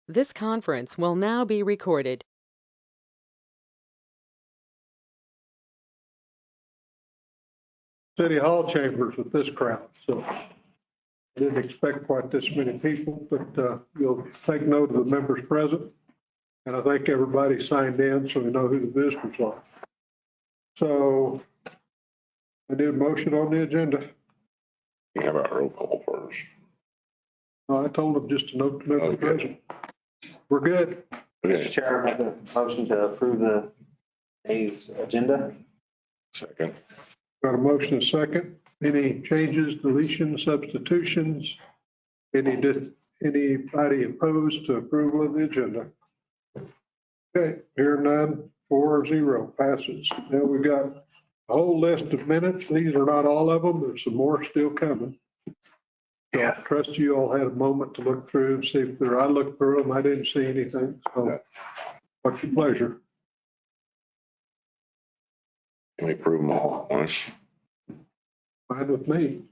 This conference will now be recorded. City Hall chambers with this crowd, so I didn't expect quite this many people, but you'll take note of the members present. And I think everybody signed in, so we know who the visitors are. So I need a motion on the agenda. How about roll call first? I told them just to note the members present. We're good. Mr. Chair, I make a motion to approve the day's agenda. Second. Got a motion and a second. Any changes, deletions, substitutions? Anybody opposed to approval of the agenda? Okay, here none, 4-0 passes. Now we've got a whole list of minutes. These are not all of them. There's some more still coming. So I trust you all had a moment to look through and see if there, I looked through them. I didn't see anything. So what's your pleasure? Can we approve them all at once? Fine with me.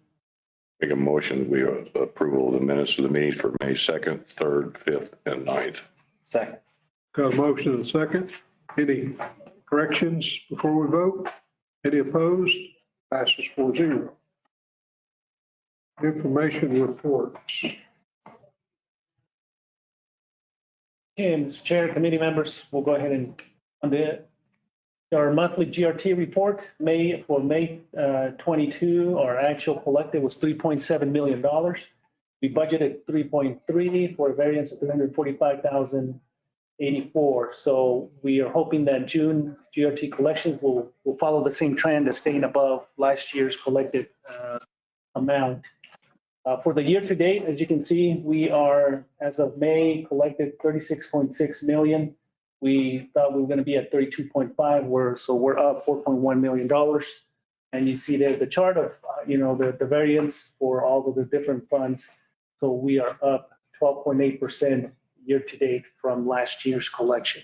Make a motion, we approval of the minutes of the meetings for May 2nd, 3rd, 5th, and 9th. Second. Got a motion and a second. Any corrections before we vote? Any opposed? Passes 4-0. Information reports. Okay, Mr. Chair, committee members, we'll go ahead and on our monthly GRT report. For May 22, our actual collected was $3.7 million. We budgeted 3.3 for a variance of 345,084. So we are hoping that June GRT collections will follow the same trend as staying above last year's collected amount. For the year to date, as you can see, we are, as of May, collected 36.6 million. We thought we were going to be at 32.5, so we're up $4.1 million. And you see there the chart of, the variance for all of the different funds. So we are up 12.8% year to date from last year's collection.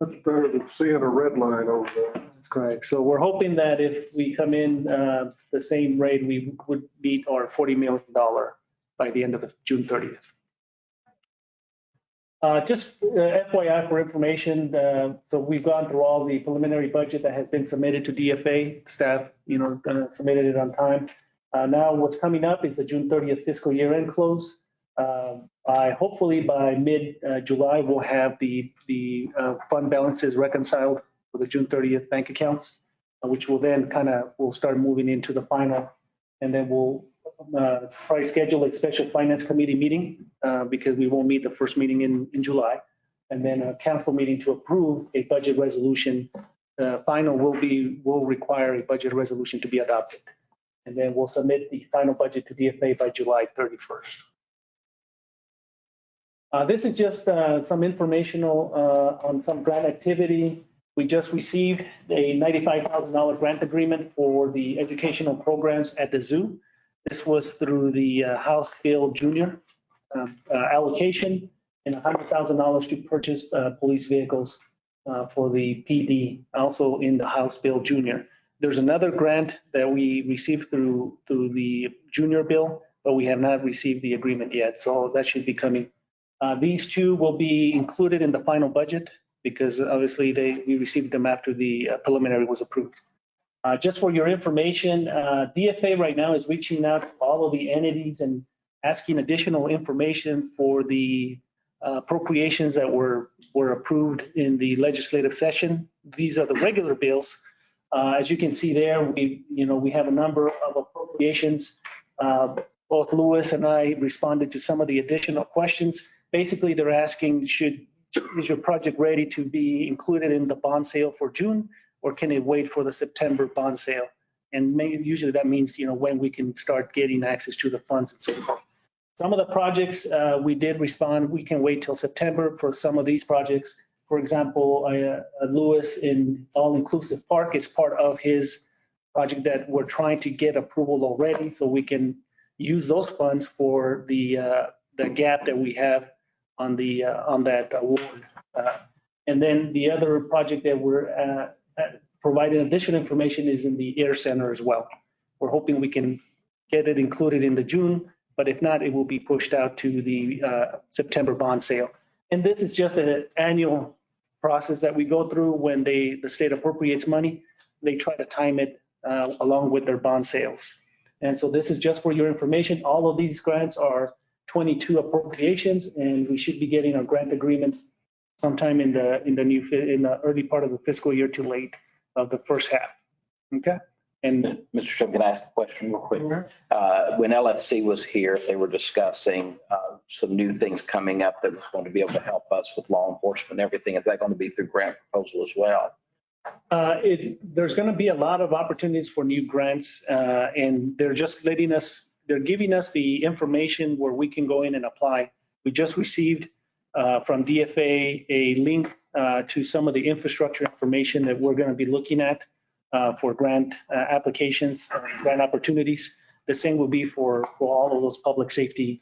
That's better than seeing a red line over there. That's correct. So we're hoping that if we come in the same rate, we would beat our $40 million by the end of June 30th. Just FYI for information, so we've gone through all the preliminary budget that has been submitted to DFA. Staff, submitted it on time. Now what's coming up is the June 30th fiscal year end close. Hopefully by mid-July, we'll have the fund balances reconciled for the June 30th bank accounts, which will then we'll start moving into the final, and then we'll probably schedule a special finance committee meeting because we won't meet the first meeting in July, and then a council meeting to approve a budget resolution. Final will require a budget resolution to be adopted, and then we'll submit the final budget to DFA by July 31st. This is just some informational on some grant activity. We just received a $95,000 grant agreement for the educational programs at the zoo. This was through the House Bill Junior allocation, and $100,000 to purchase police vehicles for the PD, also in the House Bill Junior. There's another grant that we received through the Junior bill, but we have not received the agreement yet, so that should be coming. These two will be included in the final budget because obviously we received them after the preliminary was approved. Just for your information, DFA right now is reaching out to all of the entities and asking additional information for the appropriations that were approved in the legislative session. These are the regular bills. As you can see there, we have a number of appropriations. Both Lewis and I responded to some of the additional questions. Basically, they're asking, is your project ready to be included in the bond sale for June, or can it wait for the September bond sale? And usually that means, when we can start getting access to the funds and so forth. Some of the projects we did respond, we can wait till September for some of these projects. For example, Lewis in All-Inclusive Park is part of his project that we're trying to get approval already, so we can use those funds for the gap that we have on that award. And then the other project that we're providing additional information is in the Air Center as well. We're hoping we can get it included in the June, but if not, it will be pushed out to the September bond sale. And this is just an annual process that we go through when the state appropriates money. They try to time it along with their bond sales. And so this is just for your information. All of these grants are 22 appropriations, and we should be getting our grant agreement sometime in the early part of the fiscal year to late of the first half. Okay? And Mr. Chairman, can I ask a question real quick? When LFC was here, they were discussing some new things coming up that was going to be able to help us with law enforcement and everything. Is that going to be through grant proposal as well? There's going to be a lot of opportunities for new grants, and they're just they're giving us the information where we can go in and apply. We just received from DFA a link to some of the infrastructure information that we're going to be looking at for grant applications, grant opportunities. The same will be for all of those public safety.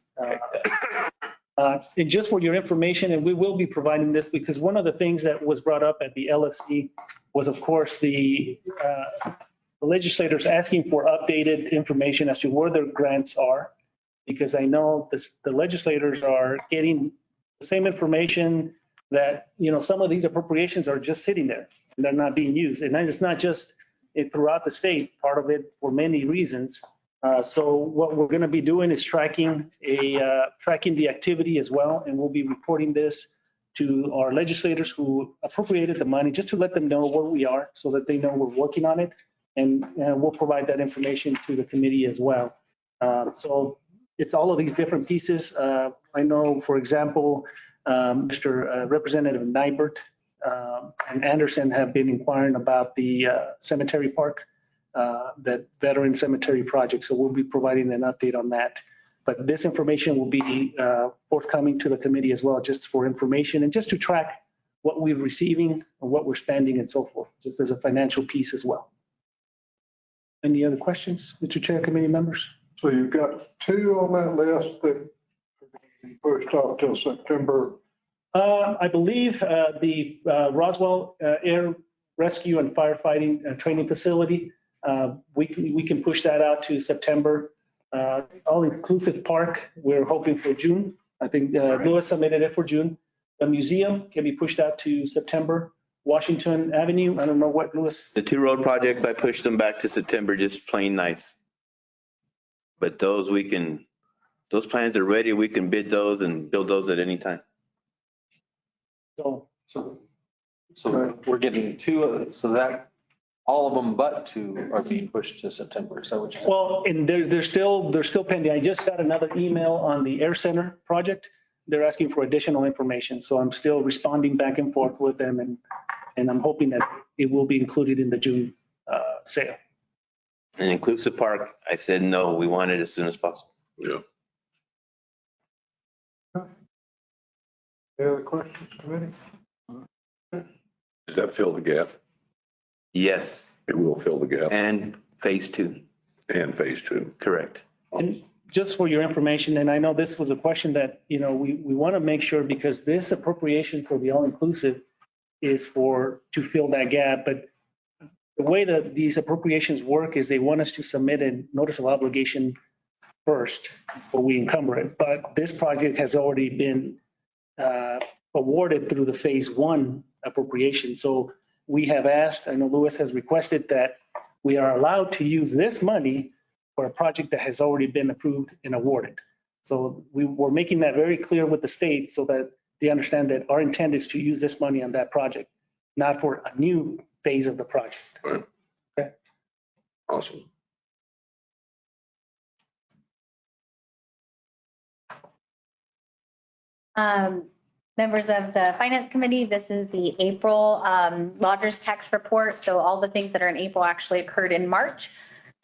And just for your information, and we will be providing this because one of the things that was brought up at the LFC was, of course, the legislators asking for updated information as to where their grants are, because I know the legislators are getting the same information that, some of these appropriations are just sitting there and they're not being used. And it's not just throughout the state, part of it for many reasons. So what we're going to be doing is tracking the activity as well, and we'll be reporting this to our legislators who appropriated the money, just to let them know where we are so that they know we're working on it, and we'll provide that information to the committee as well. So it's all of these different pieces. I know, for example, Mr. Representative Nybert and Anderson have been inquiring about the cemetery park, that veteran cemetery project. So we'll be providing an update on that. But this information will be forthcoming to the committee as well, just for information and just to track what we're receiving and what we're spending and so forth, just as a financial piece as well. Any other questions, Mr. Chair, committee members? So you've got two on that list that be pushed off till September. I believe the Roswell Air Rescue and Firefighting Training Facility, we can push that out to September. All-inclusive park, we're hoping for June. I think Lewis submitted it for June. The museum can be pushed out to September. Washington Avenue, I don't know what Lewis. The two road projects, I pushed them back to September, just plain nice. But those plans are ready. We can bid those and build those at any time. So we're getting two, so that all of them but two are being pushed to September. So which well, and they're still pending. I just got another email on the Air Center project. They're asking for additional information. So I'm still responding back and forth with them, and I'm hoping that it will be included in the June sale. And inclusive park, I said, no, we want it as soon as possible. Yeah. Any other questions, committee? Does that fill the gap? Yes, It will fill the gap. and phase two, And phase two. correct. And just for your information, and I know this was a question that, we want to make sure, because this appropriation for the all-inclusive is to fill that gap. But the way that these appropriations work is they want us to submit a notice of obligation first before we encumber it. But this project has already been awarded through the phase one appropriation. So we have asked, I know Lewis has requested that we are allowed to use this money for a project that has already been approved and awarded. So we're making that very clear with the state so that they understand that our intent is to use this money on that project, not for a new phase of the project. Right. Okay. Awesome. Members of the Finance Committee, this is the April lodgers tax report. So all the things that are in April actually occurred in March.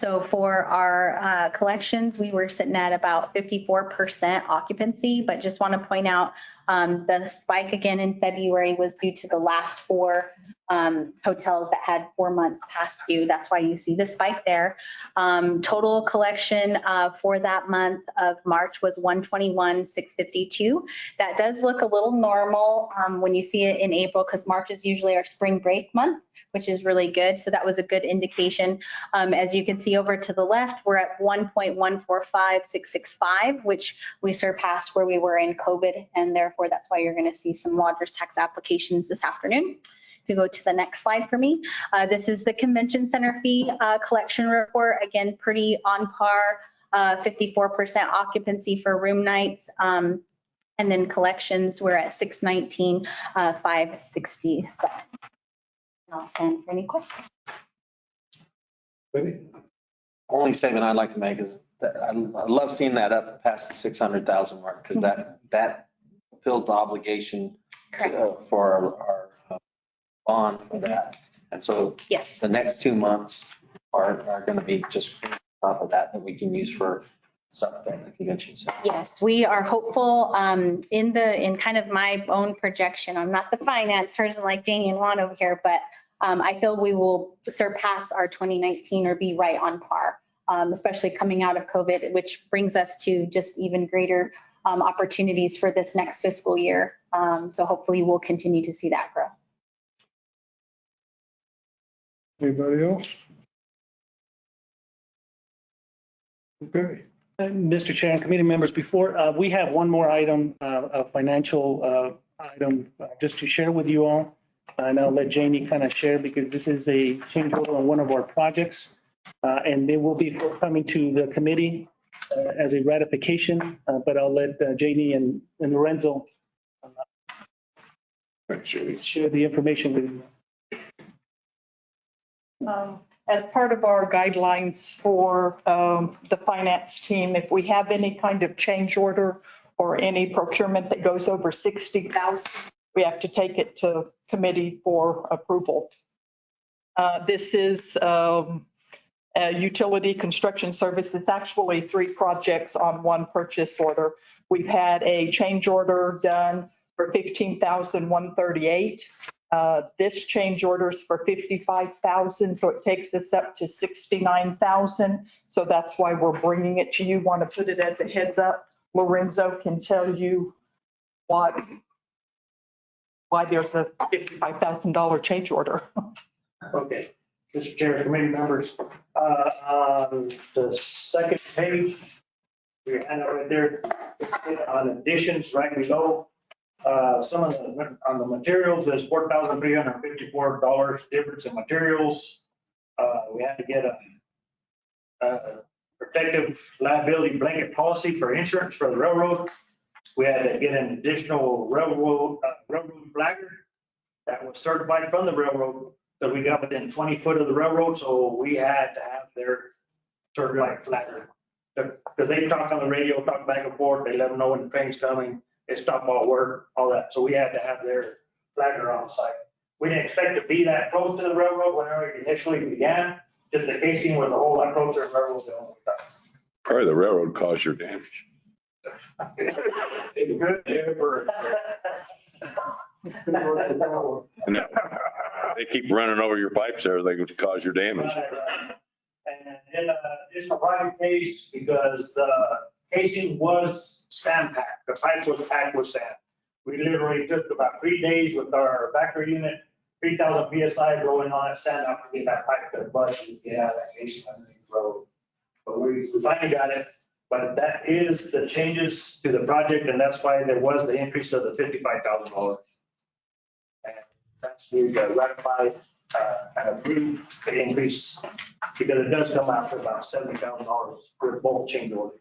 So for our collections, we were sitting at about 54% occupancy, but just want to point out the spike again in February was due to the last four hotels that had 4 months past due. That's why you see the spike there. Total collection for that month of March was $121,652. That does look a little normal when you see it in April, because March is usually our spring break month, which is really good. So that was a good indication. As you can see over to the left, we're at 1.145665, which we surpassed where we were in COVID, and therefore therefore that's why you're going to see some lodger's tax applications this afternoon. If you go to the next slide for me, this is the convention center fee collection report. Again, pretty on par, 54% occupancy for room nights. And then collections, we're at 619, 567. I'll stand for any questions. Only statement I'd like to make is that I love seeing that up past the 600,000 mark because that fulfills the obligation for our bond for that. And so Yes. the next 2 months are going to be just on top of that we can use for stuff at the convention center. Yes, we are hopeful in kind of my own projection. I'm not the finance person like Danny and Juan over here, but I feel we will surpass our 2019 or be right on par, especially coming out of COVID, which brings us to just even greater opportunities for this next fiscal year. So hopefully we'll continue to see that grow. Anybody else? Okay. Mr. Chair and committee members, before, we have one more item, a financial item just to share with you all. And I'll let Janie kind of share because this is a change order on one of our projects. And they will be coming to the committee as a ratification, but I'll let Janie and Lorenzo share the information with you. As part of our guidelines for the finance team, if we have any kind of change order or any procurement that goes over 60,000, we have to take it to committee for approval. This is utility construction service. It's actually 3 projects on one purchase order. We've had a change order done for $15,138. This change order is for $55,000, so it takes us up to $69,000. So that's why we're bringing it to you. Want to put it as a heads up. Lorenzo can tell you why there's a $55,000 change order. Okay, Mr. Chair, committee members, on the second page, we had it right there on additions right below. Some of the, on the materials, there's $4,354 difference in materials. We had to get a protective liability blanket policy for insurance for the railroad. We had to get an additional railroad flagger that was certified from the railroad that we got within 20 foot of the railroad. So we had to have their certified flagger because they talk on the radio, talk back and forth. They let them know when the train's coming. They stop all work, all that. So we had to have their flagger on site. We didn't expect to be that close to the railroad whenever it initially began. Just the casing was a whole lot closer to the railroad than we thought. Probably the railroad caused your damage. No. They keep running over your pipes there, they could cause your damage. And then additional project case because the casing was sand packed. The pipe was packed with sand. We literally took about 3 days with our backer unit, 3,000 PSI blowing on that sand out to get that pipe to budge and get out of that casing underneath the road. But we finally got it. But that is the changes to the project, and that's why there was the increase of the $55,000. And that's we ratified and approved the increase because it does come out for about $70,000 for both change orders.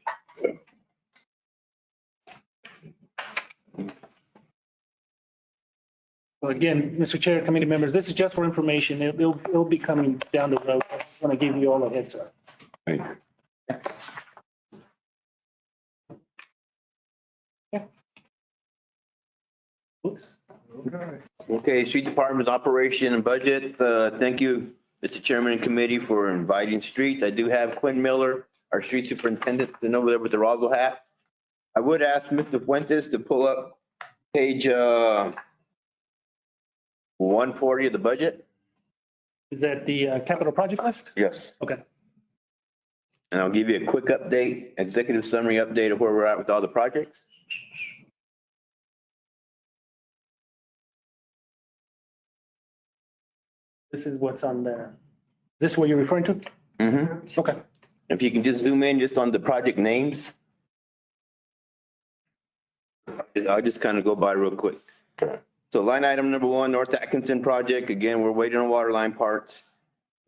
Well, again, Mr. Chair, committee members, this is just for information. It'll be coming down the road. I just want to give you all a heads up. Thank you. Oops. Okay, street department's operation and budget. Thank you, Mr. Chairman and committee, for inviting streets. I do have Quinn Miller, our street superintendent, sitting over there with the Roswell hat. I would ask Mr. Fuentes to pull up page 140 of the budget. Is that the capital project list? Yes. Okay. And I'll give you a quick update, executive summary update of where we're at with all the projects. This is what's on there. Is this what you're referring to? Mm-hmm. Okay. If you can just zoom in just on the project names. I'll just kind of go by real quick. So line item number 1, North Atkinson project. Again, we're waiting on water line parts.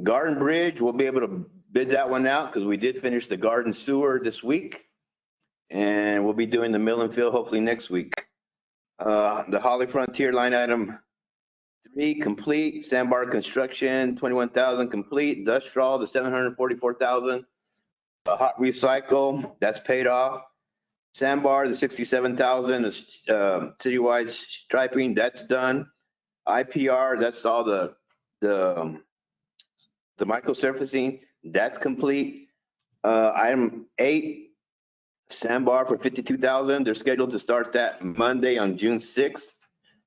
Garden Bridge, we'll be able to bid that one out because we did finish the garden sewer this week. And we'll be doing the mill and fill hopefully next week. The Holly Frontier line item 3 complete. Sandbar construction, 21,000 complete. Industrial, the 744,000. Hot recycle, that's paid off. Sandbar, the 67,000 is citywide striping, that's done. IPR, that's all the micro surfacing, that's complete. Item 8, Sandbar for 52,000. They're scheduled to start that Monday on June 6th.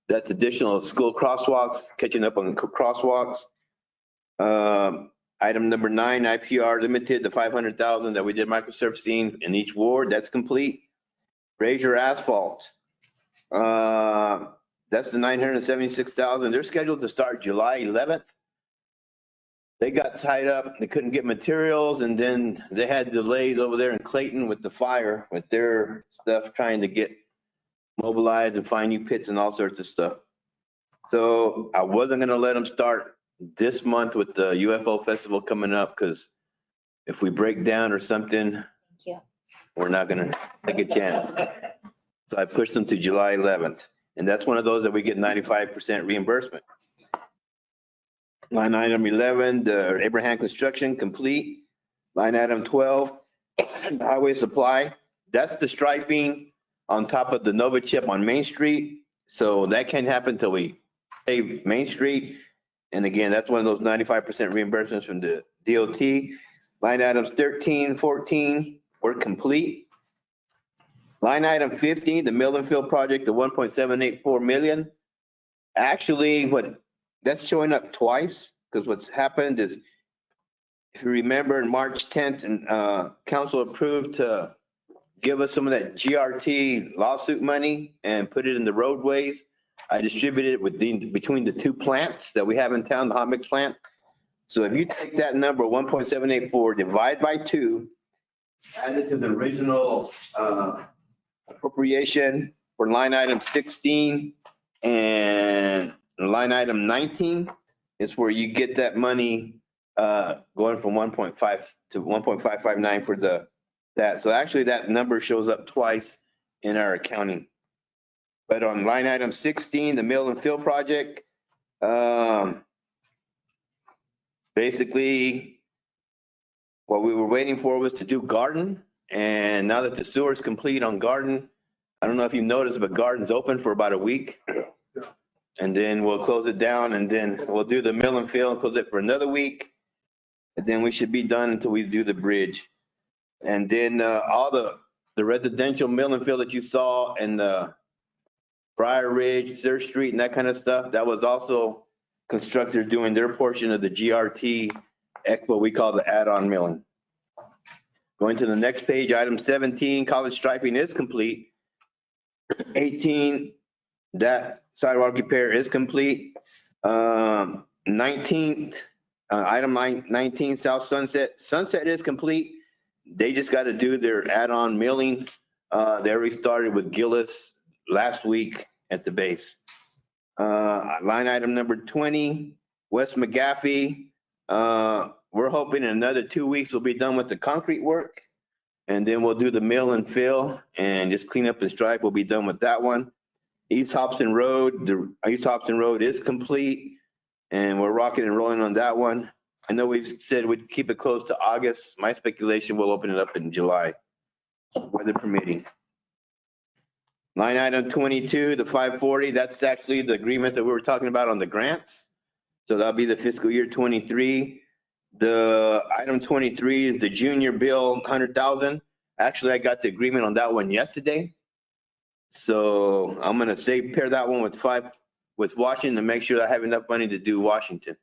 That's additional school crosswalks, catching up on crosswalks. Item number 9, IPR limited, the 500,000 that we did microsurfacing in each ward, that's complete. Fraser Asphalt, that's the 976,000. They're scheduled to start July 11th. They got tied up, they couldn't get materials, and then they had delays over there in Clayton with the fire, with their stuff trying to get mobilized and find new pits and all sorts of stuff. So I wasn't gonna let them start this month with the UFO festival coming up, because if we break down or something, we're not gonna take a chance. So I pushed them to July 11th, and that's one of those that we get 95% reimbursement. Line item 11, the Abraham construction complete. Line item 12, highway supply. That's the striping on top of the Nova chip on Main Street. So that can't happen until we pave Main Street. And again, that's one of those 95% reimbursements from the DOT. Line items 13, 14 were complete. Line item 15, the mill and fill project, the 1.784 million. Actually, that's showing up twice, because what's happened is, if you remember, in March 10th, and council approved to give us some of that GRT lawsuit money and put it in the roadways. I distributed it between the 2 plants that we have in town, the hot mix plant. So if you take that number, 1.784, divide by 2, add it to the original appropriation for line item 16 and line item 19, is where you get that money going from 1.5 to 1.559 for that. So actually that number shows up twice in our accounting. But on line item 16, the mill and fill project, basically what we were waiting for was to do garden. And now that the sewer is complete on garden, I don't know if you noticed, but garden's open for about a week. And then we'll close it down, and then we'll do the mill and fill and close it for another week. And then we should be done until we do the bridge. And then all the residential mill and fill that you saw in the Friar Ridge, Third Street and that kind of stuff, that was also constructors doing their portion of the GRT, what we call the add-on milling. Going to the next page, item 17, college striping is complete. 18, that sidewalk repair is complete. 19th, item 19, South Sunset. Sunset is complete. They just got to do their add-on milling. They already started with Gillis last week at the base. Line item number 20, West McGaffey. We're hoping in another 2 weeks we'll be done with the concrete work. And then we'll do the mill and fill and just clean up and stripe. We'll be done with that one. East Hobson Road, the East Hobson Road is complete, and we're rocking and rolling on that one. I know we've said we'd keep it close to August. My speculation, we'll open it up in July, weather permitting. Line item 22, the 540, that's actually the agreement that we were talking about on the grants. So that'll be the fiscal year 23. The item 23 is the junior bill, 100,000. Actually, I got the agreement on that one yesterday. So I'm gonna pair that one with Washington to make sure I have enough money to do Washington.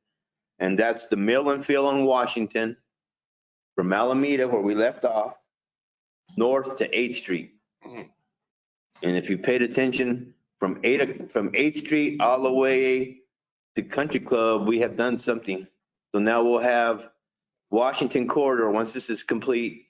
And that's the mill and fill on Washington from Alameda, where we left off, north to 8th Street. And if you paid attention, from 8th Street all the way to Country Club, we have done something. So now we'll have Washington corridor, once this is complete,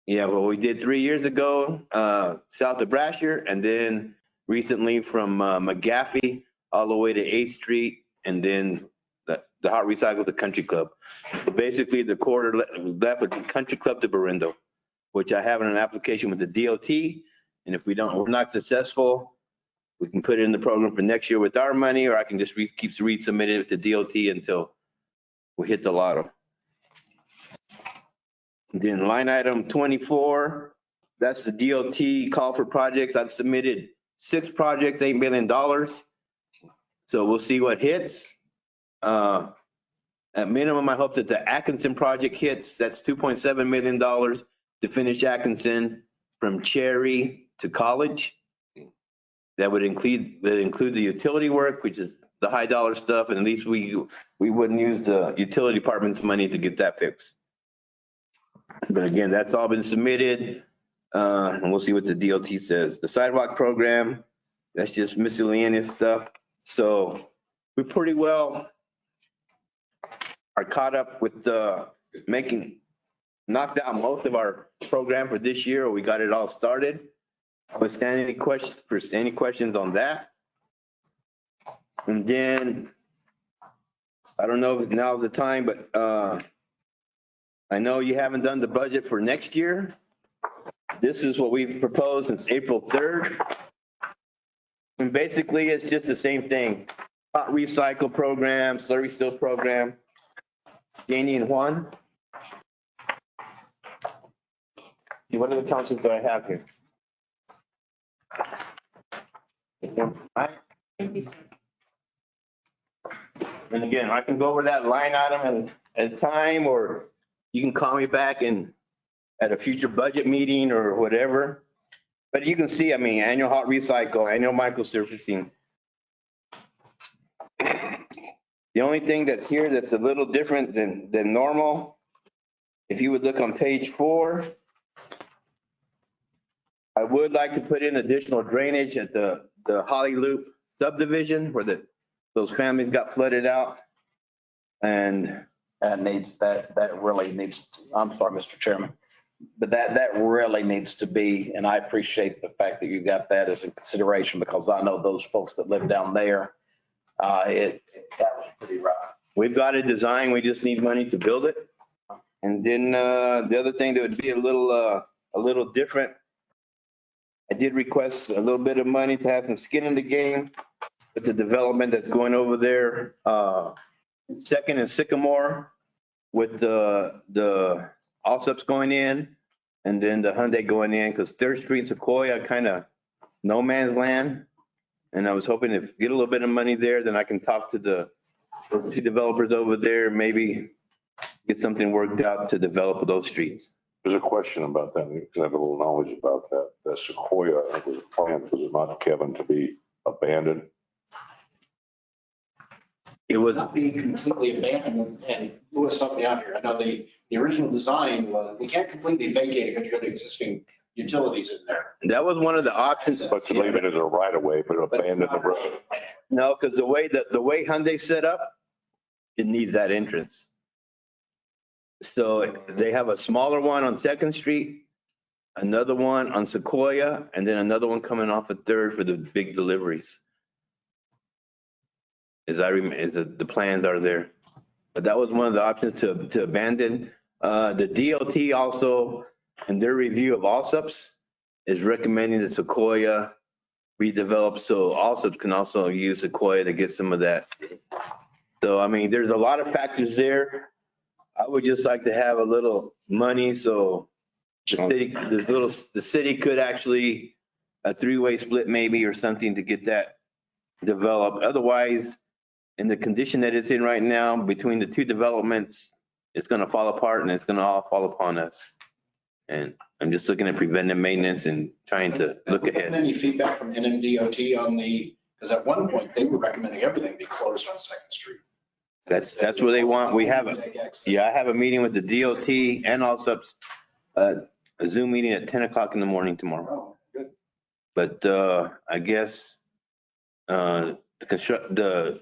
Yeah, well, we did 3 years ago, south of Brasher, and then recently from McGaffey all the way to 8th Street, and then the Hot Recycle to Country Club. So basically, the quarter left would be Country Club to Barindo, which I have in an application with the DOT. And if we're not successful, we can put it in the program for next year with our money, or I can just keep resubmitting it to DOT until we hit the lotto. Then line item 24, that's the DLT call for projects. I've submitted 6 projects, $8 million. So we'll see what hits. At minimum, I hope that the Atkinson project hits. That's $2.7 million to finish Atkinson from Cherry to College. That would include the utility work, which is the high dollar stuff. And at least we wouldn't use the utility department's money to get that fixed. But again, that's all been submitted, and we'll see what the DOT says. The sidewalk program, that's just miscellaneous stuff. So we pretty well are caught up with knocked out most of our program for this year, or we got it all started. I would stand any questions on that. And then, I don't know if now's the time, but I know you haven't done the budget for next year. This is what we've proposed since April 3rd. And basically, it's just the same thing. Hot recycle program, slurry still program. Janie and Juan. What other councils do I have here? And again, I can go over that line item at a time, or you can call me back at a future budget meeting or whatever. But you can see, I mean, annual hot recycle, annual microsurfacing. The only thing that's here that's a little different than normal, if you would look on page 4, I would like to put in additional drainage at the Holly Loop subdivision where those families got flooded out. And that really needs, I'm sorry, Mr. Chairman, but that really needs to be, and I appreciate the fact that you got that as a consideration, because I know those folks that live down there, that was pretty rough. We've got a design, we just need money to build it. And then the other thing that would be a little different, I did request a little bit of money to have some skin in the game with the development that's going over there, Second and Sycamore, with the Allsups going in, and then the Hyundai going in, because 3rd Street and Sequoia kind of no man's land. And I was hoping to get a little bit of money there, then I can talk to the 2 developers over there, maybe get something worked out to develop those streets. There's a question about that, because I have a little knowledge about that. That Sequoia, I think, was planned, was it not, Kevin, to be abandoned? It was Not being completely abandoned, and Louis helped me out here. I know the original design was, we can't completely vacate it because you've got existing utilities in there. That was one of the options. But to leave it as a right of way, but abandon the road. No, because the way Hyundai set up, it needs that entrance. So they have a smaller one on 2nd Street, another one on Sequoia, and then another one coming off of 3rd for the big deliveries. As I remember, the plans are there. But that was one of the options to abandon. The DLT also, in their review of Allsups, is recommending that Sequoia redevelop, so Allsups can also use Sequoia to get some of that. So, I mean, there's a lot of factors there. I would just like to have a little money, so the city could actually, a 3-way split maybe or something to get that developed. Otherwise, in the condition that it's in right now, between the 2 developments, it's going to fall apart, and it's going to all fall upon us. And I'm just looking at preventive maintenance and trying to look ahead. Any feedback from NMDOT on because at one point they were recommending everything be closed on 2nd Street. That's what they want. We have I have a meeting with the DOT and also a Zoom meeting at 10 o'clock in the morning tomorrow. Oh, good. But I guess the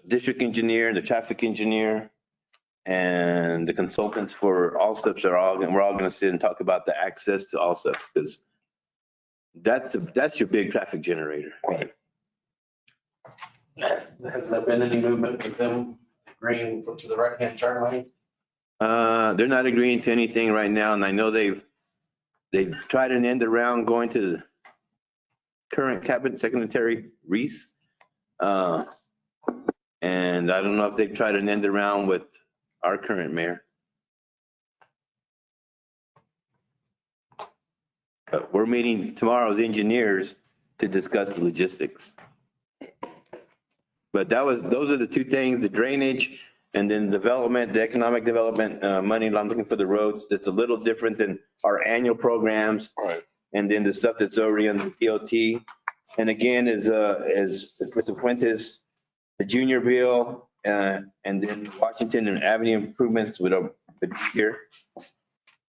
district engineer, the traffic engineer, And the consultants for Allsups we're all going to sit and talk about the access to Allsups because that's your big traffic generator. Right. Has there been any movement with them agreeing to the right-hand turn lane? They're not agreeing to anything right now, and I know they've tried an end around going to the current cabinet secretary Reese. And I don't know if they've tried an end around with our current mayor. But we're meeting tomorrow's engineers to discuss the logistics. But those are the two things, the drainage and then development, the economic development money I'm looking for the roads. That's a little different than our annual programs. Right. And then the stuff that's already on the DOT. And again, as Mr. Fuentes, the junior bill, and then Washington and Avenue improvements would be here.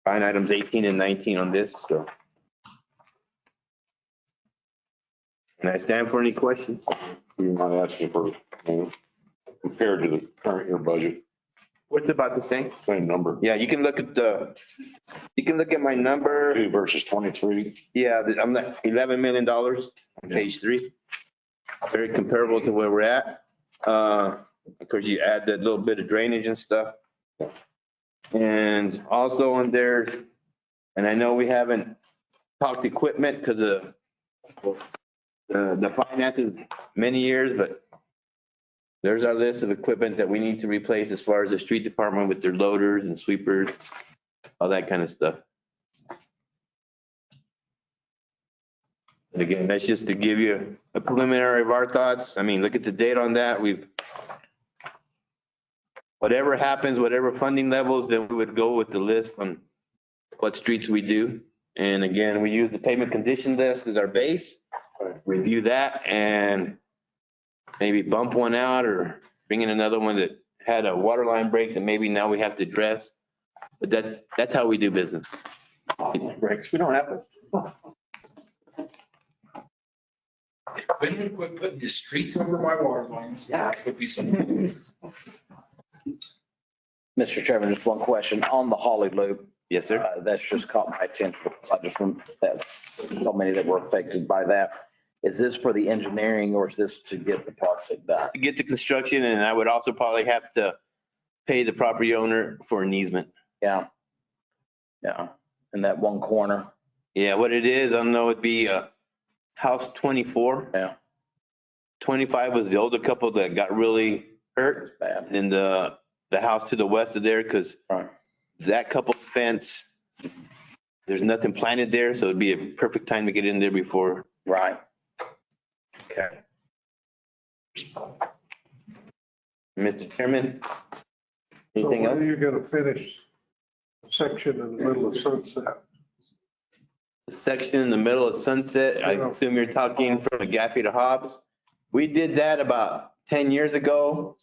Fine items 18 and 19 on this, so. And I stand for any questions. You're not asking for, compared to the current year budget, What's about the same? same number. Yeah, you can look at my number. 2 versus 23. Yeah, I'm like $11 million on page 3. Very comparable to where we're at. Of course, you add that little bit of drainage and stuff. And also on there, and I know we haven't talked equipment because of the finances many years, but there's our list of equipment that we need to replace as far as the street department with their loaders and sweepers, all that kind of stuff. And again, that's just to give you a preliminary of our thoughts. I mean, look at the date on that. Whatever happens, whatever funding levels, then we would go with the list on what streets we do. And again, we use the payment condition list as our base. Review that and maybe bump one out or bring in another one that had a water line break that maybe now we have to address. But that's how we do business. Breaks, we don't have it. When you quit putting the streets over my water lines, that could be something. Mr. Chairman, just one question on the Holly Loop. Yes, sir. That's just caught my attention. I just from that, so many that were affected by that. Is this for the engineering or is this to get the project done? To get the construction, and I would also probably have to pay the property owner for an easement. Yeah. Yeah. In that one corner. Yeah, what it is, I don't know, it'd be house 24. Yeah. 25 was the older couple that got really hurt. Bad. And the house to the west of there, because Right. that couple's fence, there's nothing planted there, so it'd be a perfect time to get in there before. Right. Okay. Mr. Chairman, So anything when else? are you gonna finish the section in the middle of Sunset? The section in the middle of Sunset, I assume you're talking from McGaffey to Hobbs. We did that about 10 years ago.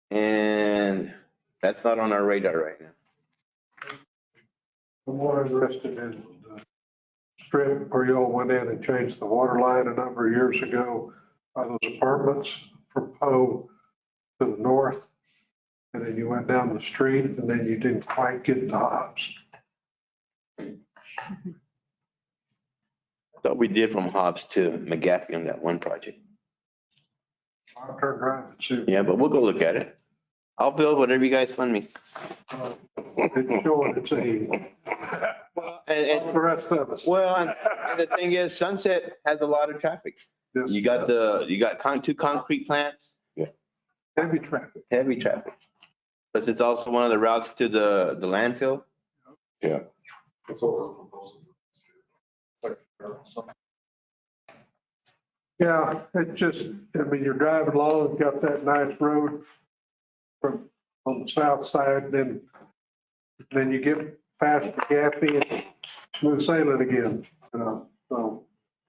And that's not on our radar right now. I'm more interested in the strip where y'all went in and changed the water line a number of years ago by those apartments from Poe to the north. And then you went down the street and then you didn't quite get to Hobbs. I thought we did from Hobbs to McGaffey on that one project. I'll turn around and see. Yeah, but we'll go look at it. I'll build whatever you guys fund me. It's showing it's a, Well, the rest of us. and the thing is, Sunset has a lot of traffic. Yes. You got two concrete plants, Heavy traffic. heavy traffic. But it's also one of the routes to the landfill. Yeah. Yeah, it just, I mean, you're driving along, got that nice road from, on the south side, then you get past McGaffey and smooth sailing again. So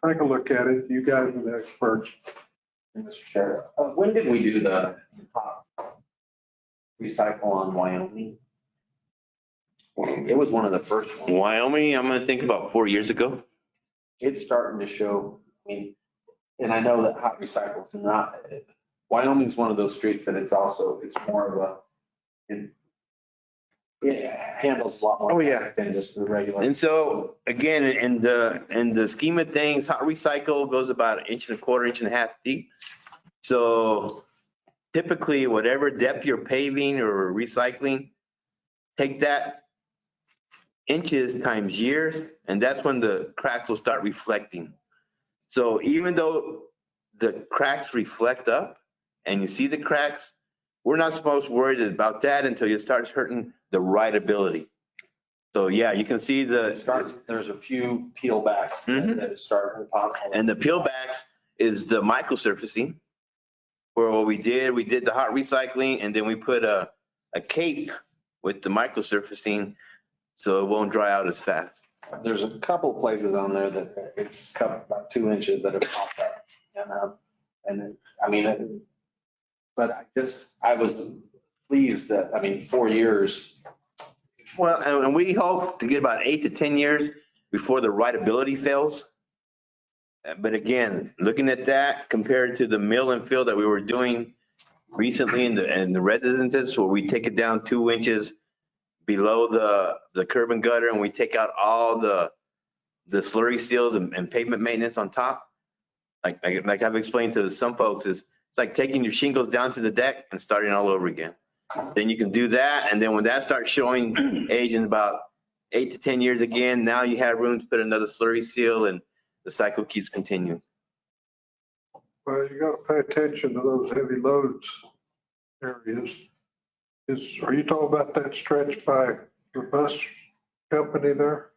take a look at it. You guys are the experts. Mr. Chair, when did we do the recycle on Wyoming? It was one of the first ones. Wyoming, I'm gonna think about 4 years ago. It's starting to show, I mean, and I know that hot recycle is not, Wyoming's one of those streets that it's more of a it handles a lot more. Oh, yeah. Than just the regular. And so again, in the scheme of things, hot recycle goes about 1.25 inches, 1.5 inches deep. So typically whatever depth you're paving or recycling, take that inches times years, and that's when the cracks will start reflecting. So even though the cracks reflect up and you see the cracks, we're not supposed to worry about that until you start hurting the rideability. So yeah, you can see There's a few peel backs that start to pop. and the peel backs is the microsurfacing. Where what we did the hot recycling and then we put a cape with the microsurfacing so it won't dry out as fast. There's a couple places on there that it's cut about 2 inches that have popped up. But I was pleased that, 4 years. Well, and we hope to get about 8 to 10 years before the rideability fails. But again, looking at that compared to the mill and fill that we were doing recently in the residences where we take it down 2 inches below the curb and gutter and we take out all the slurry seals and pavement maintenance on top. Like I've explained to some folks, it's like taking your shingles down to the deck and starting all over again. Then you can do that. And then when that starts showing age in about 8 to 10 years again, now you have room to put another slurry seal and the cycle keeps continuing. Well, you got to pay attention to those heavy loads areas. Are you talking about that stretch by the bus company there?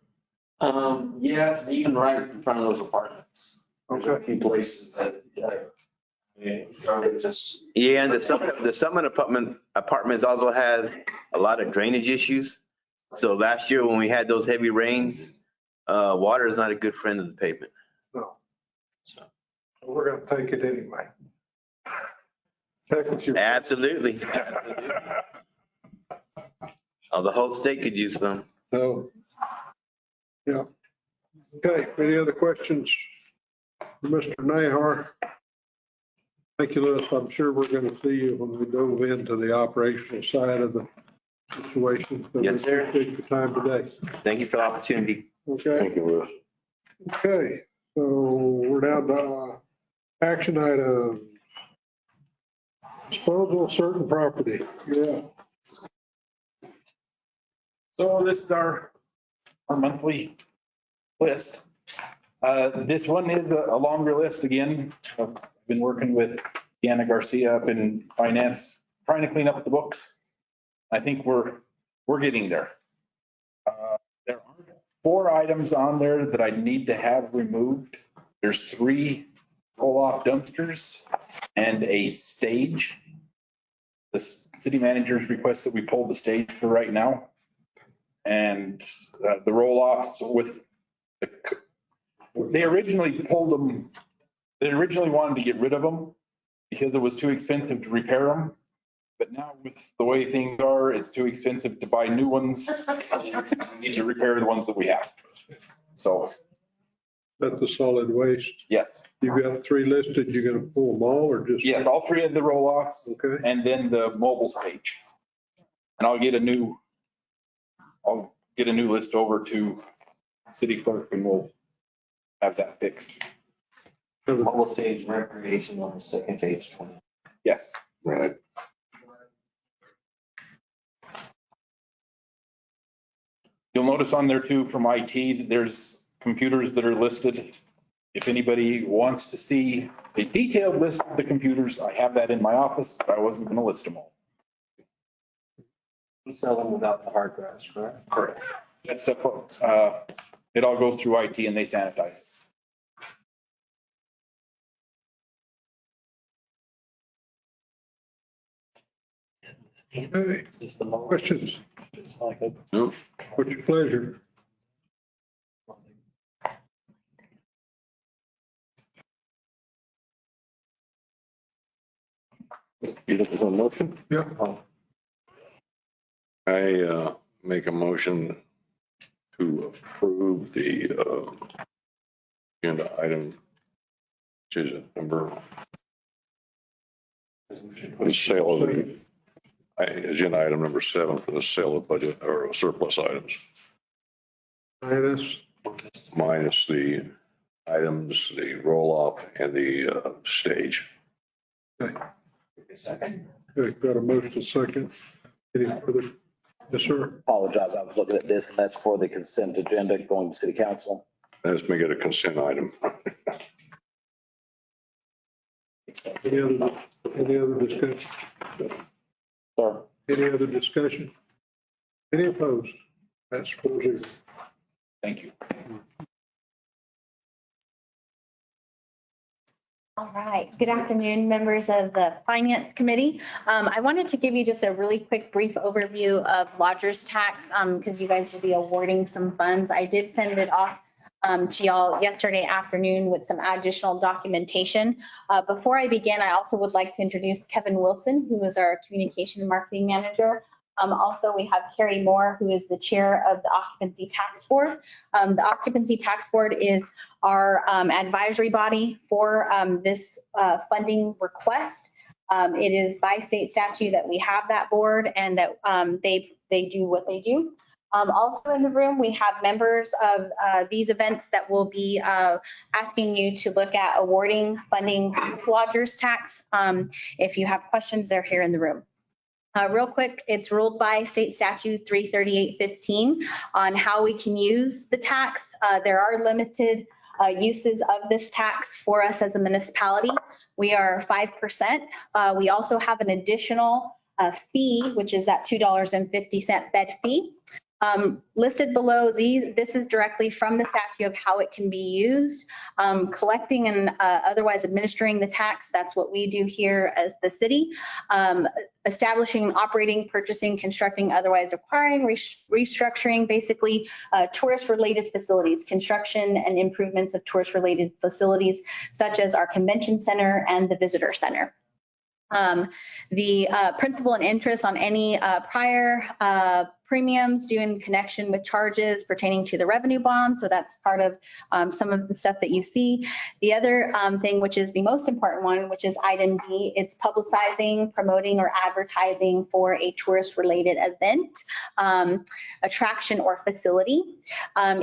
Yes, even right in front of those apartments. There's a Okay. few places that, just. Yeah, and the Summit apartments also has a lot of drainage issues. So last year when we had those heavy rains, water is not a good friend of the pavement. No. So we're going to take it anyway. Check with your. Absolutely. Oh, the whole state could use some. No. Yeah. Okay, any other questions for Mr. Nahar? Thank you, Lewis. I'm sure we're going to see you when we dove into the operational side of the situation. So Yes, sir. we appreciate your time today. Thank you for the opportunity. Okay, Thank you, Lewis. okay. So we're down to action items. Disposal of certain property. Yeah. So this is our monthly list. This one is a longer list again. I've been working with Deanna Garcia up in finance, trying to clean up the books. I think we're getting there. There are 4 items on there that I need to have removed. There's 3 roll-off dumpsters and a stage. The city manager's requests that we pull the stage for right now. And the roll-offs with, they originally pulled them, they originally wanted to get rid of them because it was too expensive to repair them. But now with the way things are, it's too expensive to buy new ones. We need to repair the ones that we have. So. That's the solid waste. Yes. You've got 3 listed. You're going to pull them all or just? Yes, all 3 of the roll-offs. Okay. And then the mobile stage. And I'll get a new list over to city clerk and we'll have that fixed. Mobile stage recreation on the second page 20. Yes. Right. You'll notice on there too from IT, there's computers that are listed. If anybody wants to see a detailed list of the computers, I have that in my office, but I wasn't going to list them all. We sell them without the hard drives, correct? Correct. That stuff, it all goes through IT and they sanitize it. Okay. Questions? No. What's your pleasure? You looking for a motion? Yeah. I make a motion to approve the agenda item, which is number, the sale of the agenda item number 7 for the sale of budget or surplus items, minus the items, the roll-off and the stage. Okay, got a motion second. Any further? Yes, sir. Apologize, I was looking at this, and that's for the consent agenda going to city council. Let's make it a consent item. Any other discussion? Sir. Any other discussion? Any opposed? That's 4-0. Thank you. All right. Good afternoon, members of the Finance Committee. I wanted to give you just a really quick brief overview of lodger's tax because you guys will be awarding some funds. I did send it off to y'all yesterday afternoon with some additional documentation. Before I begin, I also would like to introduce Kevin Wilson, who is our Communication and Marketing Manager. Also, we have Carrie Moore, who is the chair of the Occupancy Tax Board. The Occupancy Tax Board is our advisory body for this funding request. It is by state statute that we have that board and that they do what they do. Also in the room, we have members of these events that will be asking you to look at awarding funding lodger's tax. If you have questions, they're here in the room. Real quick, it's ruled by state statute 33815 on how we can use the tax. There are limited uses of this tax for us as a municipality. We are 5%. We also have an additional fee, which is that $2.50 bed fee. Listed below this is directly from the statute of how it can be used. Collecting and otherwise administering the tax, that's what we do here as the city. Establishing, operating, purchasing, constructing, otherwise acquiring, restructuring, basically tourist-related facilities, construction and improvements of tourist-related facilities, such as our convention center and the visitor center. The principal and interest on any prior premiums due in connection with charges pertaining to the revenue bond. So that's part of some of the stuff that you see. The other thing, which is the most important one, which is item D, it's publicizing, promoting, or advertising for a tourist-related event, attraction, or facility.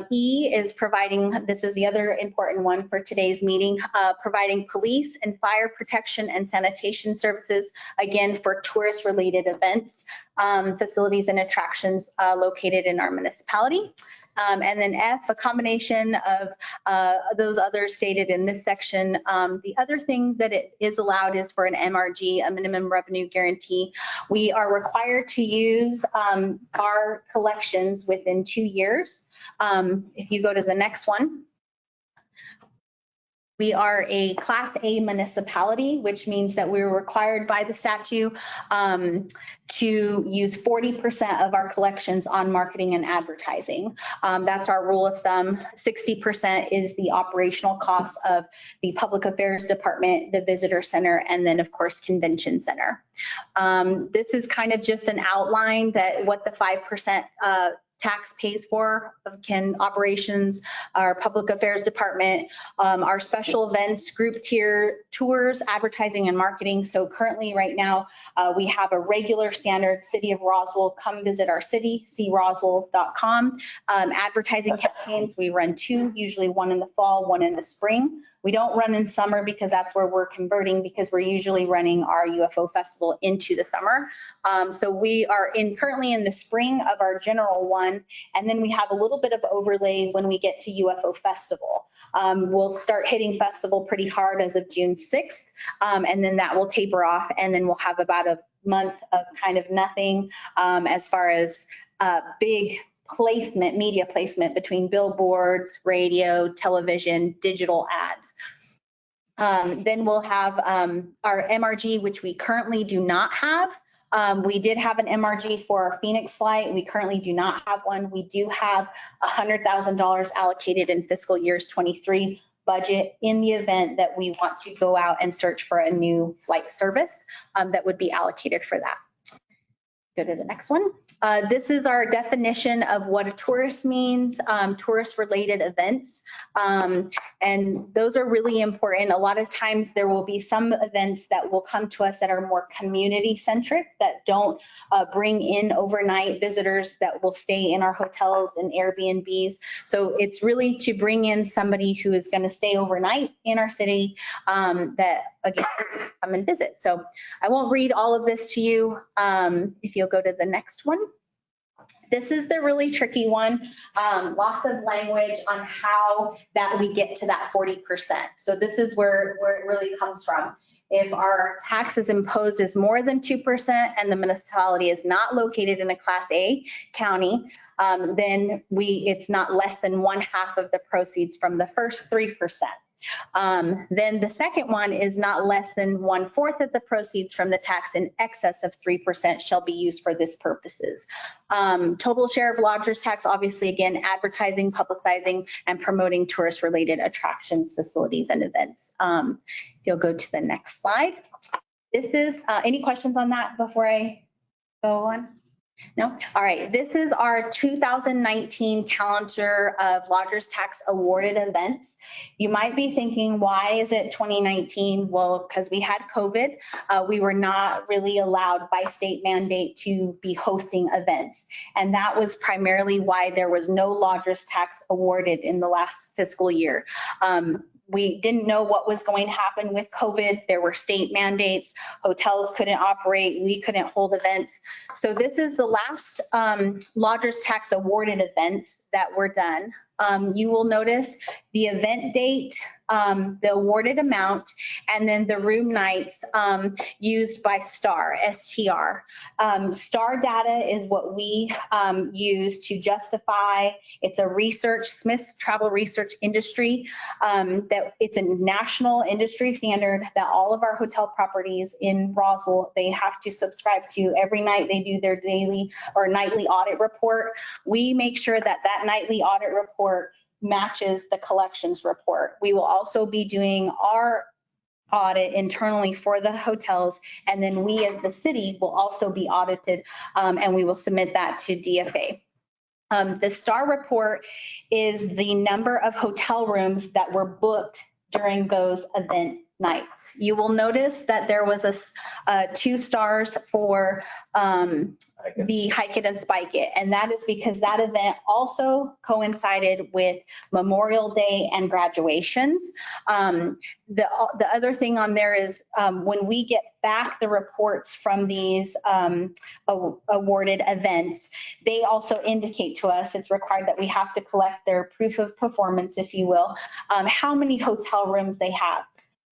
E is providing, this is the other important one for today's meeting, providing police and fire protection and sanitation services, again, for tourist-related events, facilities and attractions located in our municipality. And then F, a combination of those others stated in this section. The other thing that it is allowed is for an MRG, a minimum revenue guarantee. We are required to use our collections within 2 years. If you go to the next one. We are a Class A municipality, which means that we're required by the statute to use 40% of our collections on marketing and advertising. That's our rule of thumb. 60% is the operational cost of the Public Affairs Department, the Visitor Center, and then, of course, Convention Center. This is kind of just an outline that what the 5% tax pays for operations, our Public Affairs Department, our special events, group tier tours, advertising and marketing. So currently right now we have a regular standard City of Roswell, come visit our city, croswell.com. Advertising campaigns, we run 2, usually one in the fall, one in the spring. We don't run in summer because that's where we're converting because we're usually running our UFO festival into the summer. So we are currently in the spring of our general one, and then we have a little bit of overlay when we get to UFO festival. We'll start hitting festival pretty hard as of June 6th, and then that will taper off, and then we'll have about a month of kind of nothing as far as big placement, media placement between billboards, radio, television, digital ads. Then we'll have our MRG, which we currently do not have. We did have an MRG for our Phoenix flight. We currently do not have one. We do have $100,000 allocated in fiscal years 23 budget in the event that we want to go out and search for a new flight service that would be allocated for that. Go to the next one. This is our definition of what a tourist means, tourist-related events. And those are really important. A lot of times there will be some events that will come to us that are more community-centric, that don't bring in overnight visitors that will stay in our hotels and Airbnbs. So it's really to bring in somebody who is going to stay overnight in our city that, again, come and visit. So I won't read all of this to you. If you'll go to the next one. This is the really tricky one. Lots of language on how that we get to that 40%. So this is where it really comes from. If our tax is imposed as more than 2% and the municipality is not located in a Class A county, then it's not less than 1/2 of the proceeds from the first 3%. Then the second one is not less than 1/4 of the proceeds from the tax in excess of 3% shall be used for this purposes. Total share of lodgers tax, obviously, again, advertising, publicizing, and promoting tourist-related attractions, facilities, and events. If you'll go to the next slide. This is, any questions on that before I go on? No? All right. This is our 2019 calendar of lodgers tax awarded events. You might be thinking, why is it 2019? Well, because we had COVID. We were not really allowed by state mandate to be hosting events. And that was primarily why there was no lodgers tax awarded in the last fiscal year. We didn't know what was going to happen with COVID. There were state mandates. Hotels couldn't operate. We couldn't hold events. So this is the last lodgers tax awarded events that were done. You will notice the event date, the awarded amount, and then the room nights used by STR. STAR data is what we use to justify. It's a research, Smith's Travel Research Industry, that it's a national industry standard that all of our hotel properties in Roswell, they have to subscribe to every night. They do their daily or nightly audit report. We make sure that that nightly audit report matches the collections report. We will also be doing our audit internally for the hotels, and then we as the city will also be audited, and we will submit that to DFA. The STAR report is the number of hotel rooms that were booked during those event nights. You will notice that there was a 2 stars for the Hike It and Spike It. And that is because that event also coincided with Memorial Day and graduations. The other thing on there is when we get back the reports from these awarded events, they also indicate to us, it's required that we have to collect their proof of performance, if you will, how many hotel rooms they have.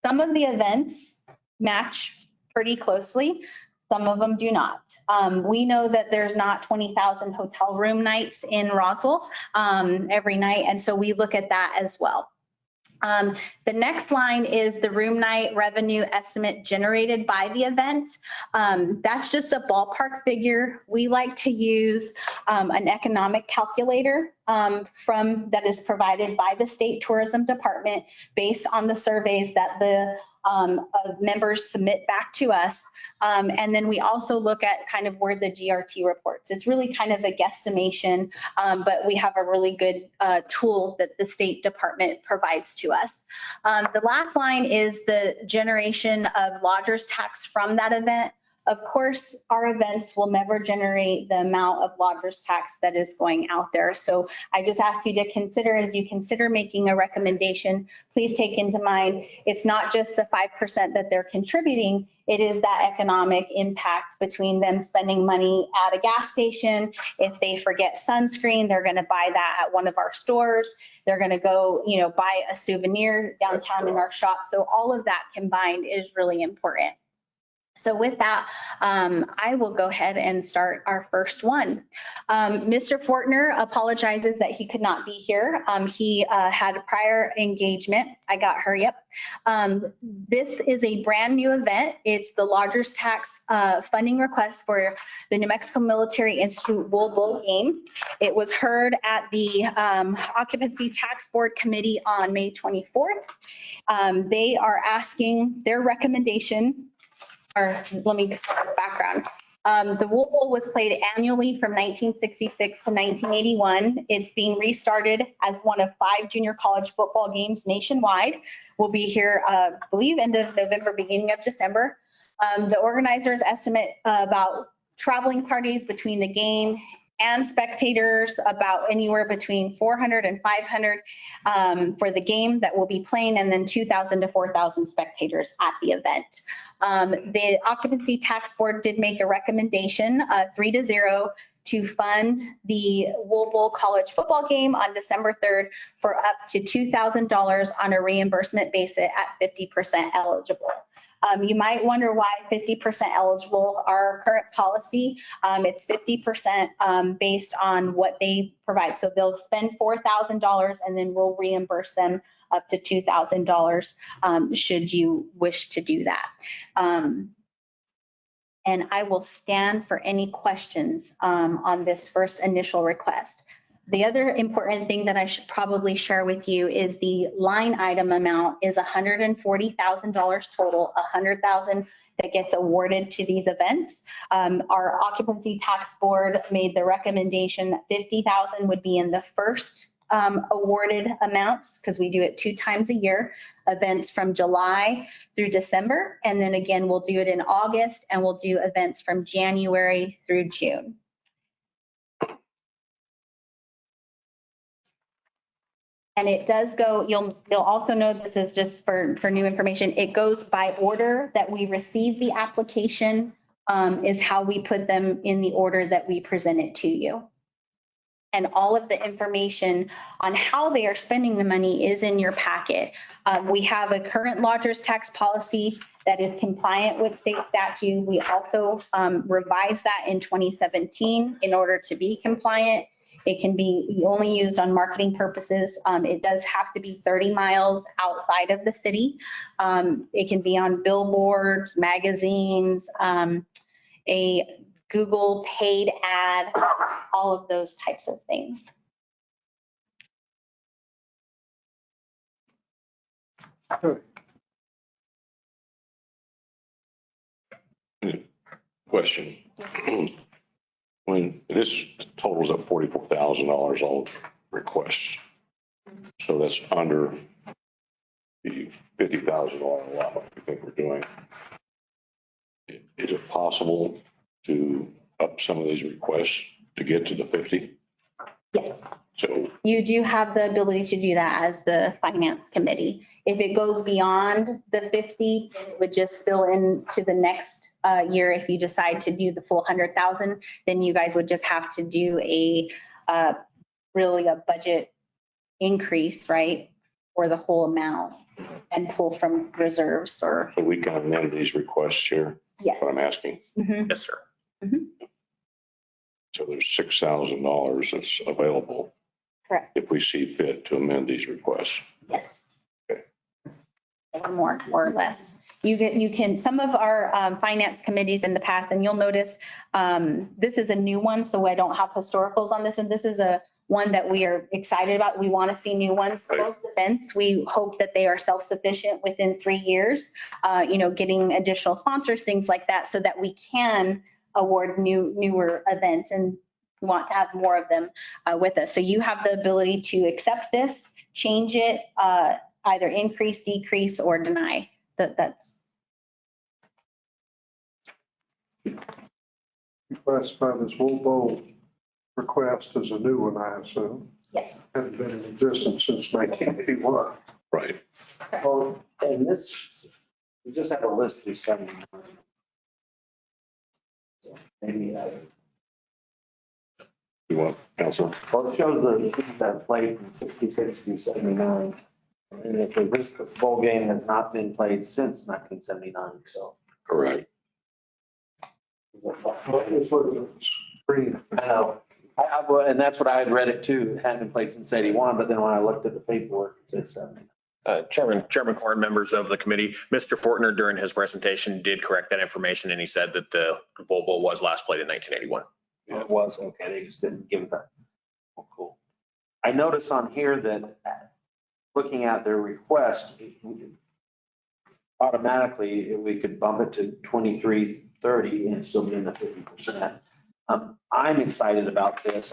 Some of the events match pretty closely. Some of them do not. We know that there's not 20,000 hotel room nights in Roswell every night, and so we look at that as well. The next line is the room night revenue estimate generated by the event. That's just a ballpark figure. We like to use an economic calculator that is provided by the state tourism department based on the surveys that the members submit back to us. And then we also look at kind of where the GRT reports. It's really kind of a guesstimation, but we have a really good tool that the State Department provides to us. The last line is the generation of lodgers tax from that event. Of course, our events will never generate the amount of lodgers tax that is going out there. So I just ask you to consider, as you consider making a recommendation, please take into mind, it's not just the 5% that they're contributing, it is that economic impact between them spending money at a gas station. If they forget sunscreen, they're going to buy that at one of our stores. They're going to go, buy a souvenir downtown in our shop. So all of that combined is really important. So with that, I will go ahead and start our first one. Mr. Fortner apologizes that he could not be here. He had a prior engagement. I got her, yep. This is a brand new event. It's the lodgers tax funding request for the New Mexico Military Institute Wool Bowl game. It was heard at the Occupancy Tax Board Committee on May 24th. They are asking their recommendation. Or let me start with background. The Wool Bowl was played annually from 1966 to 1981. It's being restarted as one of 5 junior college football games nationwide. We'll be here, I believe, end of November, beginning of December. The organizers estimate about traveling parties between the game and spectators about anywhere between 400 and 500 for the game that will be playing, and then 2,000 to 4,000 spectators at the event. The Occupancy Tax Board did make a recommendation, 3-0, to fund the Wool Bowl college football game on December 3rd for up to $2,000 on a reimbursement basis at 50% eligible. You might wonder why 50% eligible. Our current policy, it's 50% based on what they provide. So they'll spend $4,000 and then we'll reimburse them up to $2,000 should you wish to do that. And I will stand for any questions on this first initial request. The other important thing that I should probably share with you is the line item amount is $140,000 total, $100,000 that gets awarded to these events. Our Occupancy Tax Board made the recommendation that $50,000 would be in the first awarded amounts, because we do it 2 times a year, events from July through December. And then again, we'll do it in August, and we'll do events from January through June. And it does go, you'll also know, this is just for new information, it goes by order that we receive the application, is how we put them in the order that we present it to you. And all of the information on how they are spending the money is in your packet. We have a current lodgers tax policy that is compliant with state statute. We also revised that in 2017 in order to be compliant. It can be only used on marketing purposes. It does have to be 30 miles outside of the city. It can be on billboards, magazines, a Google paid ad, all of those types of things. Question. When this totals up $44,000 all requests, so that's under the $50,000 allotment we think we're doing. Is it possible to up some of these requests to get to the 50? Yes. So you do have the ability to do that as the finance committee. If it goes beyond the 50, then it would just spill into the next year. If you decide to do the full 100,000, then you guys would just have to do really a budget increase, right? Or the whole amount and pull from reserves or. So we can amend these requests here? Yes. What I'm asking. Mm-hmm. Yes, sir. Mm-hmm. So there's $6,000 that's available. Correct. If we see fit to amend these requests. Yes. Okay. Or more or less. You can, some of our finance committees in the past, and you'll notice this is a new one, so I don't have historicals on this, and this is a one that we are excited about. We want to see new ones. Right. Most events, we hope that they are self-sufficient within 3 years, getting additional sponsors, things like that, so that we can award newer events, and we want to have more of them with us. So you have the ability to accept this, change it, either increase, decrease, or deny. That's. You classify this Wool Bowl request as a new one, I assume. Yes. Hasn't been in existence since 1981. Right. Well, and this, we just have a list through 79. So maybe You want, Council? well, it shows the teams that played from 66 through 79. And if this bowl game has not been played since 1979, so. Correct. It's what it is. Screen. I know. And that's what I had read it too. It hadn't been played since 81, but then when I looked at the paperwork, it said 79. Chairman Corn, members of the committee, Mr. Fortner during his presentation did correct that information, and he said that the Bowl Bowl was last played in 1981. It was, okay, they just didn't give it that. Oh, cool. I notice on here that looking at their request, automatically we could bump it to 2330 and still be in the 50%. I'm excited about this.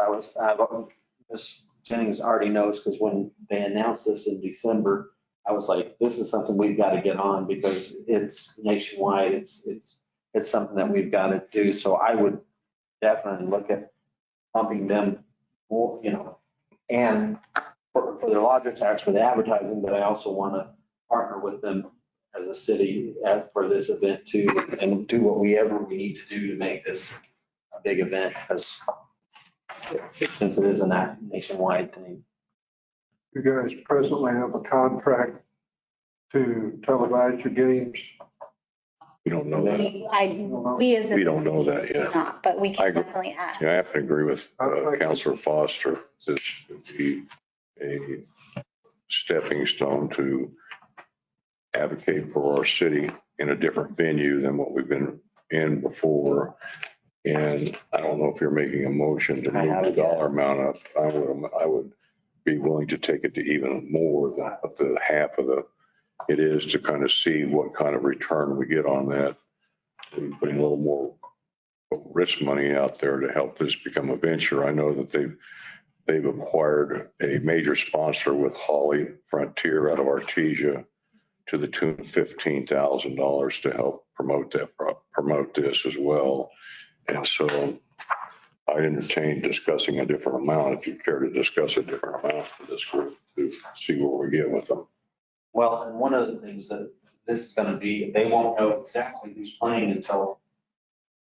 Ms. Jennings already knows because when they announced this in December, I was like, this is something we've got to get on because it's nationwide. It's something that we've got to do. So I would definitely look at pumping them more, and for the lodger tax for the advertising, but I also want to partner with them as a city for this event too, and do whatever we need to do to make this a big event, because since it is a nationwide thing. You guys presently have a contract to televise your games. We don't know that. We as We don't know that do yet. not, but we I can agree. definitely ask. Yeah, I have to agree with Counselor Foster. This would be a stepping stone to advocate for our city in a different venue than what we've been in before. And I don't know if you're making a motion to move the dollar amount up. I would be willing to take it to even more than what the half of it is to kind of see what kind of return we get on that. And putting a little more risk money out there to help this become a venture. I know that they've acquired a major sponsor with Holly Frontier out of Artesia to the tune of $15,000 to help promote this as well. And so I entertain discussing a different amount if you care to discuss a different amount for this group to see where we get with them. Well, and one of the things that this is going to be, they won't know exactly who's playing until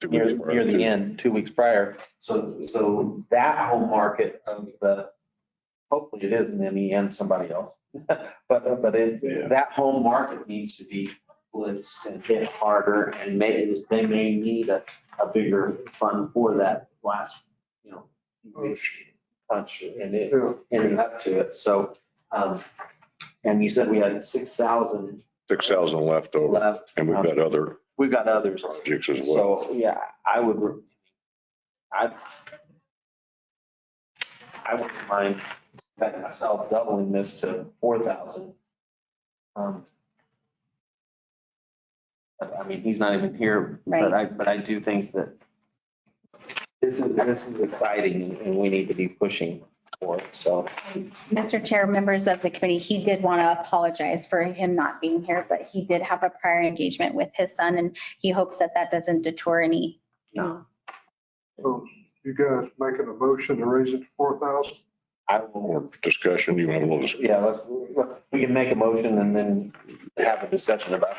near the end, 2 weeks prior. So that home market of hopefully it is an ME and somebody else. but that home market needs to be blitzed and hit harder, and they may need a bigger fund for that last, punch and ending up to it. So, and you said we had 6,000 left over, left. and We've got others projects as well. So, yeah, I wouldn't mind betting myself doubling this to 4,000. I mean, he's not even here, Right. but I do think that this is exciting and we need to be pushing for it. So, Mr. Chair, members of the committee, he did want to apologize for him not being here, but he did have a prior engagement with his son, and he hopes that doesn't detour any. no, So you guys making a motion to raise it to 4,000? I will. More discussion, you have a little discussion. Yeah, we can make a motion and then have a discussion about it.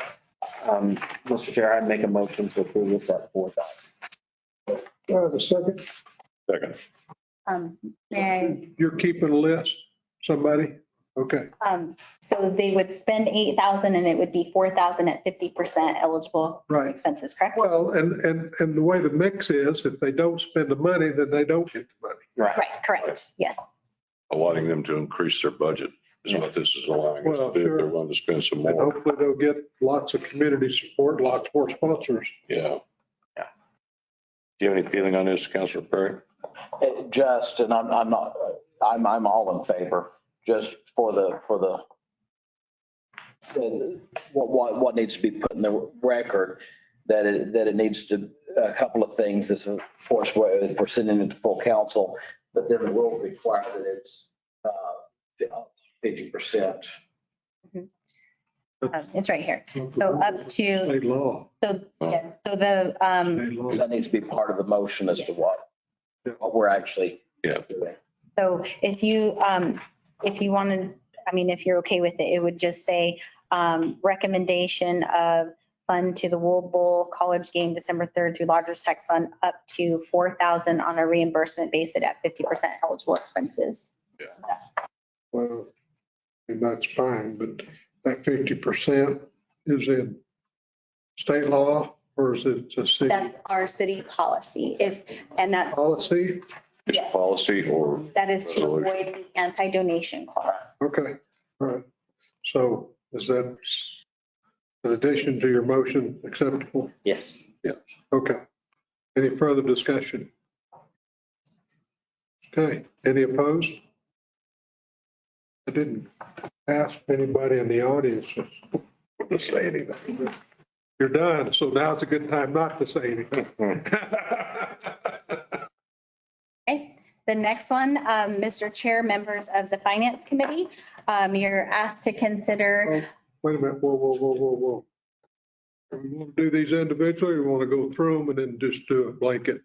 Mr. Chair, I'd make a motion to approve this at 4,000. The second, you're keeping a list, somebody? Okay. So they would spend 8,000 and it would be 4,000 at 50% eligible Right. expenses, correct? Well, and the way the mix is, if they don't spend the money, then they don't get the money. Right, correct, yes. Allowing them to increase their budget is what this is allowing us to do. If they're willing to spend some And more. hopefully they'll get lots of community support, lots more sponsors. Yeah. Do you have any feeling on this, Councilor Perry? Just, and I'm all in favor, just for what needs to be put in the record, that it needs to, a couple of things, is of course, we're sending it to full council, but then it will require that it's 50%. It's right here. So up to, State law. so, yes, so the, State law. That needs to be part of the motion as to what we're actually doing. so if you wanted, I mean, if you're okay with it, it would just say, recommendation of fund to the Wool Bowl College game December 3rd through Lodgers Tax Fund up to 4,000 on a reimbursement basis at 50% eligible expenses. Yeah. Well, and that's fine, but that 50% is in state law or is it a city That's our city policy. And that's, policy? It's Yes. policy or? that is to avoid the anti-donation clause. Okay, all right. So is that in addition to your motion acceptable? Yes. Okay. Any further discussion? Okay, any opposed? I didn't ask anybody in the audience. to say anything. You're done, so now's a good time not to say anything. Okay, the next one, Mr. Chair, members of the Finance Committee, you're asked to consider, Wait a minute, whoa. We want to do these individually, or we want to go through them and then just do a blanket?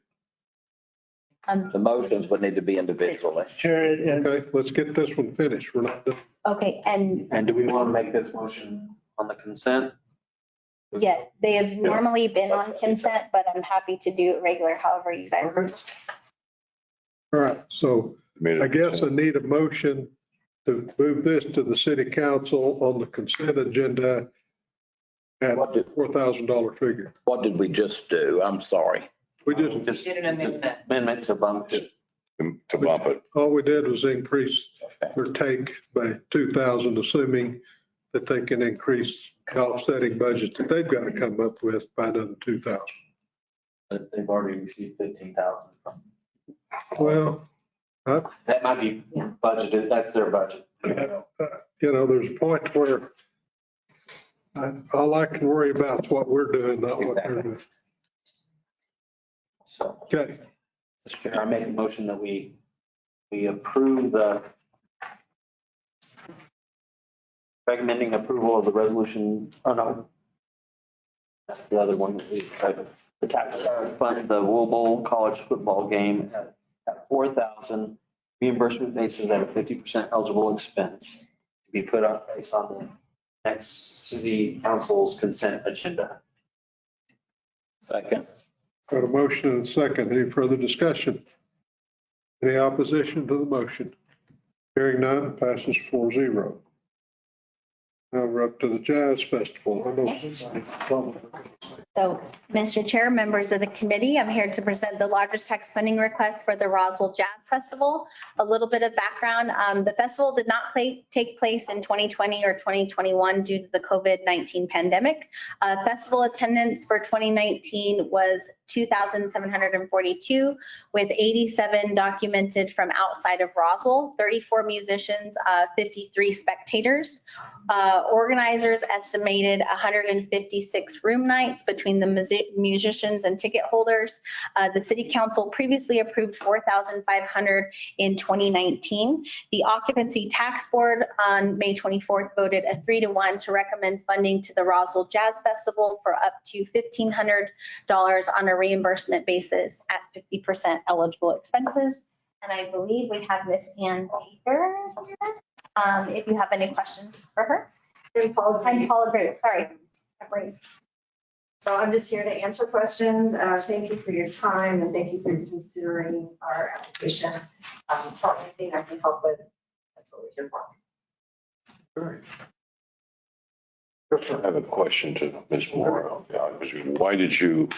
The motions would need to be individually. Chair, and Okay, let's get this one finished. We're not done. okay, and And do we want to make this motion on the consent? yeah, they have normally been on consent, but I'm happy to do it regular, however you guys. All right, so I guess I need a motion to move this to the city council on the consent agenda at What did- $4,000 figure. What did we just do? I'm sorry. We just, Just amendment to bump it. To bump it. all we did was increase their take by 2,000, assuming that they can increase the offsetting budget that they've got to come up with by another 2,000. But they've already received 15,000 from. Well, That might be budgeted, that's their budget. there's a point where all I can worry about is what we're doing, not what they're doing. So, Okay, Mr. Chair, I make a motion that we approve the recommending approval of the resolution, oh no. That's the other one, the tax fund, the Wool Bowl college football game at 4,000 reimbursement basis at a 50% eligible expense to be put on place on the next city council's consent agenda. Second. got a motion and a second. Any further discussion? Any opposition to the motion? Hearing none, passes 4-0. Now we're up to the Jazz Festival. I know somebody- So, Mr. Chair, members of the committee, I'm here to present the largest tax funding request for the Roswell Jazz Festival. A little bit of background, the festival did not take place in 2020 or 2021 due to the COVID-19 pandemic. Festival attendance for 2019 was 2,742, with 87 documented from outside of Roswell, 34 musicians, 53 spectators. Organizers estimated 156 room nights between the musicians and ticket holders. The city council previously approved 4,500 in 2019. The occupancy tax board on May 24th voted a 3-1 to recommend funding to the Roswell Jazz Festival for up to $1,500 on a reimbursement basis at 50% eligible expenses. And I believe we have Miss Ann Baker here. If you have any questions for her. I'm Paula Graves, sorry. So I'm just here to answer questions. Thank you for your time and thank you for considering our application. So anything I can help with, that's what we're here for. I have a question to Ms. Moore. Why did you,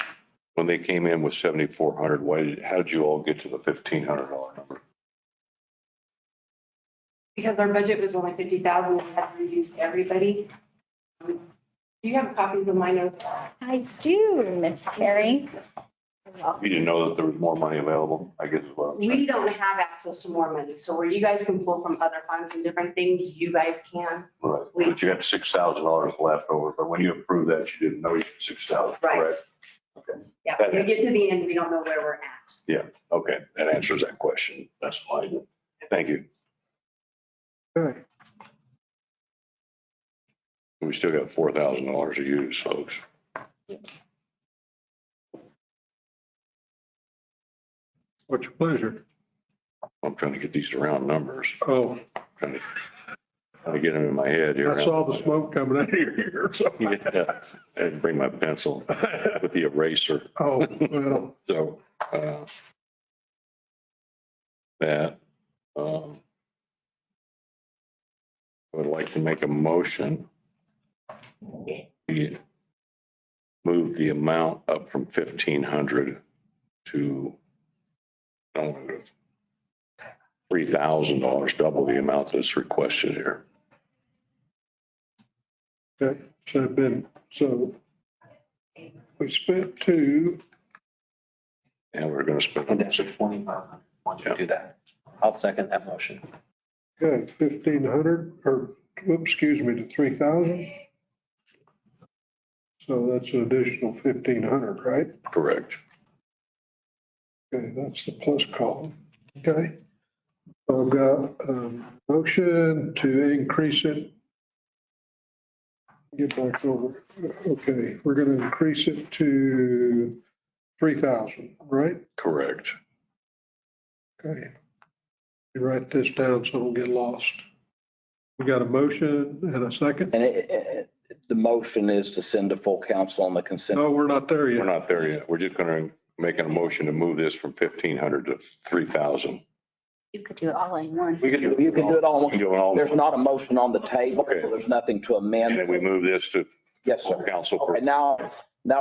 when they came in with 7,400, how did you all get to the $1,500 number? Because our budget was only 50,000, we had to reduce everybody. Do you have a copy of my notes? I do, Miss Carey. You didn't know that there was more money available, I guess is what I'm saying. We don't have access to more money. So where you guys can pull from other funds and different things, you guys can. Right, but you got $6,000 left over, but when you approved that, you didn't know you had 6,000, Right. correct? Okay. Yeah, when we get to the end, we don't know where we're at. Yeah, okay, that answers that question. That's fine. Thank you. Okay, We still got $4,000 to use, folks. what's your pleasure? I'm trying to get these round numbers, Oh, trying to get them in my head here. I saw the smoke coming out of your ear. So. Yeah, I didn't bring my pencil with the eraser. Oh, well, So, that, I would like to make a motion. We move the amount up from 1,500 to $3,000, double the amount that's requested here. okay, so we spent 2. And we're going to spend. And that's 2,500, once you do that. I'll second that motion. Good, 1,500 or, whoops, excuse me, to 3,000. So that's an additional 1,500, right? Correct. Okay, that's the plus column. Okay. So I've got motion to increase it. Get back over. Okay, we're going to increase it to 3,000, right? Correct. Okay. You write this down so I don't get lost. We got a motion and a second? And the motion is to send to full council on the consent. No, we're not there We're yet. not there yet. We're just going to make a motion to move this from 1,500 to 3,000. You could do it all in one. You can do it all. We can do it all. There's not a motion on the table, Okay. so there's nothing to And amend. then we move this to Yes, full sir. council. for- Okay, now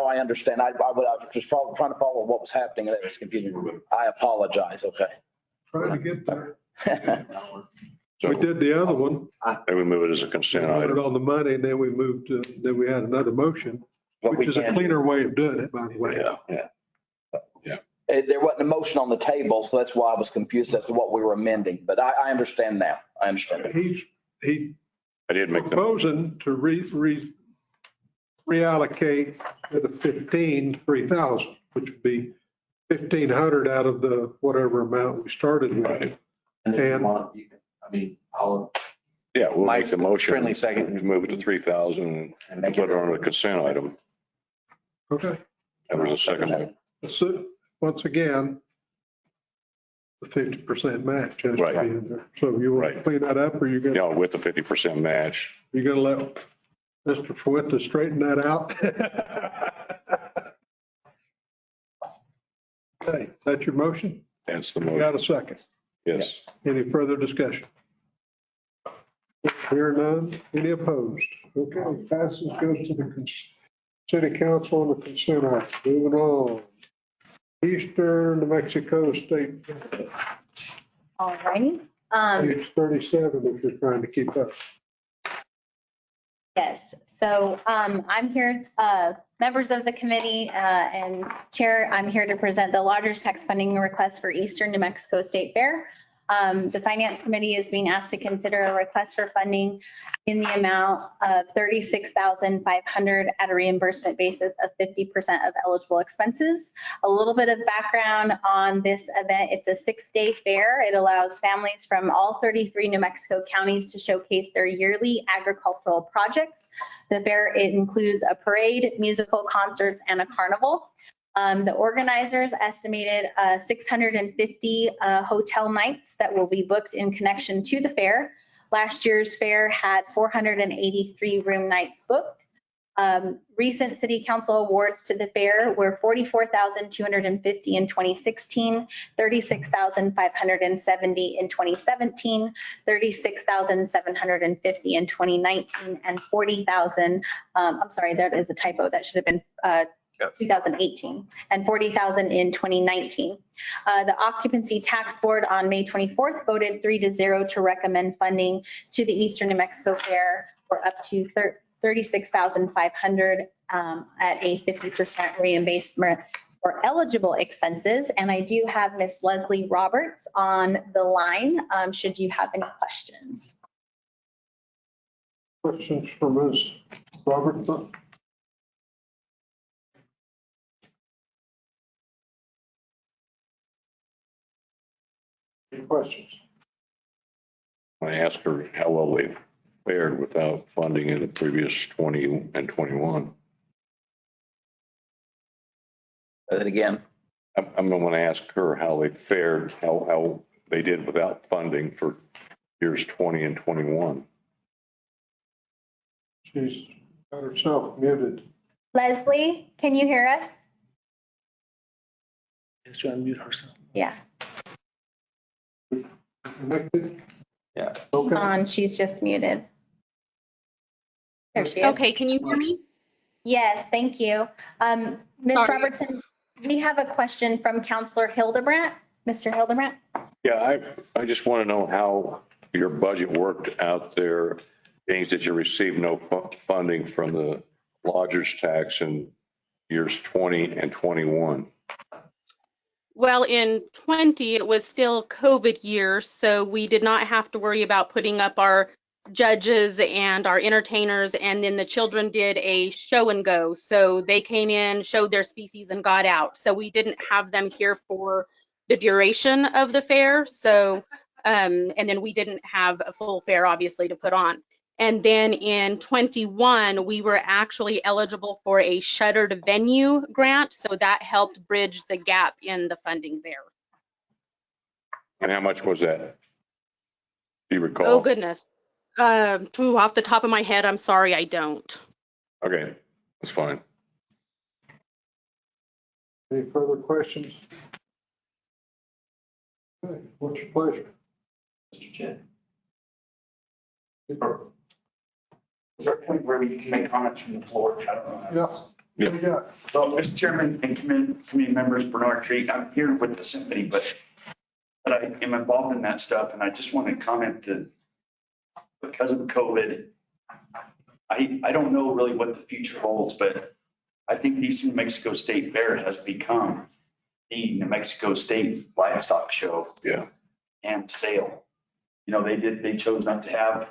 I understand. I was just trying to follow what was happening. That was confusing. I apologize. Okay. Trying to get there. So We did the other one. then we move it as a We consent voted item. on the money and then we moved to, then we had another motion, What which we is a can- cleaner way of doing it, by the way. Yeah. There wasn't a motion on the table, so that's why I was confused as to what we were amending. But I understand now. I understand. He I did make the, proposing to reallocate to the 3,000, which would be 1,500 out of the whatever amount we started with. And if you And- want, you can, I mean, I'll. yeah, we'll make Mike's the motion. friendly second. We move it to 3,000 and put it on the consent item. Okay. That was a second one. So, once again, the 50% match has to Right. be in there. So you want to Right. clean that up or you You gonna, know, with the 50% match. you gonna let Mr. Fuente straighten that out? Okay, is that your motion? That's the You motion. got a second? Yes. Any further discussion? Hear none, any opposed? Okay, passes, goes to the city council on the consent item. Moving on. Eastern New Mexico State, All righty. page 37, if you're trying to keep up. Yes, so I'm here, members of the committee and chair, I'm here to present the lodger's tax funding request for Eastern New Mexico State Fair. The finance committee is being asked to consider a request for funding in the amount of $36,500 at a reimbursement basis of 50% of eligible expenses. A little bit of background on this event. It's a 6-day fair. It allows families from all 33 New Mexico counties to showcase their yearly agricultural projects. The fair, it includes a parade, musical concerts, and a carnival. The organizers estimated 650 hotel nights that will be booked in connection to the fair. Last year's fair had 483 room nights booked. Recent city council awards to the fair were $44,250 in 2016, $36,570 in 2017, $36,750 in 2019, and $40,000. I'm sorry, that is a typo. That should have been 2018 and $40,000 in 2019. The Occupancy Tax Board on May 24th voted 3-0 to recommend funding to the Eastern New Mexico Fair for up to $36,500 at a 50% reimbursement for eligible expenses. And I do have Miss Leslie Roberts on the line. Should you have any questions? Questions for Ms. Robertson? Any questions? I asked her how well they've fared without funding in the previous 20 and 21. Say that again. I'm going to ask her how they fared, how they did without funding for years 20 and 21. She's got herself muted. Leslie, can you hear us? Is to unmute herself. Yeah. Connected? Yeah. She's Okay. on, she's just muted. There she is. Okay, can you hear me? Yes, thank you. Ms. Sorry. Robertson, we have a question from Counselor Hildebrandt. Mr. Hildebrandt? Yeah, I just want to know how your budget worked out there, things that you received no funding from the lodger's tax in years 20 and 21. Well, in 20, it was still COVID years, so we did not have to worry about putting up our judges and our entertainers, and then the children did a show and go. So they came in, showed their species, and got out. So we didn't have them here for the duration of the fair. So, and then we didn't have a full fair, obviously, to put on. And then in 21, we were actually eligible for a shuttered venue grant. So that helped bridge the gap in the funding there. And how much was that? Do you recall? Oh, goodness. Off the top of my head, I'm sorry, I don't. Okay, that's fine. Any further questions? Okay, what's your pleasure? Mr. Chair. Is there a point where you can make comments from the floor? I don't know. Yes. Yeah. What do you got? So, Mr. Chairman and committee members, Bernard Treat, I'm here with the Symphony, but I am involved in that stuff, and I just want to comment that because of COVID, I don't know really what the future holds, but I think the Eastern New Mexico State Fair has become the New Mexico State livestock show. Yeah. And sale. You know, they chose not to have,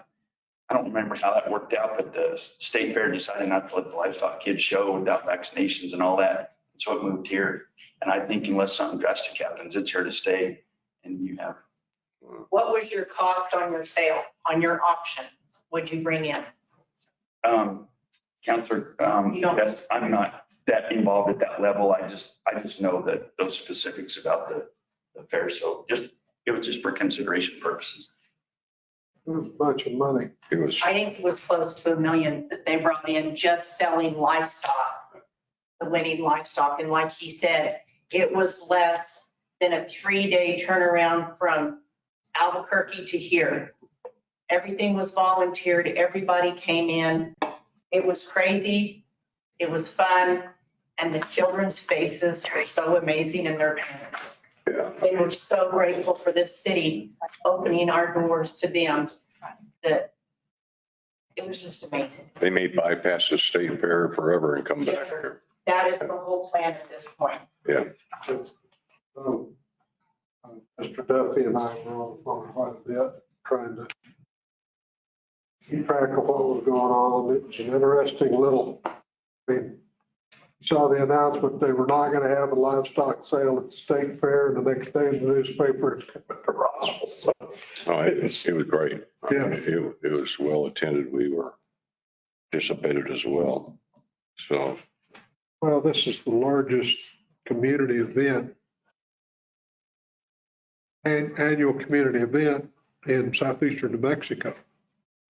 I don't remember how that worked out, but the state fair decided not to let the livestock kids show without vaccinations and all that. So it moved here. And I think unless something drastic happens, it's here to stay. And you have. What was your cost on your sale, on your auction? What'd you bring in? Counselor, You don't- I'm not that involved at that level. I just know that those specifics about the fair. So it was just for consideration purposes. It was a bunch of money. It was, I think it was close to $1 million that they brought in just selling livestock, the winning livestock. And like he said, it was less than a 3-day turnaround from Albuquerque to here. Everything was volunteered. Everybody came in. It was crazy. It was fun. And the children's faces were so amazing in their parents. yeah. They were so grateful for this city opening our doors to them that it was just amazing. They may bypass the state fair forever and come back Yes, sir. here. That is the whole plan at this point. Yeah. So, Mr. Duffy and I were on the phone quite a bit, trying to keep track of what was going on. It was an interesting little, saw the announcement they were not going to have a livestock sale at the state fair, and the next day in the newspaper, it's coming to Roswell. So, Oh, it was great. Yeah. It was well attended. We were participated as well. So, well, this is the largest community event, annual community event in southeastern New Mexico.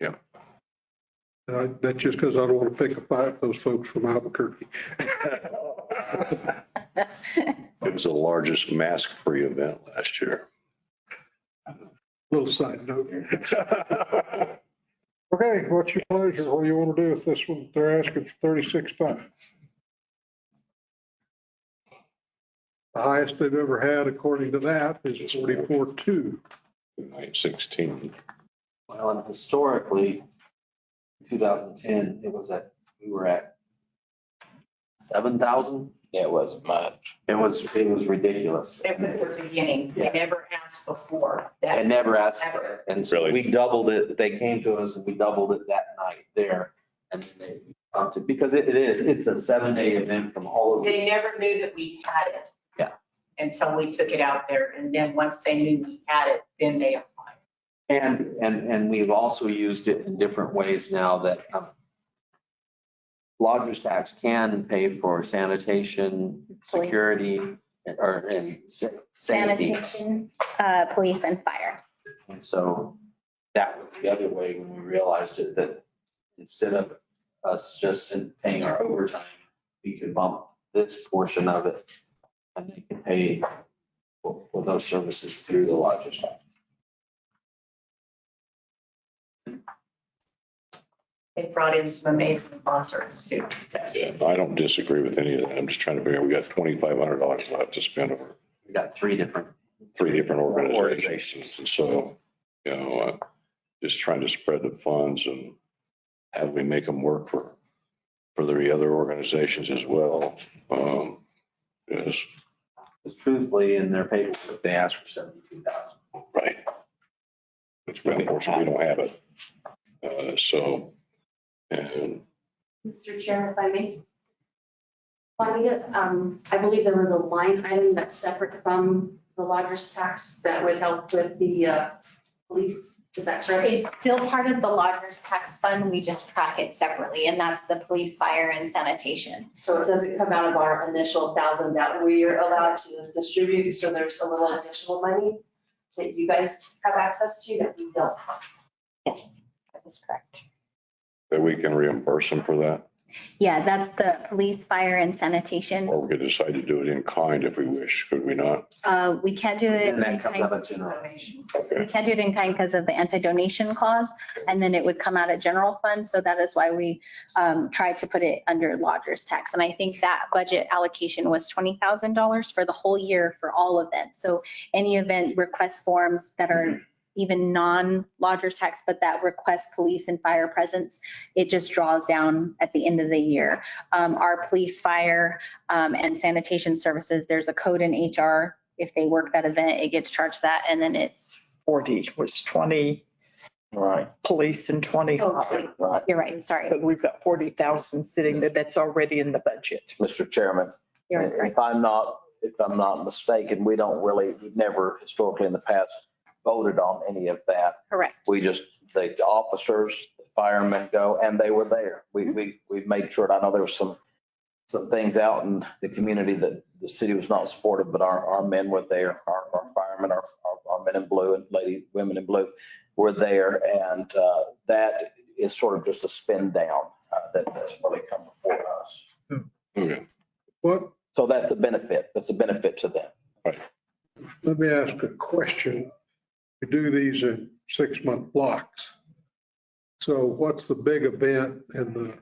yeah. That's just because I don't want to pick a fight with those folks from Albuquerque. It was the largest mask-free event last year. Little side note. Okay, what's your pleasure? What do you want to do with this one? They're asking for 36.5. The highest they've ever had, according to that, is 44.2. 916. Well, and historically, in 2010, we were at 7,000. Yeah, it wasn't much. It was ridiculous. It was the beginning. They never asked before. That I never asked, Ever. and so Really? we doubled it. They came to us and we doubled it that night there. And then they upped it because it's a 7-day event from all over. They never knew that we had it. Yeah. Until we took it out there. And then once they knew we had it, then they applied. And we've also used it in different ways now that lodger's tax can pay for sanitation, security, and safety. Sanitation, police and fire. And so that was the other way when we realized it, that instead of us just paying our overtime, we could bump this portion of it and they can pay for those services through the lodger's tax. They brought in some amazing concerts too. I don't disagree with any of that. I'm just trying to figure, we got $2,500 left to spend over We got three different organizations. And so, just trying to spread the funds and how we make them work for the other organizations as well. Yes, Because truthfully, in their paperwork, they asked for 72,000. right. Which unfortunately we don't have it. So, and Mr. Chair, if I may. Juanita, I believe there was a line item that's separate from the lodger's tax that would help with the police. Is that correct? It's still part of the lodger's tax fund. We just track it separately, and that's the police, fire, and sanitation. So it doesn't come out of our initial 1,000 that we are allowed to distribute. So there's a little additional money that you guys have access to that we don't. Yes, that is correct. that we can reimburse them for that, Yeah, that's the police, fire, and sanitation. or we could decide to do it in kind if we wish, could we not? We can't do it. And that in comes kind. out of general. We can't do it in kind because of the anti-donation clause, and then it would come out of general fund. So that is why we tried to put it under lodger's tax. And I think that budget allocation was $20,000 for the whole year for all events. So any event request forms that are even non-lodger's tax, but that request police and fire presence, it just draws down at the end of the year. Our police, fire, and sanitation services, there's a code in HR. If they work that event, it gets charged that, and then it's 40 was 20. Right. Police and 20. Right. You're right, sorry. So we've got 40,000 sitting there. That's already in the budget. Mr. Chairman, You're right. if I'm not mistaken, we've never historically in the past voted on any of that. Correct. We just, the officers, the firemen go, and they were there. We made sure, I know there was some things out in the community that the city was not supportive, but our men were there. Our firemen, our men in blue and women in blue were there. And that is sort of just a spin down that's really come before us. Okay. What, So that's a benefit. That's a benefit to them. let me ask a question. We do these in 6-month blocks. So what's the big event in the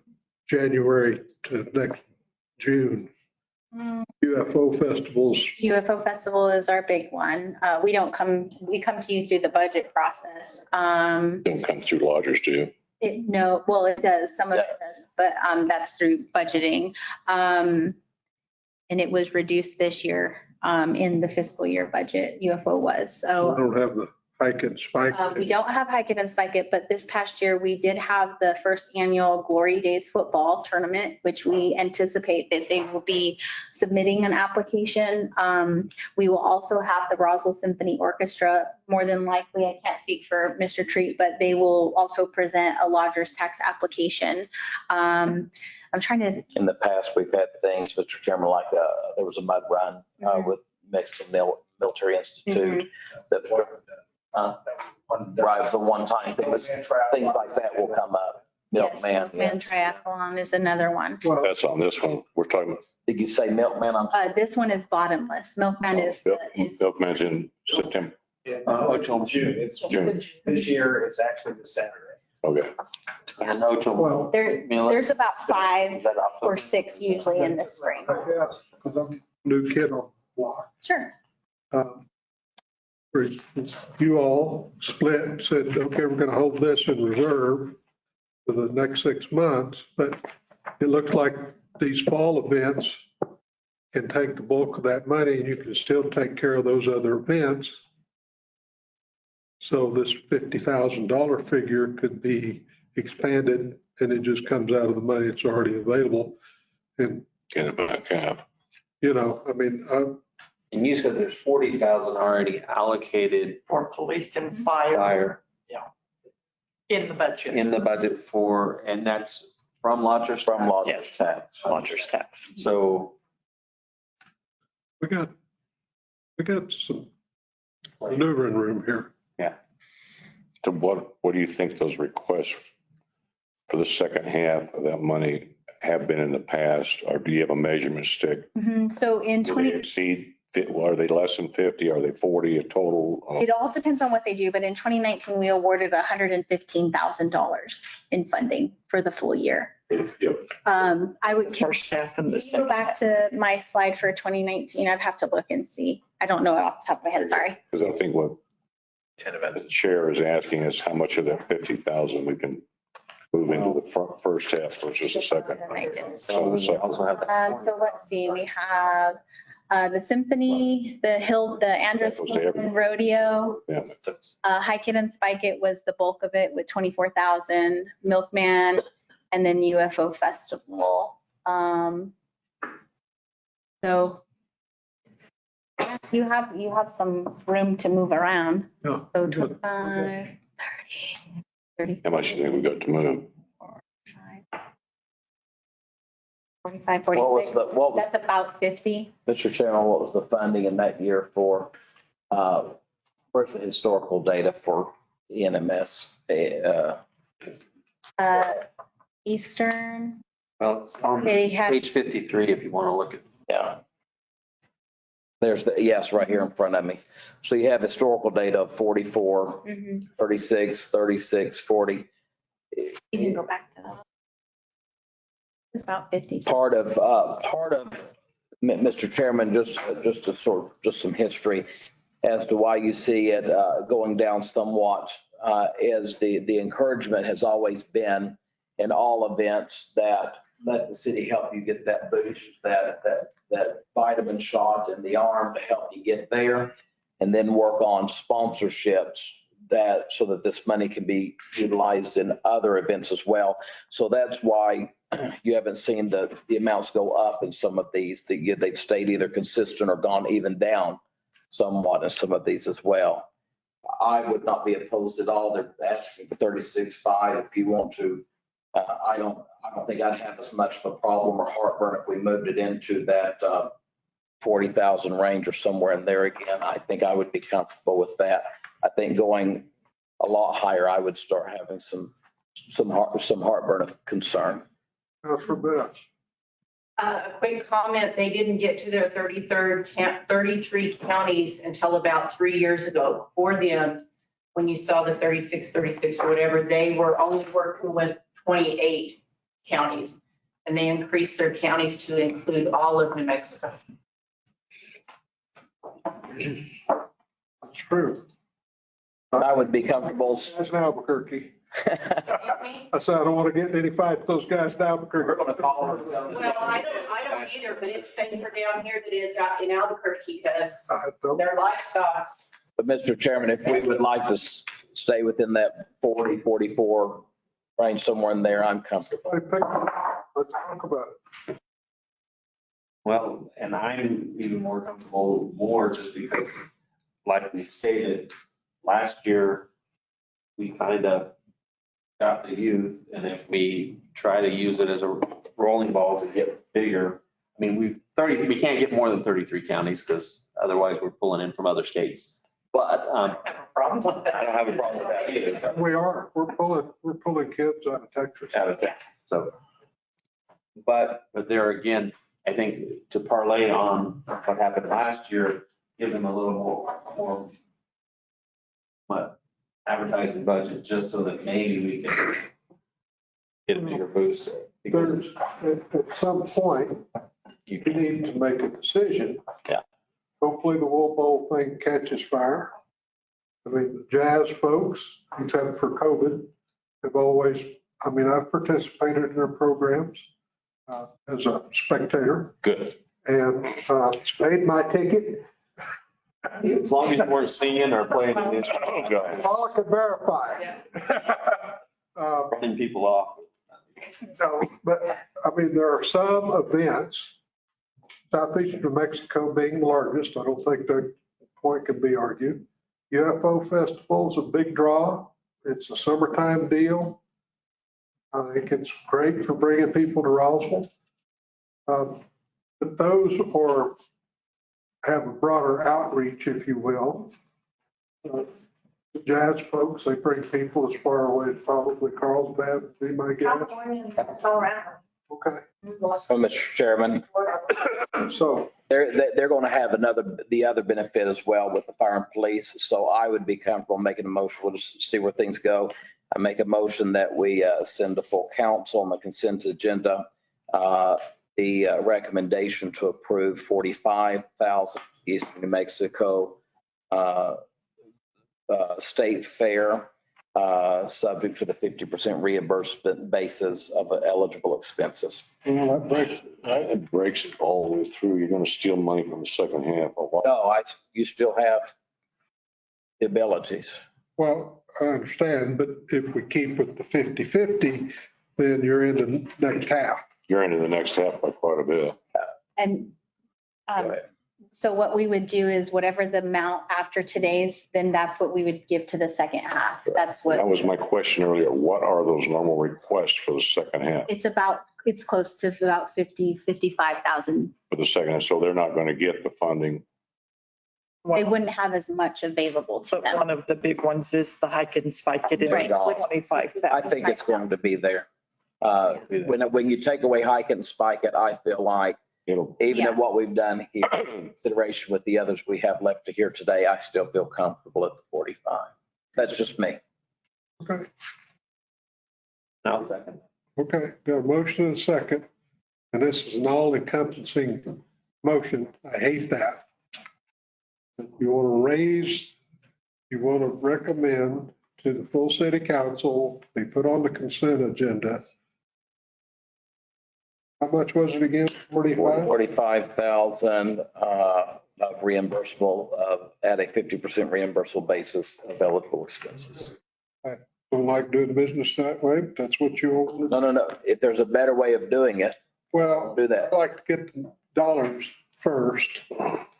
January to next June? UFO festivals. UFO Festival is our big one. We come to you through the budget process. Don't come through lodgers, do you? Well, it does, some of it does, but that's through budgeting. And it was reduced this year in the fiscal year budget, UFO was, We so. don't have the hike and spike. We don't have Hike It and Spike It, but this past year we did have the first annual Glory Days football tournament, which we anticipate that they will be submitting an application. We will also have the Roswell Symphony Orchestra, more than likely, I can't speak for Mr. Treat, but they will also present a lodger's tax application. I'm trying to. In the past, we've had things, Mr. Chairman, like there was a mud run with Mexican Military Institute that right, so one-time things like that will come up. Milkman. Milkman Triathlon is another one. That's on this one. We're talking. Did you say Milkman? This one is Bottomless. Milkman is. Milkman's in September. June. It's June. This year, it's actually the Saturday. Okay. Well, There's about 5 or 6 usually in the spring. I guess, because I'm a new kid on the block. Sure. You all split and said, okay, we're going to hold this in reserve for the next 6 months, but it looks like these fall events can take the bulk of that money and you can still take care of those other events. So this $50,000 figure could be expanded and it just comes out of the money that's already available. And, Get it back half. I mean, And you said there's 40,000 already allocated For police and fire in the budget. in the budget and that's from lodgers. From lodger's Yes. tax. Lodger's tax. So we got some maneuvering room here. So what do you think those requests for the second half of that money have been in the past? Or do you have a measurement stick? So in Do they exceed, are they less than 50? Are they 40 a total? It all depends on what they do, but in 2019, we awarded $115,000 in funding for the full year. I would First half and the go second. back to my slide for 2019. I'd have to look and see. I don't know it off the top of my head, sorry. Because I think what the chair is asking is how much of that 50,000 we can move into the first half versus the second. so we also have that. So let's see, we have The Symphony, the Andrus That goes to everyone. Rodeo, Yeah. Hike It and Spike It was the bulk of it with 24,000, Milkman, and then UFO Festival. So you have some room to move around. Yeah. So 25, 30, How much do you think we got to move? 45, What was 46. That's about 50. Mr. Chairman, what was the funding in that year for, where's the historical data for ENMS? Eastern, Well, it's on they had, page 53 if you want to look at. Yeah. There's yes, right here in front of me. So you have historical data of 44, 36, 36, 40. you can go back to that. It's about 50. Part of, Mr. Chairman, just some history as to why you see it going down somewhat, is the encouragement has always been in all events that let the city help you get that boost, that vitamin shot in the arm to help you get there, and then work on sponsorships so that this money can be utilized in other events as well. So that's why you haven't seen the amounts go up in some of these. They've stayed either consistent or gone even down somewhat in some of these as well. I would not be opposed at all. They're asking for 36.5 if you want to. I don't think I'd have as much of a problem or heartburn if we moved it into that 40,000 range or somewhere in there again. I think I would be comfortable with that. I think going a lot higher, I would start having some heartburn of concern. Councilor Best. A quick comment, they didn't get to their 33 counties until about 3 years ago. For them, when you saw the 36 or whatever, they were only working with 28 counties. And they increased their counties to include all of New Mexico. That's true. I would be comfortable. That's in Albuquerque. I said, I don't want to get in any fight with those guys in Albuquerque. We're going to call them. Well, I don't either, but it's safer down here than it is out in Albuquerque because their livestock. But Mr. Chairman, if we would like to stay within that 40, 44 range, somewhere in there, I'm comfortable. Let's talk about it. Well, and I'm even more comfortable just because, like we stated, last year, we kind of got the youth, and if we try to use it as a rolling ball to get bigger, I mean, we can't get more than 33 counties because otherwise we're pulling in from other states. But I don't have a problem with that either. We are. We're pulling kids out of Texas. So, but there again, I think to parlay on what happened last year, give them a little more advertising budget just so that maybe we can get a bigger boost. There's, at some point, you need to make a decision. Yeah. Hopefully the Wool Bowl thing catches fire. I mean, the jazz folks, except for COVID, have always, I've participated in their programs as a spectator. Good. And paid my ticket. As long as you weren't singing or playing an instrument. Oh, God. All I could verify. Running people off. So, but there are some events, Southeast New Mexico being the largest, I don't think that point can be argued. UFO Festival is a big draw. It's a summertime deal. I think it's great for bringing people to Roswell. But those have a broader outreach, if you will. The jazz folks, they bring people as far away as probably Carlsbad, would be my guess. California and Colorado. Okay. So, Mr. Chairman, So they're going to have the other benefit as well with the fire and police. So I would be comfortable making a motion. We'll just see where things go. I make a motion that we send to full council on the consent agenda the recommendation to approve 45,000 Eastern New Mexico State Fair subject to the 50% reimbursement basis of eligible expenses. Well, It breaks it all the way through. You're going to steal money from the second half or what? No, you still have the abilities. well, I understand, but if we keep with the 50/50, then you're in the next half. You're into the next half by quite a bit. And Go ahead. so what we would do is whatever the amount after today's, then that's what we would give to the second half. That's what. That was my question earlier. What are those normal requests for the second half? It's close to about 55,000. For the second half, so they're not going to get the funding. They wouldn't have as much available to But them. one of the big ones is the hike and spike it in Right. 25,000. I think it's going to be there. When you take away hike it and spike it, I feel like even Yeah. at what we've done here, in consideration with the others we have left to hear today, I still feel comfortable at the 45. That's just me. Okay, I'll second. okay, got a motion and a second, and this is an all-encompassing motion. I hate that. You want to raise, you want to recommend to the full city council, they put on the consent agenda. How much was it again? 45? 45,000 of reimbursable at a 50% reimbursable basis of eligible expenses. I don't like doing business that way, but that's what you want. No. If there's a better way of doing it, Well, do that. I'd like to get the dollars first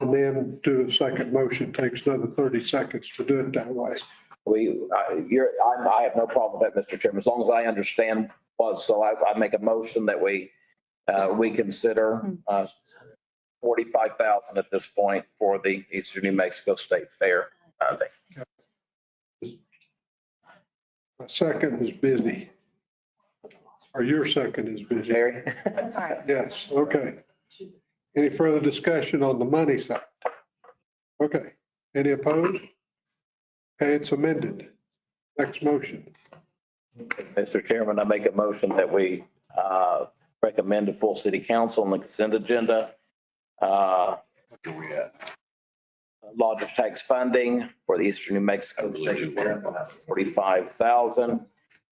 and then do the second motion. Takes another 30 seconds to do it that way. I have no problem with that, Mr. Chairman, as long as I understand so I make a motion that we consider 45,000 at this point for the Eastern New Mexico State Fair. My second is busy. Or your second is busy. Jerry? Yes, okay. Any further discussion on the money side? Okay, any opposed? Okay, it's amended. Next motion. Mr. Chairman, I make a motion that we recommend to full city council on the consent agenda. Lodgers tax funding for the Eastern New Mexico State Fair, 45,000,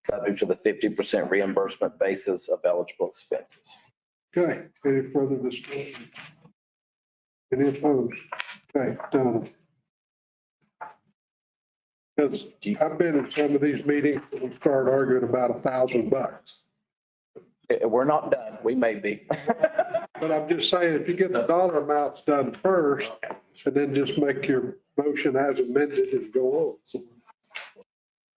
subject to the 50% reimbursement basis of eligible expenses. Okay, any further discussion? Any opposed? Okay, done. Because I've been in some of these meetings, we start arguing about $1,000. We're not done. We may be. But I'm just saying, if you get the dollar amounts done first, and then just make your motion as amended and go on.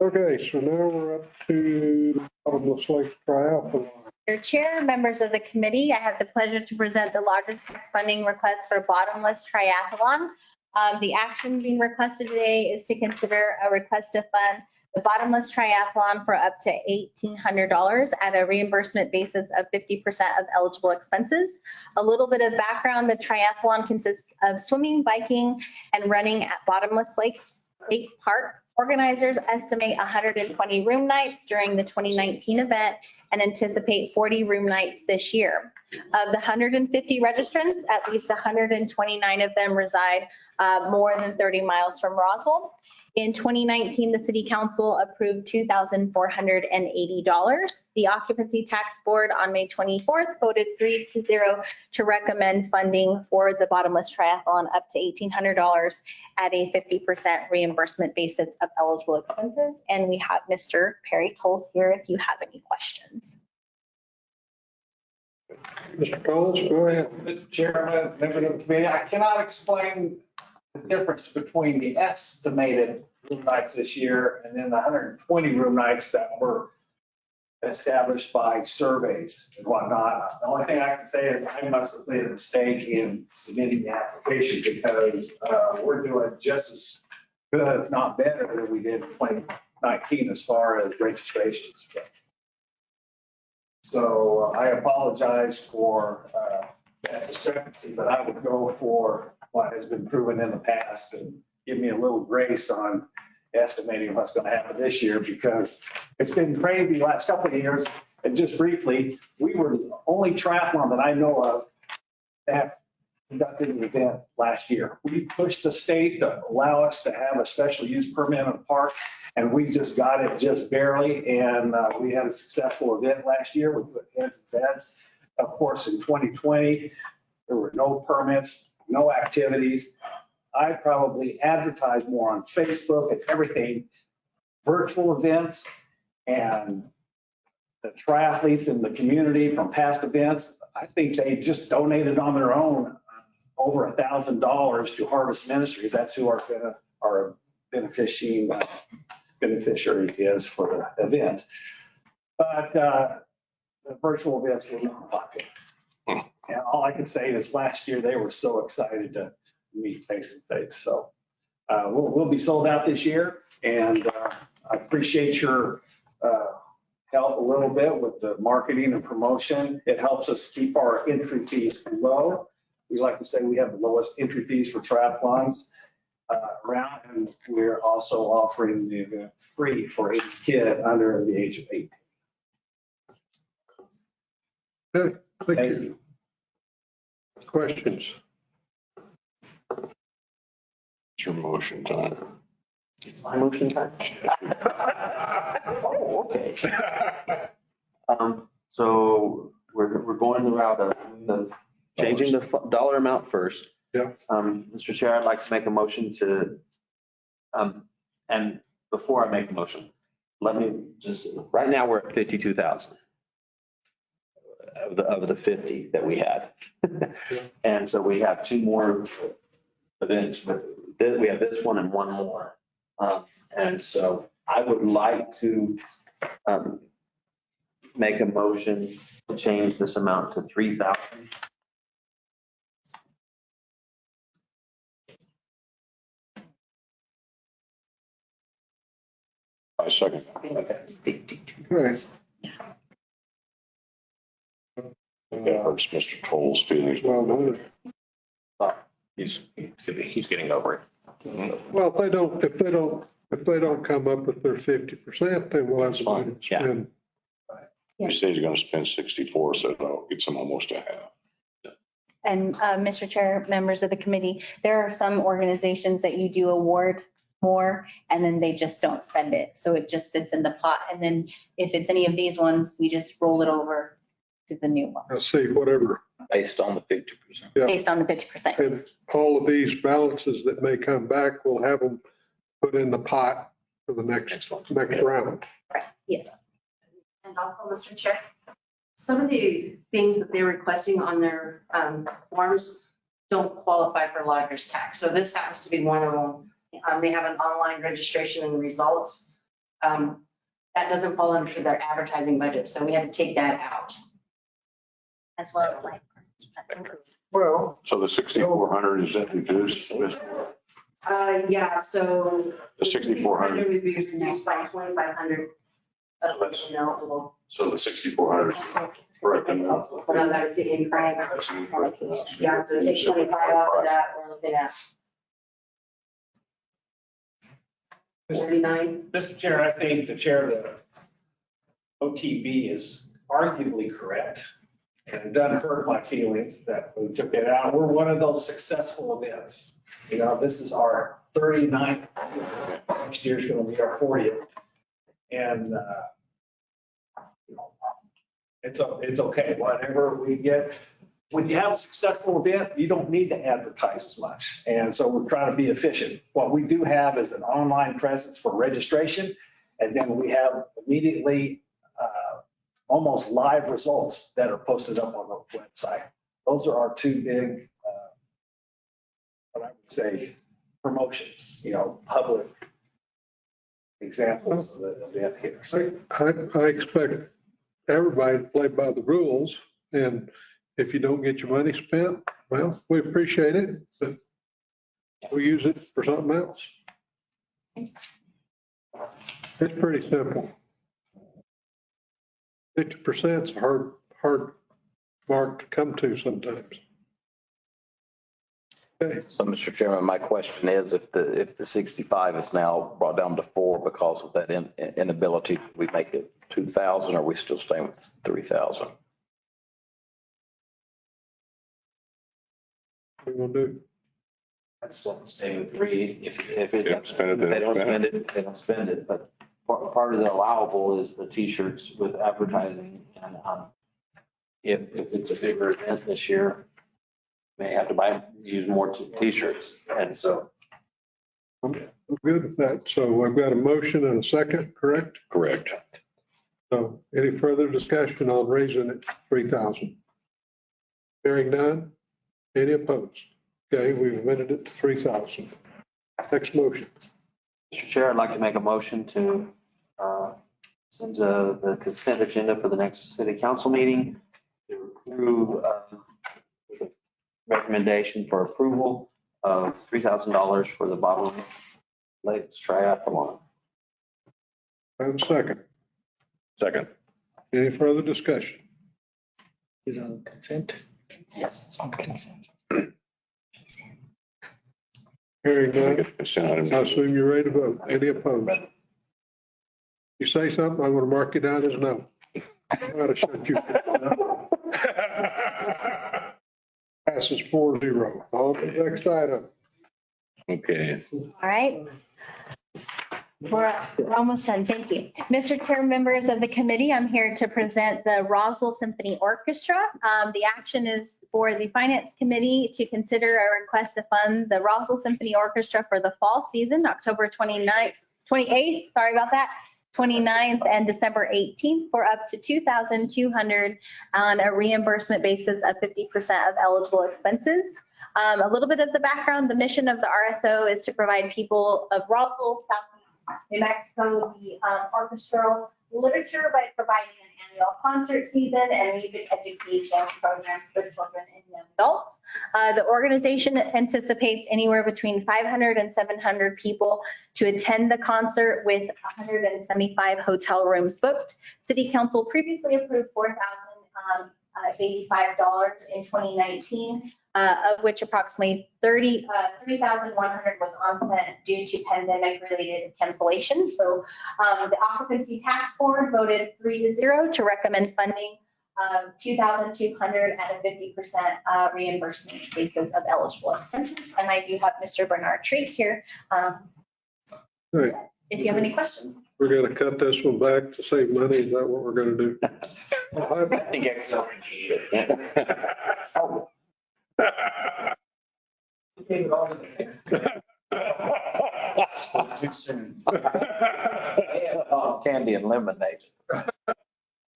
Okay, so now we're up to Bottomless Lake Triathlon. Your chair, members of the committee, I have the pleasure to present the largest tax funding request for Bottomless Triathlon. The action being requested today is to consider a request to fund the Bottomless Triathlon for up to $1,800 at a reimbursement basis of 50% of eligible expenses. A little bit of background, the triathlon consists of swimming, biking, and running at Bottomless Lake Park. Organizers estimate 120 room nights during the 2019 event and anticipate 40 room nights this year. Of the 150 registrants, at least 129 of them reside more than 30 miles from Roswell. In 2019, the city council approved $2,480. The occupancy tax board on May 24th voted 3-0 to recommend funding for the Bottomless Triathlon up to $1,800 at a 50% reimbursement basis of eligible expenses. And we have Mr. Perry Coles here if you have any questions. Mr. Coles, go ahead. Mr. Chairman, members of the committee, I cannot explain the difference between the estimated room nights this year and then the 120 room nights that were established by surveys and whatnot. The only thing I can say is I must have made a mistake in submitting the application because we're doing just as good, if not better, than we did in 2019 as far as registrations. So I apologize for that discrepancy, but I would go for what has been proven in the past and give me a little grace on estimating what's going to happen this year because it's been crazy the last couple of years. And just briefly, we were the only triathlon that I know of that conducted an event last year. We pushed the state to allow us to have a special use permit in a park, and we just got it just barely. And we had a successful event last year. We put heads and beds. Of course, in 2020, there were no permits, no activities. I probably advertised more on Facebook and everything, virtual events, and the triathletes in the community from past events. I think they just donated on their own over $1,000 to Harvest Ministries. That's who our beneficiary is for the event. But the virtual events were not popular. And all I can say is last year, they were so excited to meet face to face. So we'll be sold out this year. And I appreciate your help a little bit with the marketing and promotion. It helps us keep our entry fees low. We like to say we have the lowest entry fees for triathlons around, and we're also offering the event free for each kid under the age of 18. Good. Thank you. Questions? It's your motion time. My motion time. Oh, okay. So we're going the route of changing the dollar amount first. Yeah. Mr. Chair, I'd like to make a motion to, and before I make a motion, let me just, right now we're at 52,000 of the 50 that we have. And so we have two more events with, we have this one and one more. And so I would like to make a motion to change this amount to 3,000. I second. Right. That hurts Mr. Toll's feelings. Well, He's getting over it. well, if they don't come up with their 50%, then we'll have to Fine. spend. He said he's going to spend 64, so no, it's almost a half. And Mr. Chair, members of the committee, there are some organizations that you do award more and then they just don't spend it. So it just sits in the pot. And then if it's any of these ones, we just roll it over to the new one Let's see, whatever. Based on the 50%. Yeah. based on the 50%. And all of these balances that may come back, we'll have them put in the pot for the next round. Correct. Yes. And also, Mr. Chair, some of the things that they're requesting on their forms don't qualify for lodger's tax. So this happens to be one of them. They have an online registration and results. That doesn't fall under their advertising budget, so we had to take that out. As well as like. Well. So the 6,400 is that reduced? Yeah, so. The 6,400. Would be reduced by 2,500 of what's eligible. So the 6,400 is correct. No, that is the in-kind. Yeah, so take 25 off of that, we're looking at 49. Mr. Chair, I think the chair of the OTB is arguably correct. And it doesn't hurt my feelings that we took it out. We're one of those successful events. You know, this is our 39th. Next year's going to be our 40th. And, you know, it's okay. Whatever we get. When you have a successful event, you don't need to advertise as much. And so we're trying to be efficient. What we do have is an online presence for registration. And then we have immediately almost live results that are posted up on the website. Those are our two big, what I would say, promotions, you know, public examples of the event here. So, I expect everybody to play by the rules, and if you don't get your money spent, well, we appreciate it, but we'll use it for something else. It's pretty simple. 50% is a hard mark to come to sometimes. Okay. So, Mr. Chairman, my question is, if the 65 is now brought down to 4 because of that inability, we make it 2,000, or are we still staying with 3,000? we will do. That's stay with three. If it, They don't spend it, if they don't spend it, they don't spend it. But part of the allowable is the t-shirts with advertising. And if it's a bigger event this year, may have to use more t-shirts. And so. I'm good with that. So I've got a motion and a second, correct? Correct. So any further discussion on raising it 3,000? Hearing none. Any opposed? Okay, we've amended it to 3,000. Next motion. Mr. Chair, I'd like to make a motion to send the consent agenda for the next city council meeting to approve recommendation for approval of $3,000 for the Bottomless Lakes Triathlon. I have a second. Second. Any further discussion? Is it on consent? Yes, it's on consent. Hearing none. Consent item. I assume you're ready to vote. Any opposed? You say something, I'm going to mark you down as no. I'm going to shut you. Passes 4-0. On to the next item. Okay. All right. We're almost done. Thank you. Mr. Chair, members of the committee, I'm here to present the Roswell Symphony Orchestra. The action is for the Finance Committee to consider a request to fund the Roswell Symphony Orchestra for the fall season, October 28th, sorry about that, 29th and December 18th for up to $2,200 on a reimbursement basis of 50% of eligible expenses. A little bit of the background, the mission of the RSO is to provide people of Roswell, Southeast New Mexico, the orchestral literature by providing an annual concert season and music education programs for children and young adults. The organization anticipates anywhere between 500 and 700 people to attend the concert with 175 hotel rooms booked. City Council previously approved $4,085 in 2019. Of which approximately 3,100 was unspent due to pandemic-related cancellations. So the Occupancy Tax Board voted 3-0 to recommend funding $2,200 at a 50% reimbursement basis of eligible expenses. And I do have Mr. Bernard Treat here. Right. If you have any questions. We're going to cut this one back to save money. Is that what we're going to do? I think it's so. Too soon. Candy and lemonade.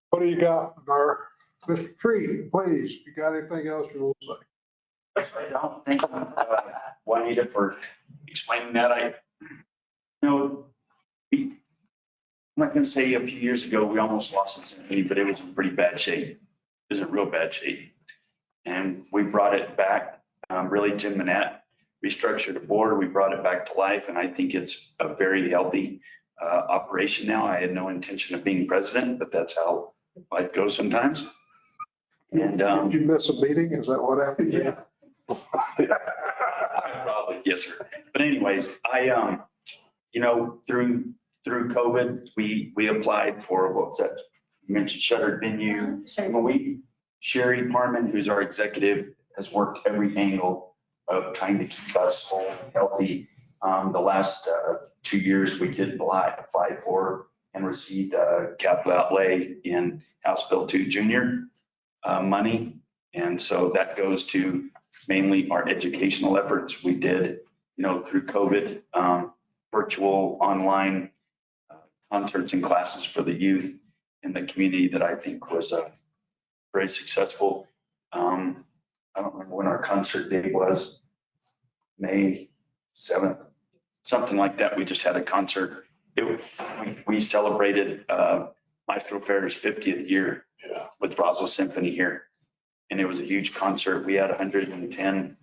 What do you got, Bernard? Mr. Treat, please. You got anything else you want to say? That's right. I don't think Juanita for explaining that. I'm not going to say a few years ago, we almost lost the Symphony, but it was in pretty bad shape. It was in real bad shape. And we brought it back. Really, Jim Manette restructured the board. We brought it back to life. And I think it's a very healthy operation now. I had no intention of being president, but that's how life goes sometimes. And did you miss a meeting? Is that what happened? Yeah. Probably, yes, sir. But anyways, through COVID, we applied for, what was that? You mentioned shuttered venue. Sherry Parman, who's our executive, has worked every angle of trying to keep us whole and healthy. The last 2 years, we did apply for and received capital outlay in House Bill 2 Junior money. And so that goes to mainly our educational efforts. We did, through COVID, virtual online concerts and classes for the youth in the community that I think was very successful. I don't remember when our concert date was, May 7th, something like that. We just had a concert. We celebrated Maestro Fair's 50th year with Roswell Symphony here. And it was a huge concert. We had 110,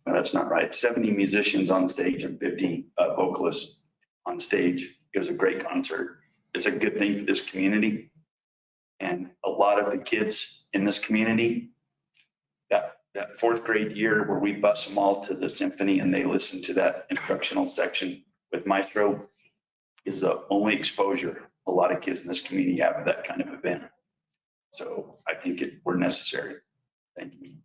no, that's not right, 70 musicians on stage and 50 vocalists on stage. It was a great concert. It's a good thing for this community. And a lot of the kids in this community, that fourth grade year where we bus them all to the symphony and they listen to that instructional section with Maestro is the only exposure a lot of kids in this community have of that kind of event. So I think we're necessary. Thank you.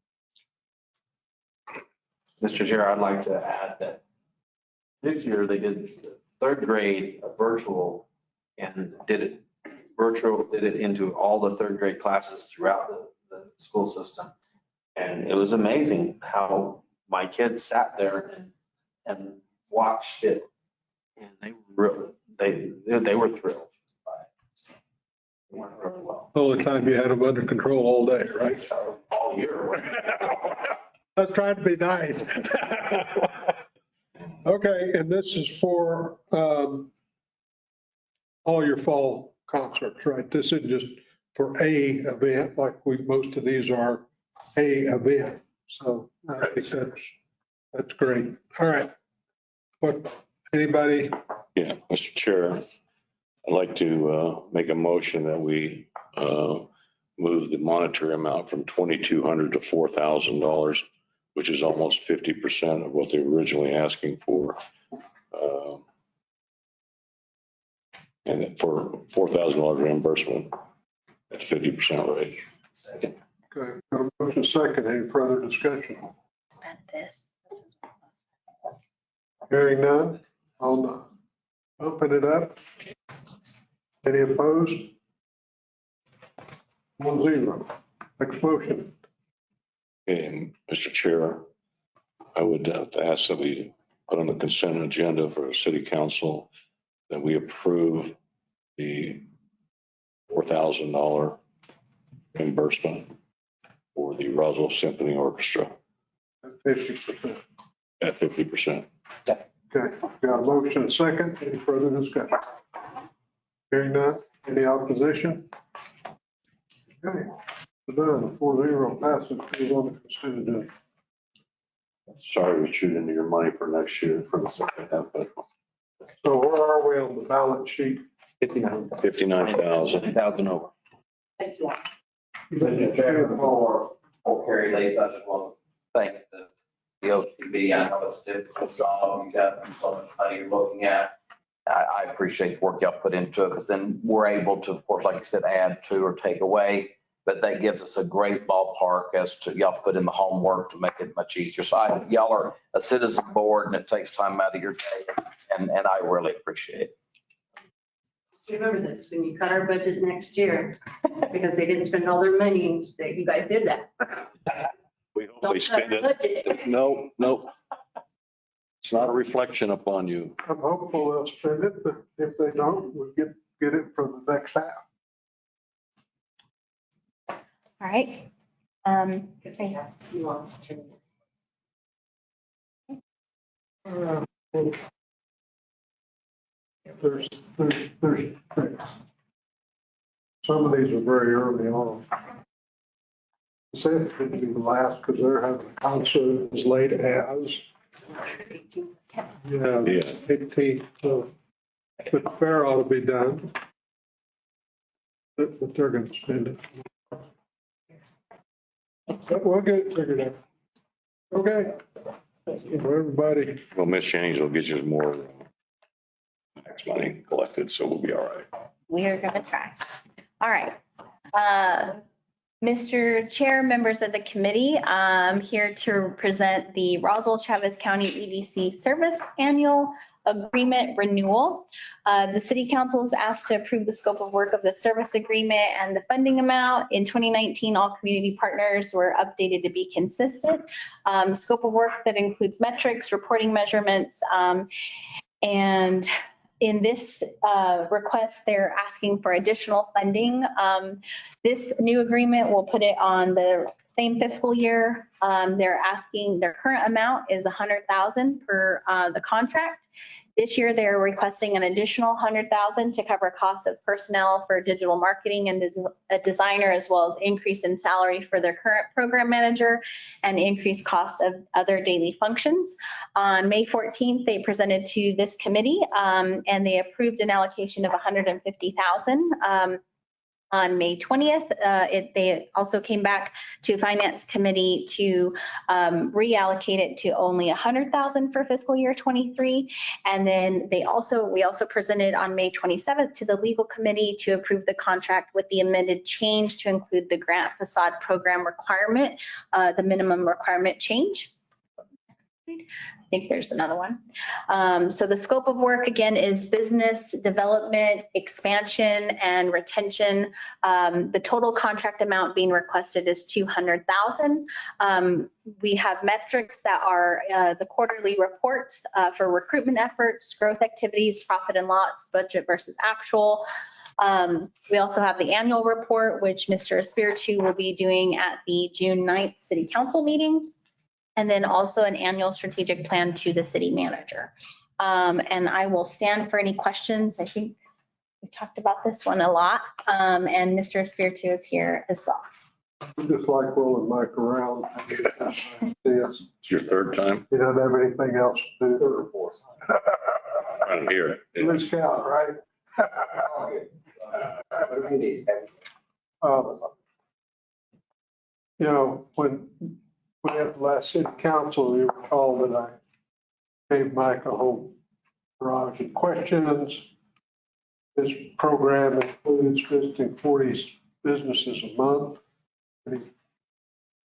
Mr. Chair, I'd like to add that this year they did third grade virtual and did it into all the third grade classes throughout the school system. And it was amazing how my kids sat there and watched it. And they were thrilled by it. It went really well. Only time you had them under control all day, right? All year. I was trying to be nice. Okay, and this is for all your fall concerts, right? This isn't just for a event, like most of these are a event. So I think that's great. All right. What, anybody? Yeah, Mr. Chair, I'd like to make a motion that we move the monetary amount from $2,200 to $4,000, which is almost 50% of what they were originally asking for. And for $4,000 reimbursement, that's 50% rate. Second. Okay, got a motion second. Any further discussion? Spent this. Hearing none, I'll open it up. Any opposed? 1-0. Next motion. And Mr. Chair, I would ask that we put on the consent agenda for City Council that we approve the $4,000 reimbursement for the Roswell Symphony Orchestra. At 50%. At 50%. Okay, got a motion second. Any further discussion? Hearing none, any opposition? Okay, done. 4-0 passes. Move on to consent agenda. Sorry we chewed into your money for next year for the second half, but. So where are we on the balance sheet? 59,000 over. Thank you. Mr. Chair, before Carrie leaves, I just want to thank the OCB. I know it's difficult job. You got so much money you're looking at. I appreciate the work y'all put into it because then we're able to, of course, like I said, add to or take away. But that gives us a great ballpark as to y'all put in the homework to make it much easier. So y'all are a citizen board and it takes time out of your day. And I really appreciate it. Remember this, when you cut our budget next year, because they didn't spend all their money, that you guys did that. We hope Don't they spend cut our it. budget. No. It's not a reflection upon you. I'm hopeful they'll spend it, but if they don't, we'll get it for the next half. All right. You want to- There's some of these are very early on. Seth could be the last because they're having a concert as late as. Yeah, 18th. So, but the fair ought to be done. But they're going to spend it. But we'll get it figured out. Okay. Everybody. Well, Miss James will get you more tax money collected, so we'll be all right. We are going to try. All right. Mr. Chair, members of the committee, I'm here to present the Roswell Chavez County EDC Service Annual Agreement Renewal. The City Council is asked to approve the scope of work of the service agreement and the funding amount. In 2019, all community partners were updated to be consistent. Scope of work that includes metrics, reporting measurements, and in this request, they're asking for additional funding. This new agreement will put it on the same fiscal year. They're asking, their current amount is $100,000 per the contract. This year, they're requesting an additional $100,000 to cover costs of personnel for digital marketing and a designer, as well as increase in salary for their current program manager and increased cost of other daily functions. On May 14th, they presented to this committee and they approved an allocation of $150,000. On May 20th, they also came back to Finance Committee to reallocate it to only $100,000 for fiscal year 23. And then we also presented on May 27th to the Legal Committee to approve the contract with the amended change to include the grant facade program requirement, the minimum requirement change. I think there's another one. So the scope of work again is business development, expansion and retention. The total contract amount being requested is $200,000. We have metrics that are the quarterly reports for recruitment efforts, growth activities, profit and loss, budget versus actual. We also have the annual report, which Mr. Espiritu will be doing at the June 9th City Council meeting. And then also an annual strategic plan to the city manager. And I will stand for any questions. I think we talked about this one a lot. And Mr. Espiritu is here as well. Just like rolling Mike around. Yes. It's your third time? You don't have anything else to do? Third or fourth. I don't hear it. Lose count, right? You know, when we had the last city council, you recall that I gave Mike a whole barrage of questions. This program includes visiting 40 businesses a month. He's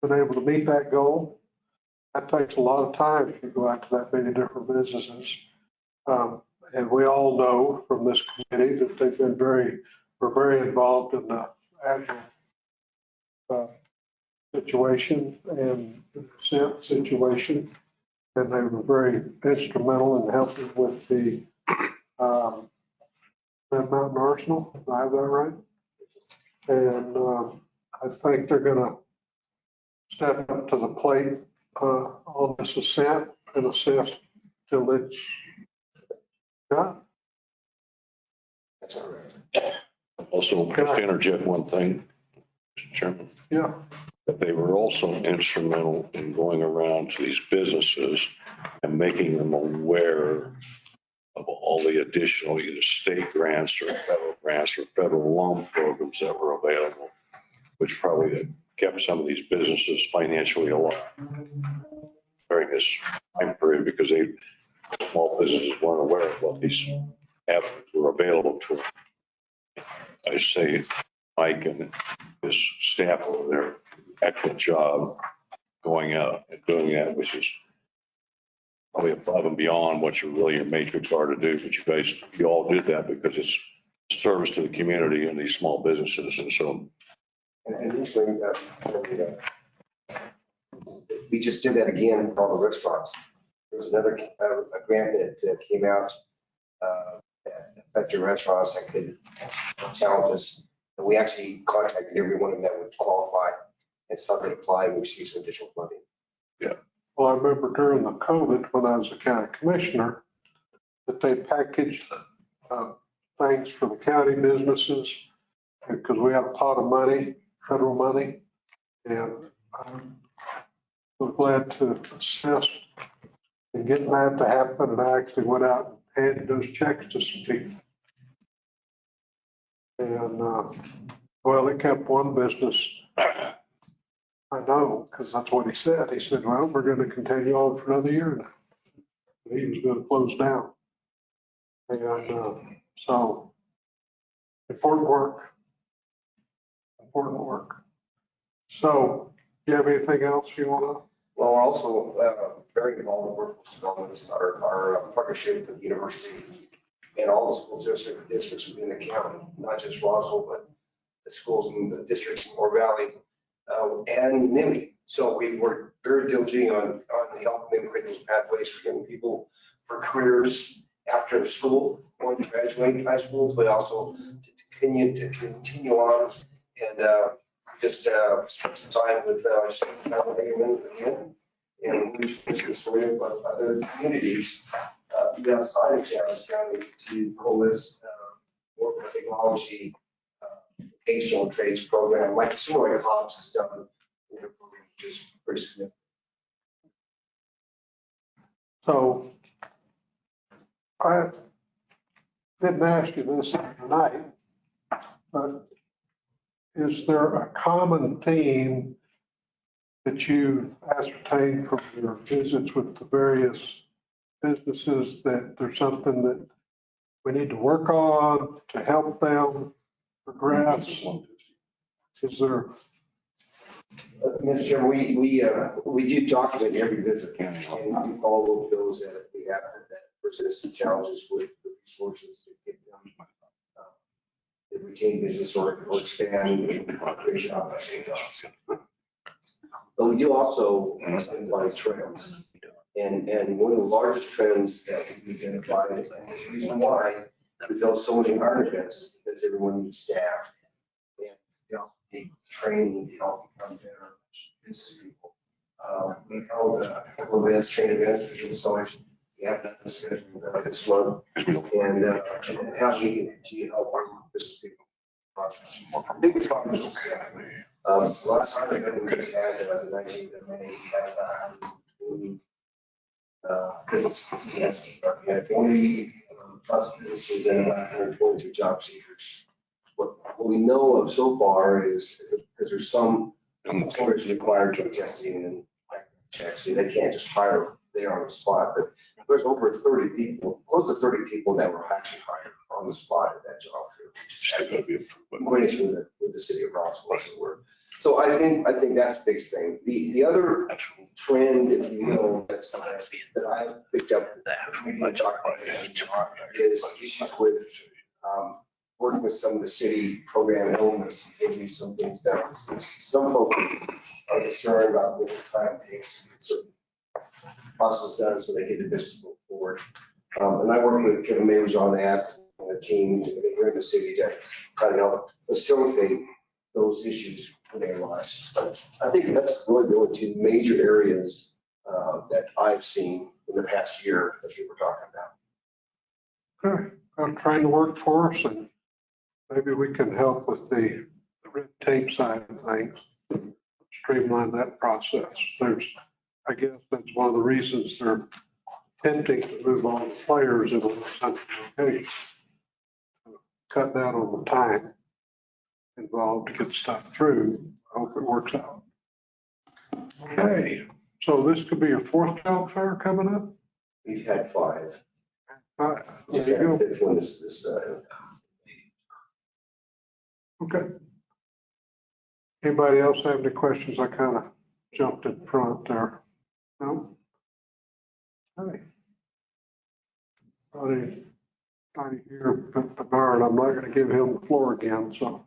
been able to meet that goal. That takes a lot of time if you go out to that many different businesses. And we all know from this committee that they've been we're very involved in the agile situation and the SIP situation. And they were very instrumental in helping with the Red Mountain Arsenal. Do I have that right? And I think they're going to step up to the plate on this ascent and assist till it's done. That's all right. Also, just to interject one thing, Mr. Chairman. Yeah. That they were also instrumental in going around to these businesses and making them aware of all the additional either state grants or federal loan programs that were available, which probably kept some of these businesses financially alive during this time period because small businesses weren't aware of what these avenues were available to them. I say Mike and his staff over there, excellent job going out and doing that, which is probably above and beyond what your matrix are to do. But you all did that because it's service to the community and these small businesses. And so. And usually we just did that again for all the restaurants. There was another a grant that came out that affected restaurants that could challenges. And we actually contacted every one of them that would qualify, and some that applied and received some additional funding. Yeah. Well, I remember during the COVID, when I was a county commissioner, that they packaged things for the county businesses because we have a pot of money, federal money, and we're glad to assist in getting that to happen. And I actually went out and handed those checks to some people. And well, it kept one business. I know, because that's what he said. He said, well, we're going to continue on for another year now. He was going to close down. And so important work. Important work. So do you have anything else you want to? Well, we're also very involved in workforce development, our partnership with the university and all the school districts within the county, not just Roswell, but the schools in the districts in Moore Valley and NIMI. So we work very diligently on helping them create those pathways for young people for careers after school, going to graduate high school, but also to continue on and just spend some time with again, and we've story of other communities outside of Chavez County to coalesce work with technology, vocational trades program, like similar like Hobbs has done in their program, which is pretty significant. So I didn't ask you this tonight, but is there a common theme that you ascertained from your visits with the various businesses that there's something that we need to work on to help them progress? Is there Mr. Chairman, we do document every visit and we follow those that we have that present some challenges with the resources to get them to retain business or expand operation opportunities. But we do also identify trends. And one of the largest trends that we identified, and the reason why we built so many art events is because everyone needs staff. And they also need training to help become better business people. We've held a couple of events, training events, visual storage. We have done this this month. And how we can continue to help our business people. Biggest problems is staff. Last time we just had the 19th of May, we had 40 plus businesses and about 122 job seekers. What we know of so far is because there's some employers required to testing and checks, so they can't just hire there on the spot. But there's over 30 people, close to 30 people that were actually hired on the spot at that job fair, with the city of Roswell. So I think that's the biggest thing. The other trend, if you will, that I've picked up is issues with working with some of the city program elements, getting some things done. Some folks are concerned about the time it takes to get certain process done so they get the business move forward. And I work with Kevin Mayers on that and the team here in the city to try to help facilitate those issues when they arise. But I think that's really the only two major areas that I've seen in the past year that we were talking about. Okay, I'm trying to work for us and maybe we can help with the red tape side of things, streamline that process. I guess that's one of the reasons they're attempting to move all the players in one central location. Cut down on the time involved to get stuff through. I hope it works out. Okay, so this could be your fourth job fair coming up? We've had 5. There This you go. one Okay. Anybody else have any questions? I kind of jumped in front there. No? Hey. Anybody here but Bernard? I'm not going to give him the floor again, so.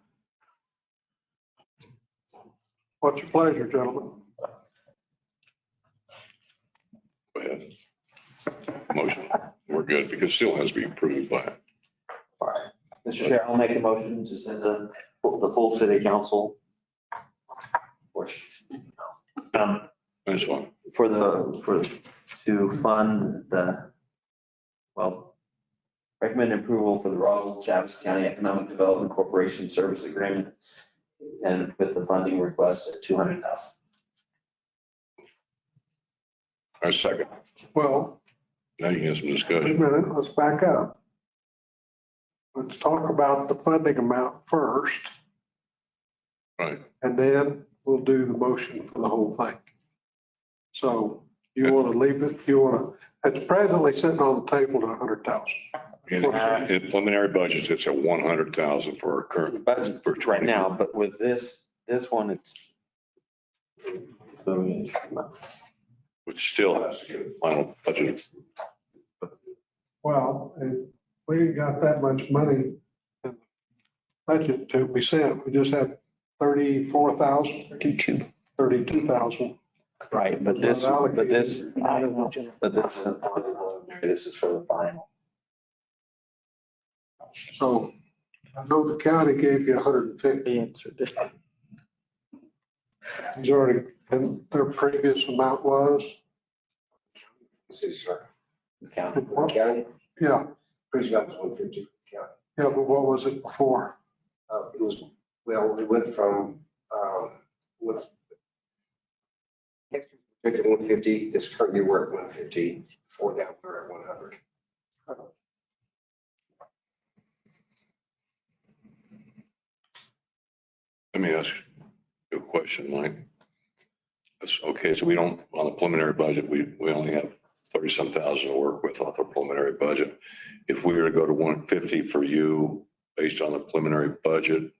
What's your pleasure, gentlemen? Go ahead. Motion. We're good because it still has to be approved by. All right. Mr. Chair, I'll make a motion to send the full city council. That's fine. To fund recommend approval for the Roswell Chavez County Economic Development Corporation Service Agreement and with the funding request at $200,000. I second. Well, Now you can have some wait a discussion. minute, let's back up. Let's talk about the funding amount first, Right. and then we'll do the motion for the whole thing. So you want to leave it, it's presently sitting on the table at 100,000. In preliminary budgets, it's at 100,000 for our current budget for right now, but with this one, it's. which still has to get a final budget. Well, if we ain't got that much money in the budget to be sent, we just have 34,000. 32,000. Right, but this isn't preliminary, this is for the final. So I know the county gave you 150. He's already, and their previous amount was? The county? Yeah, Previous amount was 150 for the county. yeah, but what was it before? It went from, next year projected 150, this current year we're at 150, before that we're at 100. Let me ask you a question, Mike. That's okay. So we don't, on the preliminary budget, we only have 30-some thousand to work with off the preliminary budget. If we were to go to 150 for you based on the preliminary budget,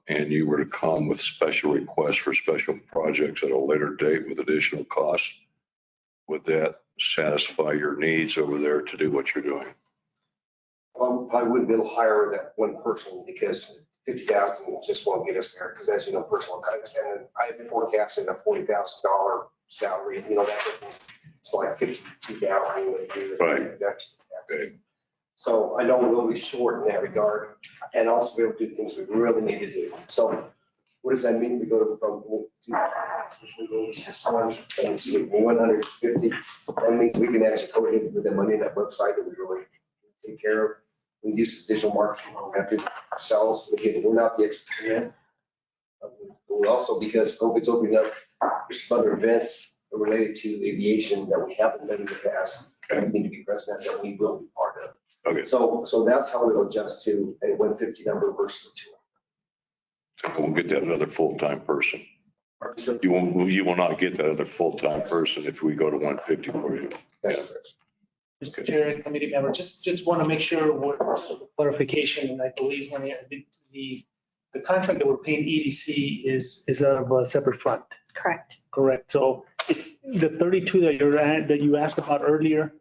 and you were to come with special requests for special projects at a later date with additional costs, would that satisfy your needs over there to do what you're doing? I wouldn't be able to hire that one person because 50,000 just won't get us there. Because as you know, personal guidance, and I have forecasted a $40,000 salary. You know, it's like 52,000. Right. Okay. So I know we'll be short in that regard, and also be able to do things we really need to do. So what does that mean? We go from 150. That means we can actually go ahead with the money in that website that we really take care of. We use digital marketing. We have to do it ourselves. We're not the expert in. We also, because COVID's opening up, there's some other events related to aviation that we haven't done in the past that we need to be present at, that we will be part of. Okay. So that's how we'll adjust to a 150 number versus a 200. We'll get that another full-time person. You will not get that other full-time person if we go to 150 for you. That's Mr. Chair and committee member, just want to make sure we're clarification, and I believe when the contract that we're paying EDC is out of a separate fund. Correct. Correct. So it's the 32 that you asked about earlier.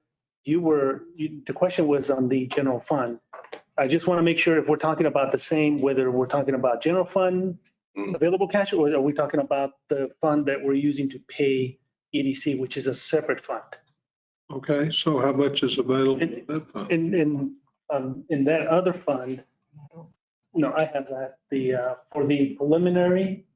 The question was on the general fund. I just want to make sure if we're talking about the same, whether we're talking about general fund available cash, or are we talking about the fund that we're using to pay EDC, which is a separate fund? Okay, so how much is available in that fund? In that other fund, no, I have that, for the preliminary,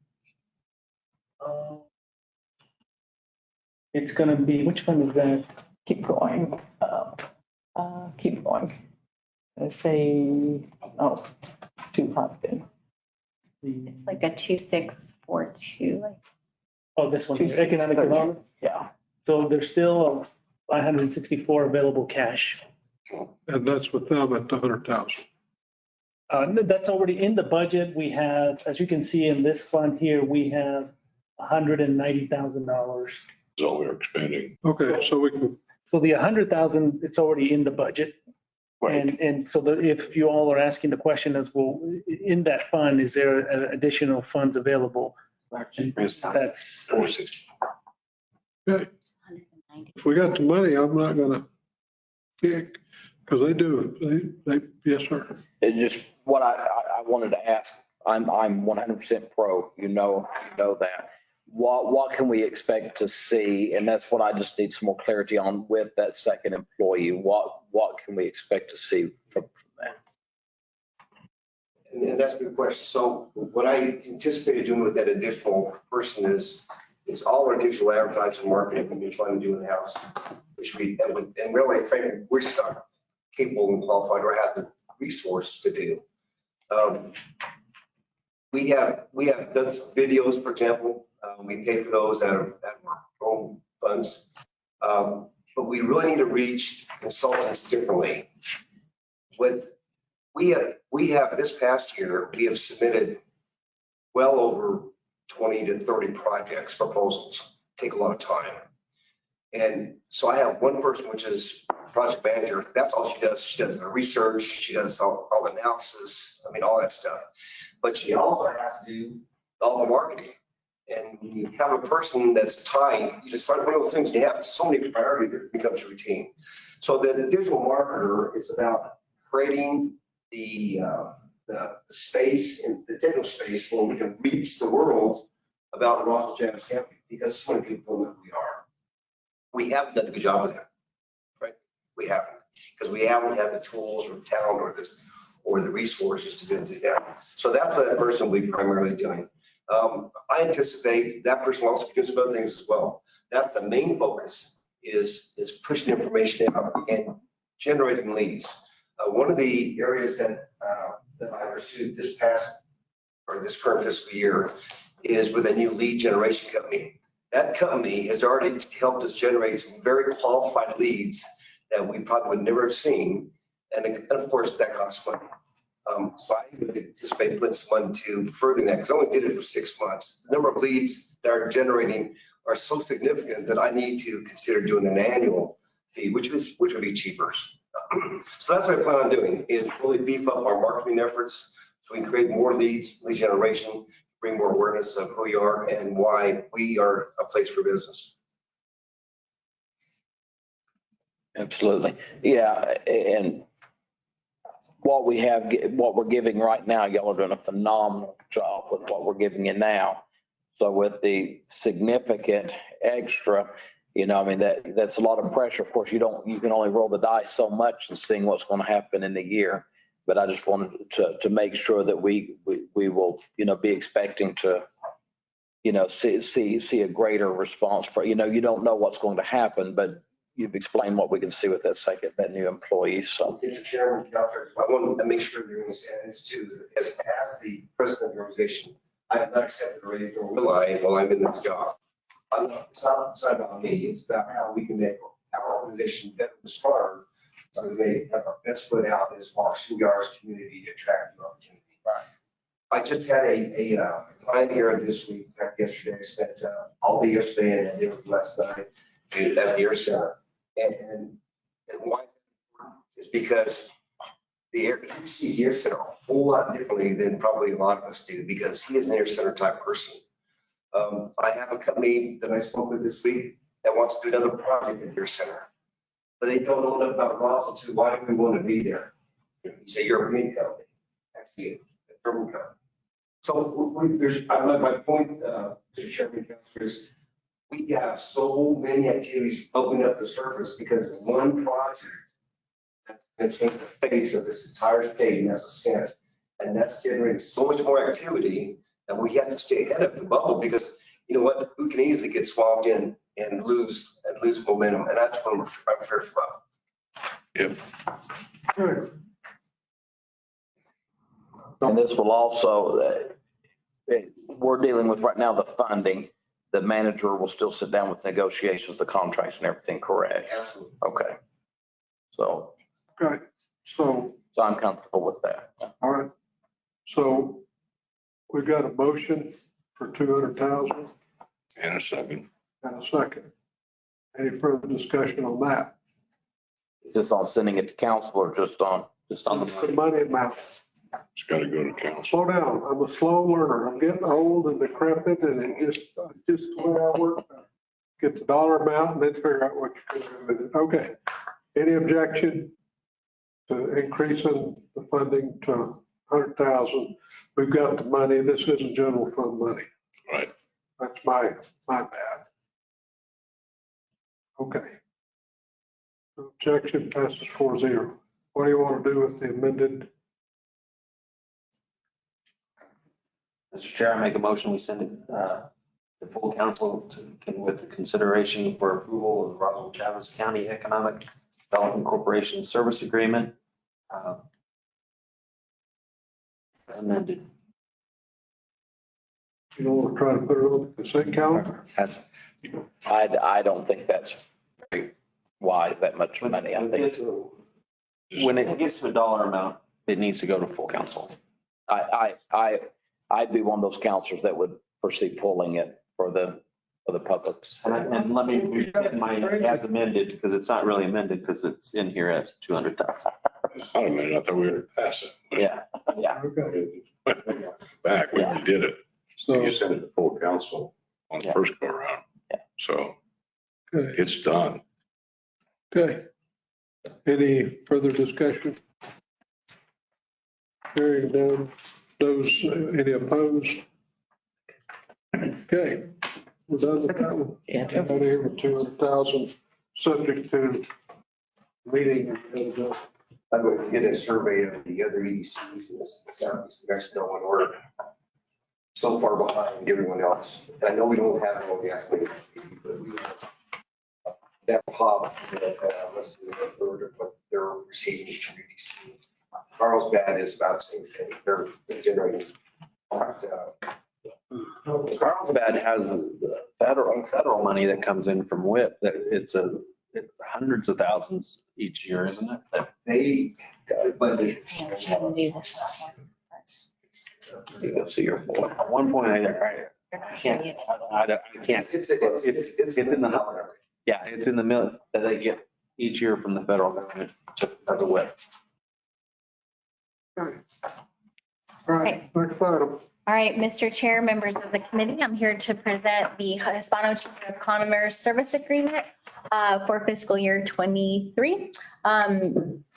it's gonna be, which fund is that? Keep going. Keep going. Let's say, too hot then. It's like a 2642. Oh, this one, here, economic development? Yeah. So there's still 564 available cash. And that's with them at the 100,000. That's already in the budget. We have, as you can see in this fund here, we have $190,000. So we're expanding. Okay, so we can. So the 100,000, it's already in the budget. Right. And so if you all are asking the question as well, in that fund, is there additional funds available? That's 460. Okay. If we got the money, I'm not gonna kick, because they do. They, yes, sir. It's just what I wanted to ask. I'm 100% pro, you know that. What can we expect to see? And that's what I just need some more clarity on with that second employee. What can we expect to see from that? And that's a good question. So what I anticipated doing with that additional person is all our digital advertising marketing we've been trying to do in the house, and really, frankly, we're just not capable and qualified or have the resources to do. We have done some videos, for example. We pay for those out of our own funds. But we really need to reach consultants differently. We have this past year, we have submitted well over 20 to 30 projects, proposals, take a lot of time. And so I have one person, which is project manager. That's all she does. She does the research. She does all the analysis. I mean, all that stuff. But she also has to do all the marketing. And when you have a person that's tied, you just like one of those things, you have so many priorities, it becomes routine. So the digital marketer is about creating the space and the digital space where we can reach the world about Roswell, Chavez County, because so many people don't know who we are. We haven't done a good job of that, right? We haven't, because we haven't had the tools or talent or the resources to be able to do that. So that's what that person will be primarily doing. I anticipate that person will also be doing some other things as well. That's the main focus is pushing information out and generating leads. One of the areas that I pursued this current fiscal year is with a new lead generation company. That company has already helped us generate some very qualified leads that we probably would never have seen. And of course, that costs money. So I would anticipate putting some money to furthering that, because I only did it for 6 months. The number of leads that are generating are so significant that I need to consider doing an annual fee, which would be cheaper. So that's what I plan on doing, is really beef up our marketing efforts So we can create more leads, lead generation, bring more awareness of who you are and why we are a place for business. Absolutely. Yeah. And what we're giving right now, y'all are doing a phenomenal job with what we're giving you now. So with the significant extra, you know, I mean, that's a lot of pressure. Of course, you can only roll the dice so much and seeing what's going to happen in the year. But I just wanted to make sure that we will, you know, be expecting to, you know, see a greater response for, you know, you don't know what's going to happen, but you've explained what we can see with that new employee. So. Mr. Chairman, I want to make sure you're understanding this too. As the president of the organization, I have not accepted a raise or will I while I'm in this job. It's not about me. It's about how we can make our organization better and stronger. So we have our best foot out as far as who we are as a community to attract new opportunity. Right. I just had a client here this week, in fact, yesterday. I spent all day yesterday and day last night at the Air Center. And why is because he sees the Air Center a whole lot differently than probably a lot of us do because he is an Air Center type person. I have a company that I spoke with this week that wants to do another project at Air Center, but they don't know enough about Roswell to why do we want to be there? It's a European company, actually a German company. So my point, Mr. Chairman, Councilor, is we have so many activities opening up the surface because one project that's going to change the face of this entire state, and that's a Senate. And that's generating so much more activity that we have to stay ahead of the bubble because you know what, we can easily get swamped in and lose momentum. And that's what I'm fearful of. Yep. Good. And this will also, we're dealing with right now the funding. The manager will still sit down with negotiations, the contracts and everything, correct? Absolutely. Okay. So. Okay. So I'm comfortable with that. all right. So we've got a motion for 200,000 And a second. and a second. Any further discussion on that? Is this on sending it to council or just on The money amount. It's got to go to council. Slow down. I'm a slow learner. I'm getting old and decrepit and it just the way I work. Get the dollar amount and then figure out what you're going to do with it. Okay. Any objection to increasing the funding to 100,000? We've got the money. This isn't general fund money. Right. That's my bad. Okay. Objection passes 4-0. What do you want to do with the amended? Mr. Chair, I make a motion, we send it to full council with the consideration for approval of the Roswell Chavez County Economic Development Corporation Service Agreement. Amended. You don't want to try to put it on the consent calendar? I don't think that's very wise, that much money. I think When it gets to a dollar amount, it needs to go to full council. I'd be one of those counselors that would foresee pulling it for the public. And let me read my as amended, because it's not really amended, because it's in here as 200,000. It's not a minute. I thought we were past it. Yeah. Okay. Back when you did it. So You sent it to full council on the first go around. Yeah. So okay. it's done. Okay. Any further discussion? Hearing none. Those, any opposed? Okay. We're done with that one. Yeah. Out of here with 200,000, subject to meeting. I'm going to get a survey of the other EDCs in the southeast New Mexico and we're so far behind everyone else. I know we don't have an oil gas main, but we have that pop less than a third of what they're receiving from EDC. Carlsbad is about the same thing. They're generating. Carlsbad has the federal money that comes in from WIP, that it's hundreds of thousands each year, isn't it? That They got a budget. you go see your point. At one point, I can't. It's in the, yeah, it's in the mill that they get each year from the federal government just as a WIP. All right, next item. All right, Mr. Chair, members of the committee, I'm here to present the Hispano Chamber of Commerce Service Agreement for fiscal year 23.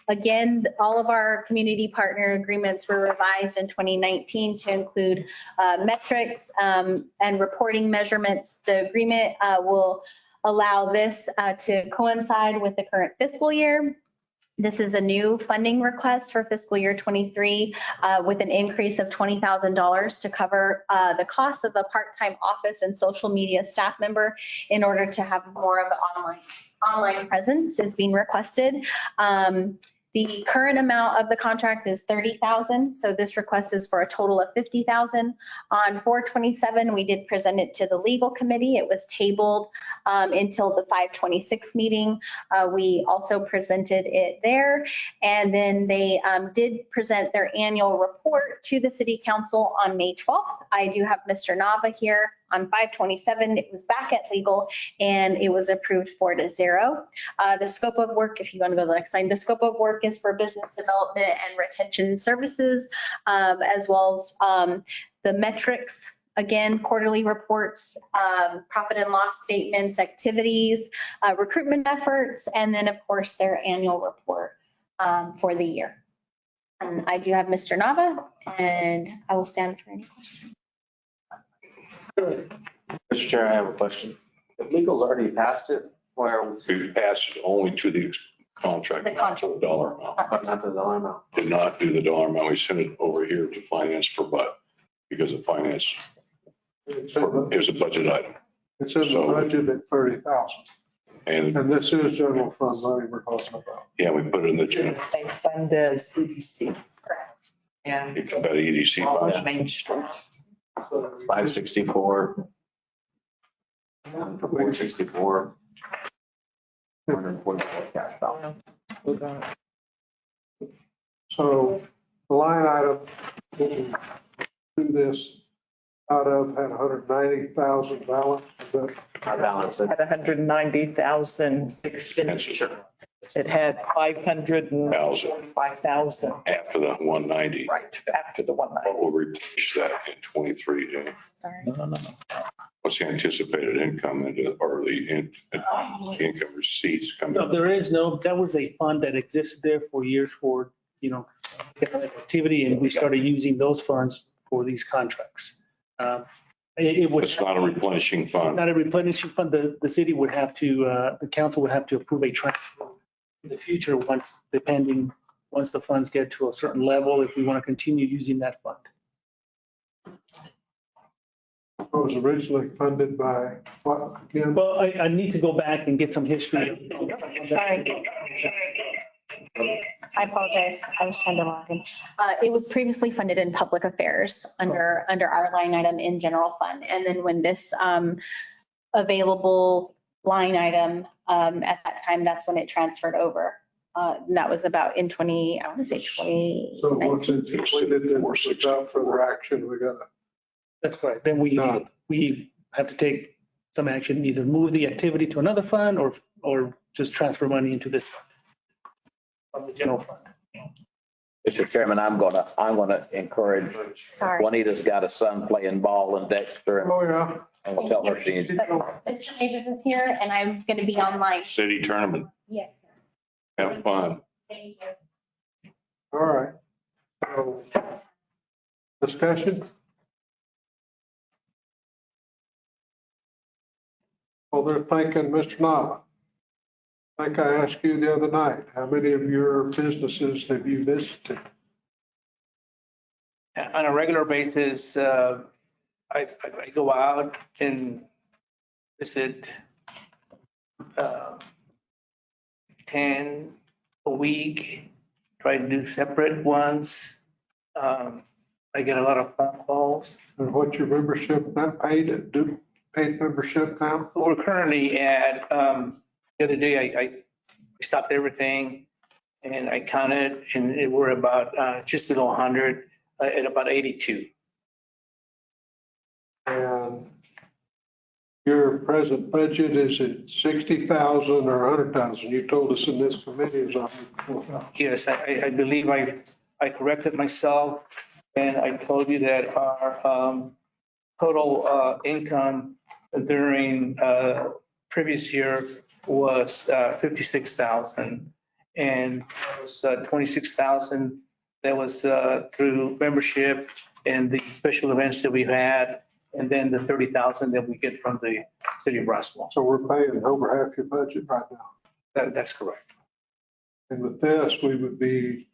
Again, all of our community partner agreements were revised in 2019 to include metrics and reporting measurements. The agreement will allow this to coincide with the current fiscal year. This is a new funding request for fiscal year 23 with an increase of $20,000 to cover the cost of a part-time office and social media staff member in order to have more of an online presence is being requested. The current amount of the contract is $30,000. So this request is for a total of $50,000. On 4/27, we did present it to the legal committee. It was tabled until the 5/26 meeting. We also presented it there. And then they did present their annual report to the city council on May 12th. I do have Mr. Nava here. On 5/27, it was back at legal and it was approved 4-0. The scope of work, if you want to go to the next slide, the scope of work is for business development and retention services, as well as the metrics, again, quarterly reports, profit and loss statements, activities, recruitment efforts, and then of course their annual report for the year. And I do have Mr. Nava and I will stand for any questions. Mr. Chair, I have a question. If legal's already passed it, where was We passed it only to the contract, The not to the dollar amount. not the dollar amount? Did not do the dollar amount. We sent it over here to finance for but because of finance. It's It was a budget item. in the budget at 30,000. And And this is general fund money we're talking about. yeah, we put it in the general. They fund the CDC. And It's about EDC. all funds. of Main Street. 564. 464. 144 cash balance. So the line item, we can do this out of had 190,000 balance. But Our balance Had 190,000 expenditure. It had 545,000 after the 190. right after the 190. We'll replenish that in 23, Jay. What's the anticipated income or the income receipts coming? No, there is no, that was a fund that existed there for years for, activity, and we started using those funds for these contracts. It would. It's not a replenishing fund. Not a replenishing fund. The city would have to, the council would have to approve a transfer in the future once the funds get to a certain level, if we want to continue using that fund. it was originally funded by what again? Well, I need to go back and get some history. Sorry. I apologize. I was trying to log in. It was previously funded in public affairs under our line item in general fund. And then when this available line item at that time, that's when it transferred over. And that was about in 20, I want to say 20. So once it's completed, then without further action, we gotta. That's correct. Then we have to take some action, either move the activity to another fund or just transfer money into this from the general fund. Mr. Chairman, I'm gonna encourage, Sorry. Juanita's got a son playing ball in Dexter. Oh, yeah. And we'll tell her she's. Mr. Majors is here and I'm going to be online. City tournament. Yes. Have fun. Thank you. All right. So discussion? Well, they're thinking, Mr. Nava, I think I asked you the other night, how many of your businesses have you visited? On a regular basis, I go out and visit 10 a week, try to do separate ones. I get a lot of phone calls. And what's your membership now, paid membership now? We're currently at, the other day, I stopped everything and I counted and we're about just below 100, at about 82. And your present budget, is it 60,000 or 100,000? You told us in this committee is 104,000. Yes, I believe I corrected myself. And I told you that our total income during previous year was 56,000. And it was 26,000 that was through membership and the special events that we had. And then the 30,000 that we get from the city of Roswell. So we're paying over half your budget right now. That's correct. And with this, we would be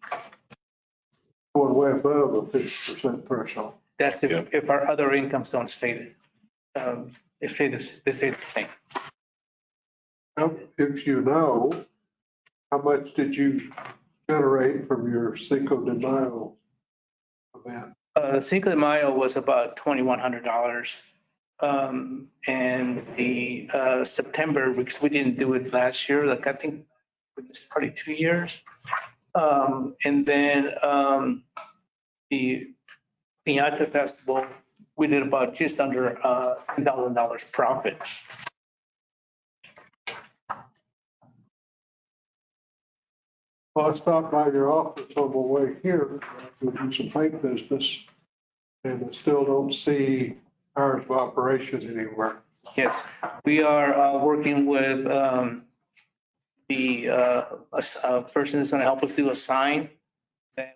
going way above the 50% threshold. That's if our other incomes don't stay, they stay the same. If you know, how much did you generate from your Cinco de Mayo event? Cinco de Mayo was about $2,100. And the September, because we didn't do it last year, like I think it's probably 2 years. And then the Piñata Festival, we did about just under $10,000 profit. Well, I stopped by your office on my way here to do some paint business, and I still don't see hours of operation anywhere. Yes, we are working with the person that's going to help us do a sign that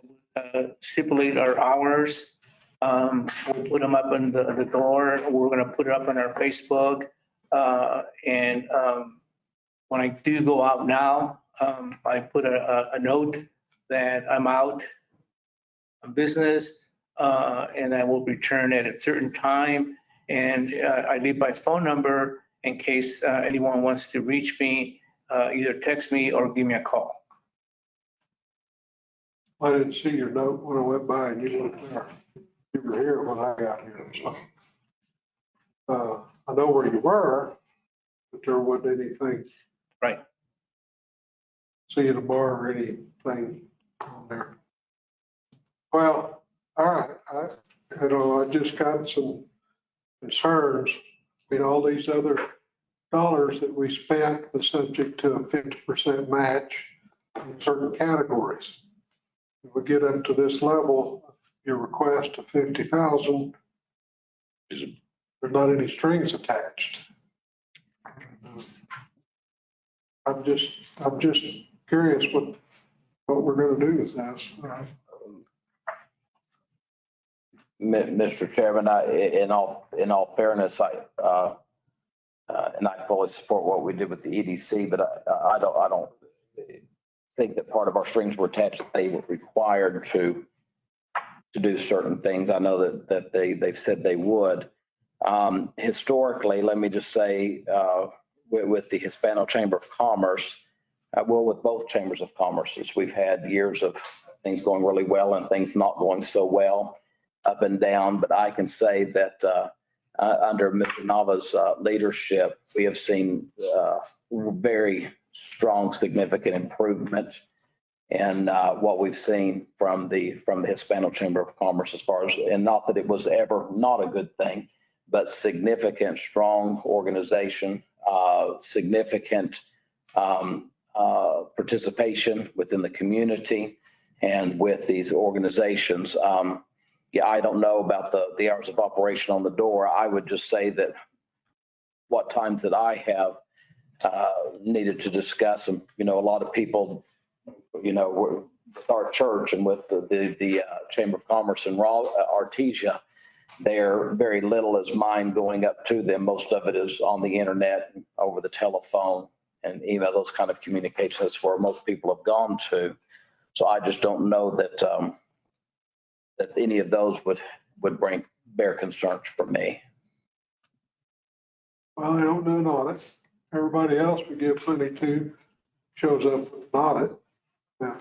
stipulate our hours. We'll put them up on the door. We're going to put it up on our Facebook. And when I do go out now, I put a note that I'm out of business and I will return at a certain time. And I leave my phone number in case anyone wants to reach me, either text me or give me a call. I didn't see your note when I went by and you weren't there. You were here when I got here. So, I know where you were, but there wasn't anything. Right. See you tomorrow or anything on there. Well, all right. I just got some concerns. I mean, all these other dollars that we spent was subject to a 50% match in certain categories. If we get up to this level, your request of 50,000, there's not any strings attached. I'm just curious what we're going to do with this. Mr. Chairman, in all fairness, and I fully support what we did with the EDC, but I don't think that part of our strings were attached. They were required to do certain things. I know that they've said they would. Historically, let me just say, with the Hispano Chamber of Commerce, well, with both chambers of commerce, we've had years of things going really well and things not going so well, up and down. But I can say that under Mr. Nava's leadership, we have seen very strong, significant improvement in what we've seen from the Hispano Chamber of Commerce, as far as, and not that it was ever not a good thing, but significant, strong organization, significant participation within the community and with these organizations. Yeah, I don't know about the hours of operation on the door. I would just say that what times that I have needed to discuss, and a lot of people, with our church and with the Chamber of Commerce in Artesia, there very little is mine going up to them. Most of it is on the internet, over the telephone and email. Those kind of communications is where most people have gone to. So I just don't know that any of those would bear concerns for me. Well, I don't do an audit. Everybody else we give money to shows up with an audit. Now,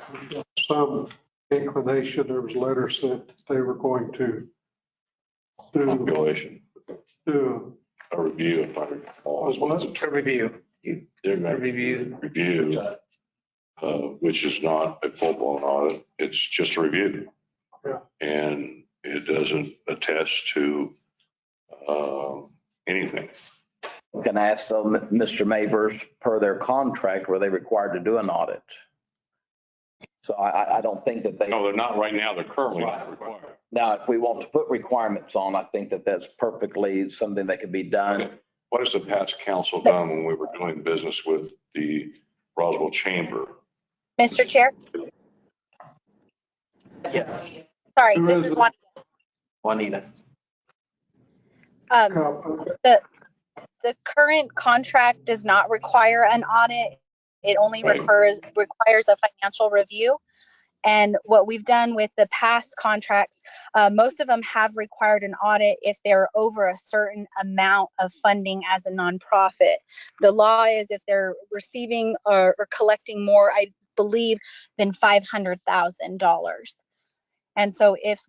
some inclination, there was letters that they were going to do Population, a review. If I recall. A review. They're going to review, which is not a full-blown audit. It's just a review. Yeah. And it doesn't attest to anything. Can I ask though, Mr. Mavers, per their contract, were they required to do an audit? So I don't think that they. No, they're not right now. They're currently not required. Now, if we want to put requirements on, I think that that's perfectly something that could be done. What has the past council done when we were doing business with the Roswell Chamber? Mr. Chair? Yes. Sorry, this is Juanita. The current contract does not require an audit. It only requires a financial review. And what we've done with the past contracts, most of them have required an audit if they're over a certain amount of funding as a nonprofit. The law is if they're receiving or collecting more, I believe, than $500,000. And so if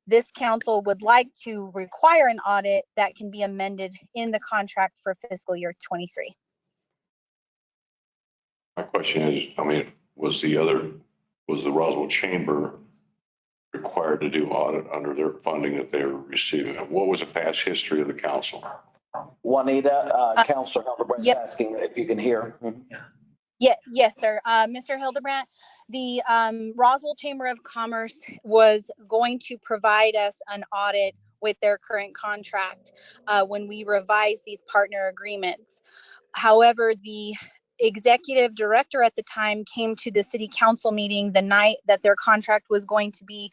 this council would like to require an audit, that can be amended in the contract for fiscal year 23. My question is, I mean, was the Roswell Chamber required to do audit under their funding that they were receiving? What was the past history of the council? Juanita, Councilor Hildebrandt's asking if you can hear. Yes, sir. Mr. Hildebrandt, the Roswell Chamber of Commerce was going to provide us an audit with their current contract when we revise these partner agreements. However, the executive director at the time came to the city council meeting the night that their contract was going to be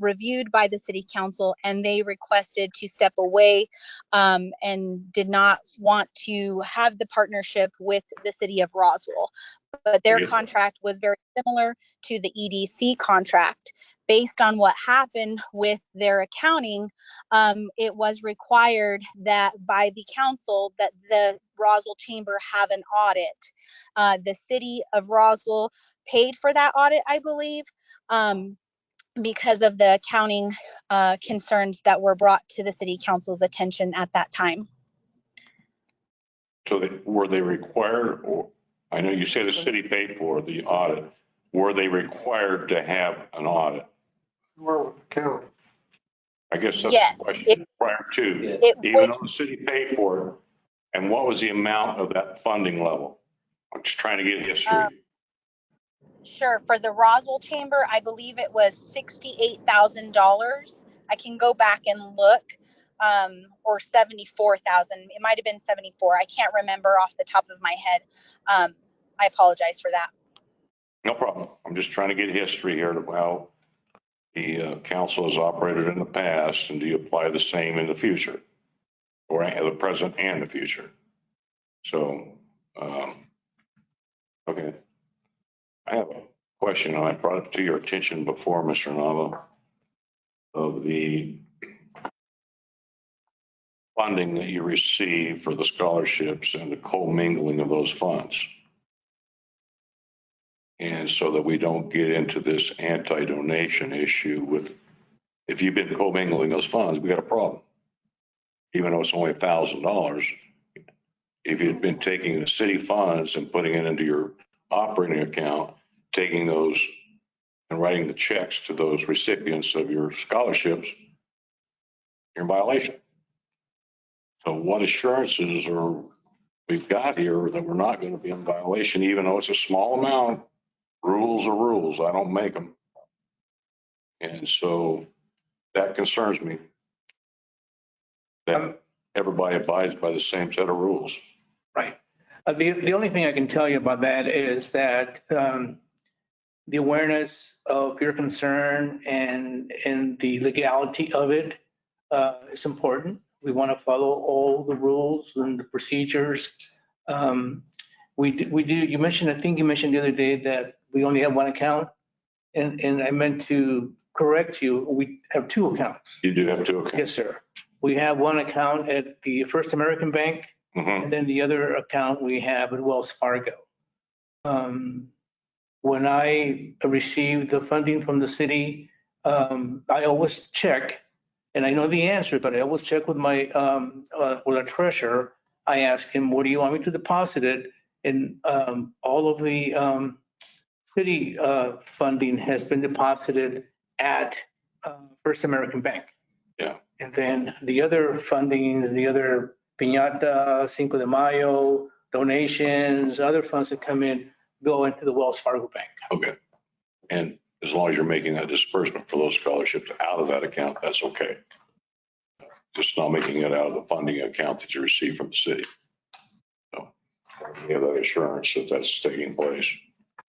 reviewed by the city council, and they requested to step away and did not want to have the partnership with the city of Roswell. But their contract was very similar to the EDC contract. Based on what happened with their accounting, it was required that by the council that the Roswell Chamber have an audit. The city of Roswell paid for that audit, I believe, because of the accounting concerns that were brought to the city council's attention at that time. So were they required, or I know you say the city paid for the audit. Were they required to have an audit? Where with the county? I guess that's yes, the question prior to, even though the city paid for it. And what was the amount of that funding level? I'm just trying to get history. Sure. For the Roswell Chamber, I believe it was $68,000. I can go back and look, or 74,000. It might have been 74. I can't remember off the top of my head. I apologize for that. No problem. I'm just trying to get history here to how the council has operated in the past, and do you apply the same in the future, or the present and the future? So, okay. I have a question, and I brought it to your attention before, Mr. Nava, of the funding that you receive for the scholarships and the commingling of those funds. And so that we don't get into this anti-donation issue with, if you've been commingling those funds, we got a problem. Even though it's only $1,000, if you've been taking the city funds and putting it into your operating account, taking those and writing the checks to those recipients of your scholarships, you're in violation. So what assurances are we've got here that we're not going to be in violation, even though it's a small amount? Rules are rules. I don't make them. And so that concerns me, that everybody abides by the same set of rules. Right. The only thing I can tell you about that is that the awareness of your concern and the legality of it is important. We want to follow all the rules and the procedures. We do. You mentioned, I think you mentioned the other day that we only have one account, and I meant to correct you. We have two accounts. You do have two accounts? Yes, sir. We have one account at the First American Bank, and then the other account we have at Wells Fargo. When I receive the funding from the city, I always check, and I know the answer, but I always check with my with our treasurer. I ask him, "What do you want me to deposit it?" And all of the city funding has been deposited at First American Bank. Yeah. And then the other funding, the other Piñata, Cinco de Mayo, donations, other funds that come in, go into the Wells Fargo Bank. Okay. And as long as you're making that disbursement for those scholarships out of that account, that's okay. Just not making it out of the funding account that you receive from the city. So you have that assurance that that's taking place.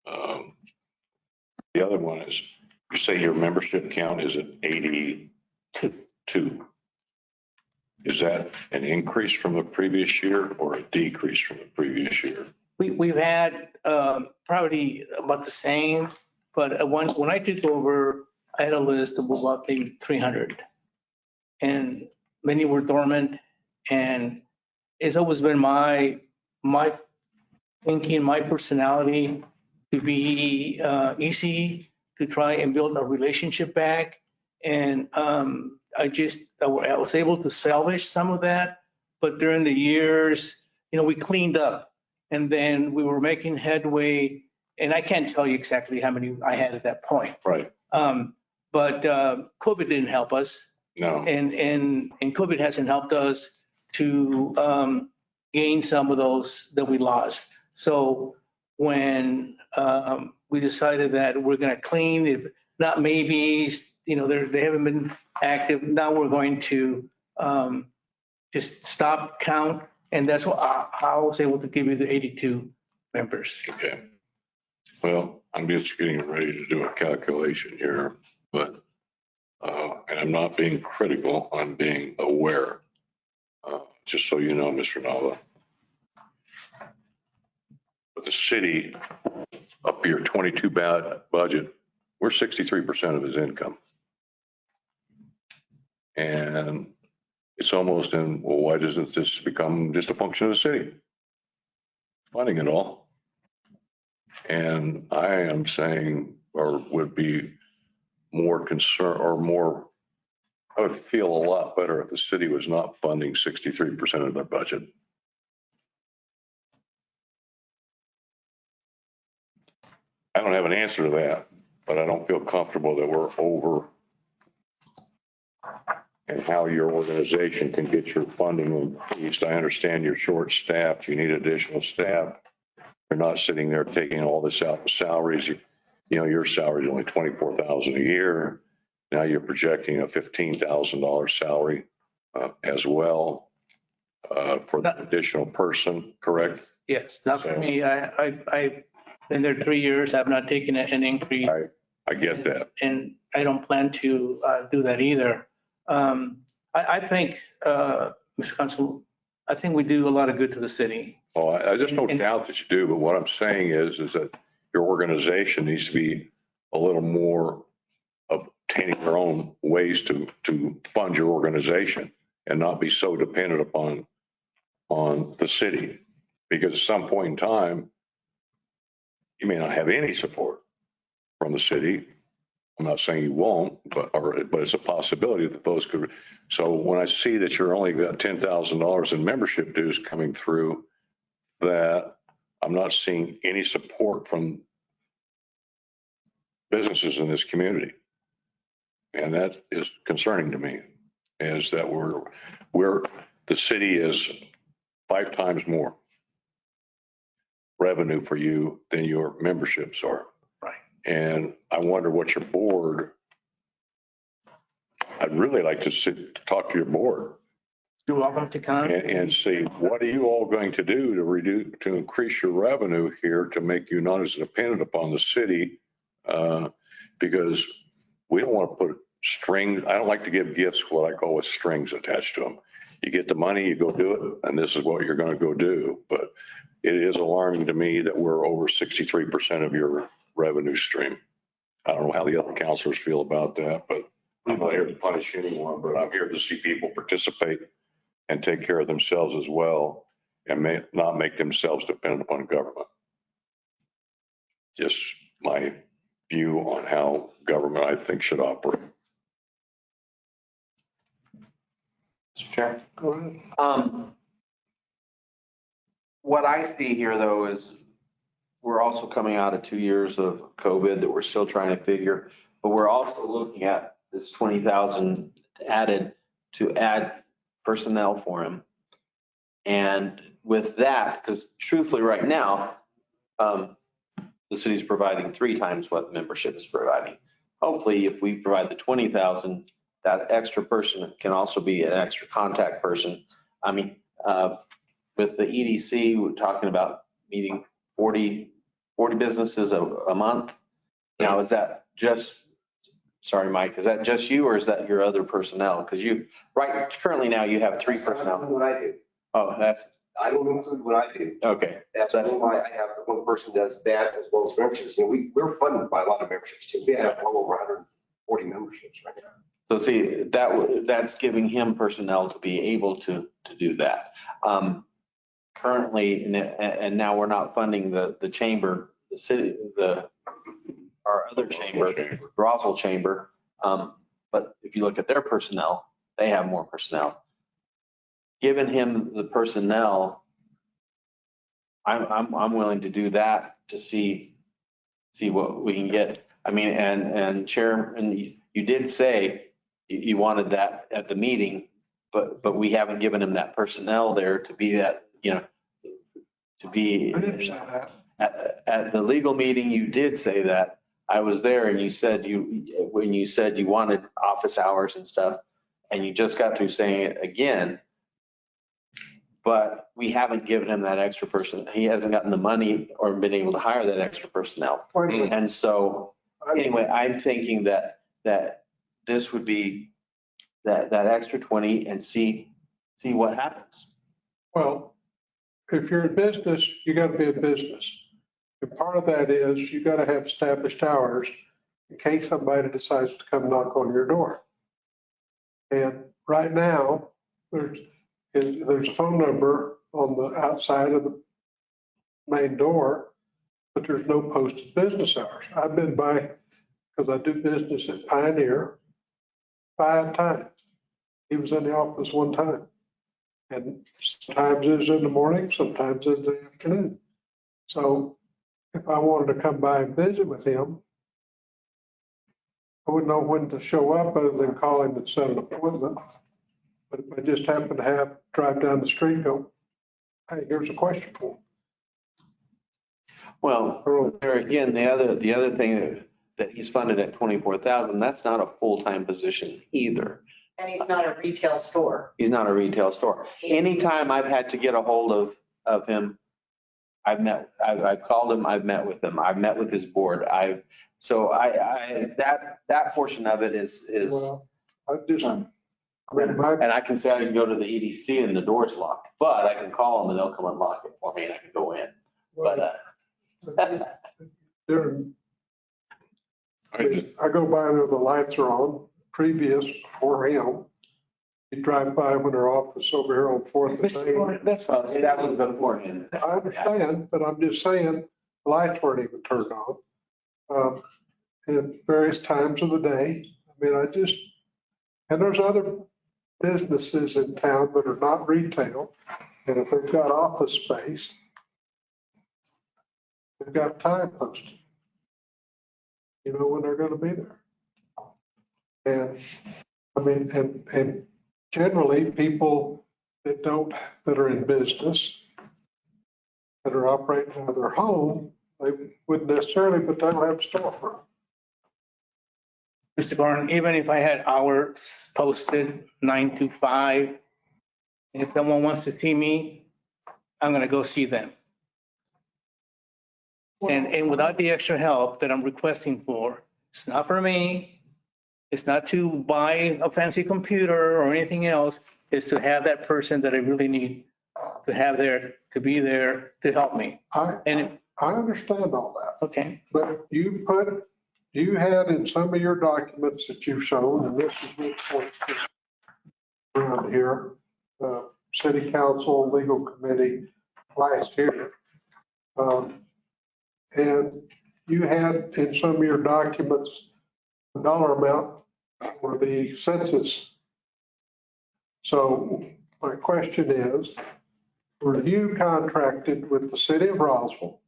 The other one is, you say your membership count is at 82. Is that an increase from the previous year or a decrease from the previous year? We've had probably about the same, but when I took over, I had a list of about maybe 300. And many were dormant. And it's always been my thinking, my personality to be easy to try and build a relationship back. And I was able to salvage some of that. But during the years, we cleaned up. And then we were making headway, and I can't tell you exactly how many I had at that point. Right. But COVID didn't help us. No. And COVID hasn't helped us to gain some of those that we lost. So when we decided that we're going to clean, if not maybes, they haven't been active. Now we're going to just stop count. And that's what I was able to give you the 82 members. Okay. Well, I'm just getting ready to do a calculation here, but, and I'm not being critical, I'm being aware. Just so you know, Mr. Nava. But the city, up your 22 budget, we're 63% of his income. And it's almost in, well, why doesn't this become just a function of the city? Funding it all. And I am saying, or would be more concerned or more, I would feel a lot better if the city was not funding 63% of their budget. I don't have an answer to that, but I don't feel comfortable that we're over and how your organization can get your funding increased. I understand you're short-staffed. You need additional staff. You're not sitting there taking all this out of salaries. Your salary is only $24,000 a year. Now you're projecting a $15,000 salary as well for the additional person, correct? Yes, not for me. I've been there 3 years. I've not taken an increase. I get that. And I don't plan to do that either. I think, Mr. Consul, I think we do a lot of good to the city. Oh, I just no doubt that you do. But what I'm saying is that your organization needs to be a little more obtaining their own ways to fund your organization and not be so dependent upon the city. Because at some point in time, you may not have any support from the city. I'm not saying you won't, but it's a possibility that those could. So when I see that you're only got $10,000 in membership dues coming through, that I'm not seeing any support from businesses in this community. And that is concerning to me, is that the city is 5 times more revenue for you than your memberships are. Right. And I wonder what your board, I'd really like to talk to your board. You're welcome to come. And see, what are you all going to do to increase your revenue here to make you not as dependent upon the city? Because we don't want to put strings. I don't like to give gifts, what I call with strings attached to them. You get the money, you go do it, and this is what you're going to go do. But it is alarming to me that we're over 63% of your revenue stream. I don't know how the other counselors feel about that, but I'm not here to punish anyone, but I'm here to see people participate and take care of themselves as well and not make themselves dependent upon government. Just my view on how government, I think, should operate. Mr. Chair. What I see here, though, is we're also coming out of 2 years of COVID that we're still trying to figure, but we're also looking at this 20,000 added to add personnel for him. And with that, because truthfully right now, the the city's providing 3 times what membership is providing. Hopefully, if we provide the 20,000, that extra person can also be an extra contact person. I mean, with the EDC, we're talking about meeting 40 businesses a month. Now, is that just, sorry, Mike, is that just you or is that your other personnel? Because currently now you have 3 personnel. What I do. Oh, I don't include what I do. okay. That's why I have one person does that as well as memberships. You know, we're funded by a lot of memberships too. We have well over 140 memberships right now. So see, that's giving him personnel to be able to do that. Currently, and now we're not funding the chamber, the city, our other chamber, Roswell chamber. But if you look at their personnel, they have more personnel. Giving him the personnel, I'm willing to do that to see what we can get. I mean, and Chairman, you did say you wanted that at the meeting, but we haven't given him that personnel there to be that, to be at the legal meeting. You did say that. I was there and you said when you said you wanted office hours and stuff, and you just got through saying it again, but we haven't given him that extra person. He hasn't gotten the money or been able to hire that extra personnel. And so anyway, I'm thinking that this would be that extra 20 and see what happens. Well, if you're in business, you got to be in business. And part of that is you got to have established hours in case somebody decides to come knock on your door. And right now, there's a phone number on the outside of the main door, but there's no posted business hours. I've been by, because I do business at Pioneer, 5 times. He was in the office 1 time. And sometimes it's in the morning, sometimes it's in the afternoon. So if I wanted to come by and visit with him, I wouldn't know when to show up other than call him and set an appointment. But if I just happen to drive down the street and go, hey, here's a question for him. Well, there again, the other thing that he's funded at 24,000, that's not a full-time position either. And he's not a retail store. He's not a retail store. Anytime I've had to get a hold of him, I've called him, I've met with him, I've met with his board. That portion of it is. Well, I just. And I can say I can go to the EDC and the door's locked, but I can call them and they'll come unlock it for me and I can go in. But I go by there, the lights are on, previous before him. You drive by when their office over here on 4th and Main. That was beforehand. I understand, but I'm just saying, the lights weren't even turned on. At various times of the day. I mean, and there's other businesses in town that are not retail. And if they've got office space, they've got time posted. You know when they're going to be there. And I mean, and generally people that are in business, that are operating out of their home, they wouldn't necessarily, but they'll have a storefront. Mr. Gordon, even if I had hours posted 9 to 5, and if someone wants to see me, I'm going to go see them. And without the extra help that I'm requesting for, it's not for me. It's not to buy a fancy computer or anything else. It's to have that person that I really need to be there to help me. I understand all that. Okay. But you had in some of your documents that you've shown, and this is good point around here, City Council Legal Committee last year. And you had in some of your documents a dollar amount for the census. So my question is, were you contracted with the city of Roswell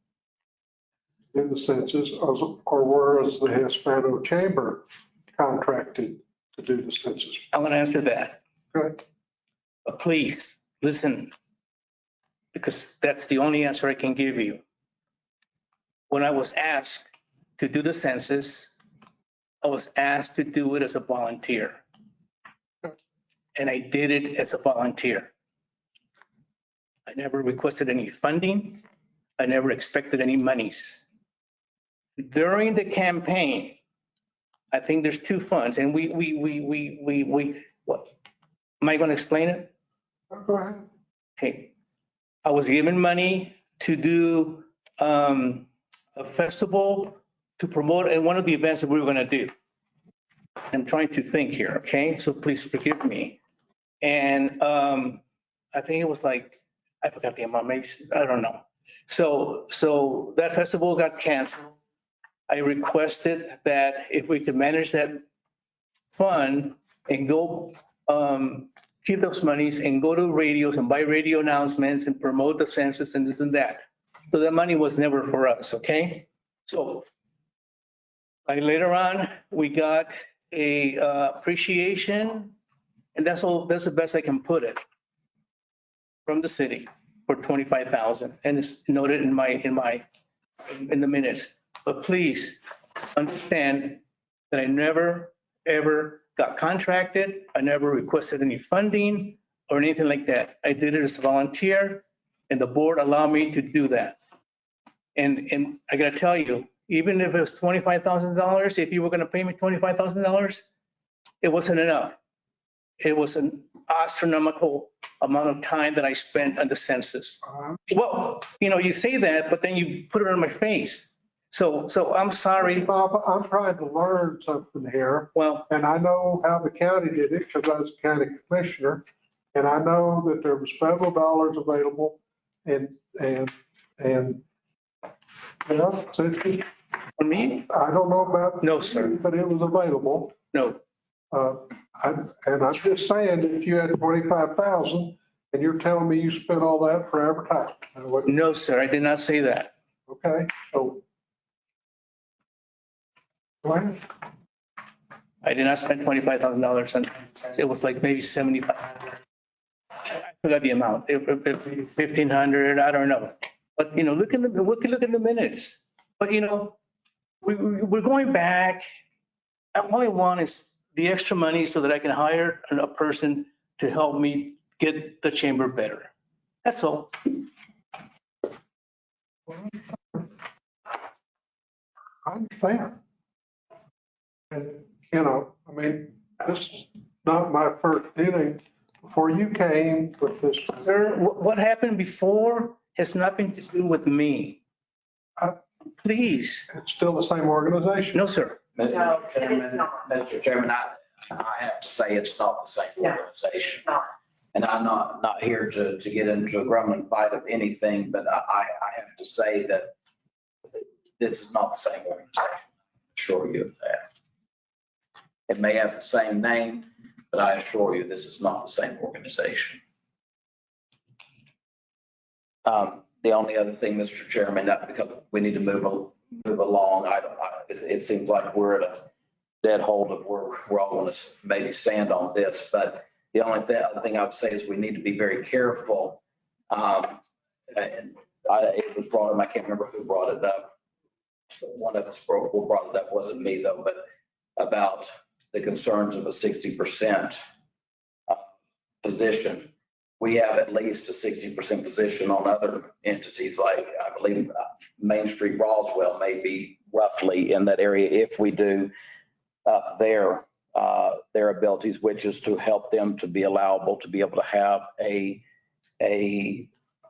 in the census, or was the Hispano Chamber contracted to do the census? I'm going to answer that. Good. But please listen, because that's the only answer I can give you. when I was asked to do the census, I was asked to do it as a volunteer. And I did it as a volunteer. I never requested any funding. I never expected any monies. During the campaign, I think there's two funds and what? Am I going to explain it? Go ahead. Okay. I was given money to do a festival to promote in one of the events that we were going to do. I'm trying to think here, okay? So please forgive me. And I think it was like, I forgot the amount, maybe, I don't know. So that festival got canceled. I requested that if we could manage that fund and go keep those monies and go to radios and buy radio announcements and promote the census and this and that. So that money was never for us, okay? So later on, we got a appreciation, and that's the best I can put it, from the city for 25,000, and it's noted in the minutes. But please understand that I never, ever got contracted. I never requested any funding or anything like that. I did it as a volunteer, and the board allowed me to do that. And I gotta tell you, even if it was $25,000, if you were gonna pay me $25,000, it wasn't enough. It was an astronomical amount of time that I spent on the census. Well, you say that, but then you put it on my face. So I'm sorry. Bob, I'm trying to learn something here. Well, and I know how the county did it because I was county commissioner. And I know that there was federal dollars available and since for me, I don't know about. No, sir. But it was available. No. I'm just saying that if you had 25,000 and you're telling me you spent all that for advertising. No, sir, I did not say that. Okay, so. Go ahead. I did not spend $25,000 and it was like maybe 7,500. I forgot the amount. It 1,500, I don't know. But look in the minutes. But we're going back. All I want is the extra money so that I can hire a person to help me get the chamber better. That's all. I understand. And, I mean, this is not my first dealing. Before you came with this. Sir, what happened before has nothing to do with me. Please. It's still the same organization. No, sir. No, Mr. Chairman, I have to say it's not the same organization. And I'm not here to get into a grumbling fight of anything, but I have to say that this is not the same organization. I assure you of that. It may have the same name, but I assure you this is not the same organization. The only other thing, Mr. Chairman, because we need to move along, it seems like we're at a dead hold of where we're all going to maybe stand on this, but the only other thing I would say is we need to be very careful. And it was brought up, I can't remember who brought it up. One of us brought it up, wasn't me though, but about the concerns of a 60% position. We have at least a 60% position on other entities, like I believe Main Street Roswell may be roughly in that area if we do their abilities, which is to help them to be allowable to be able to have an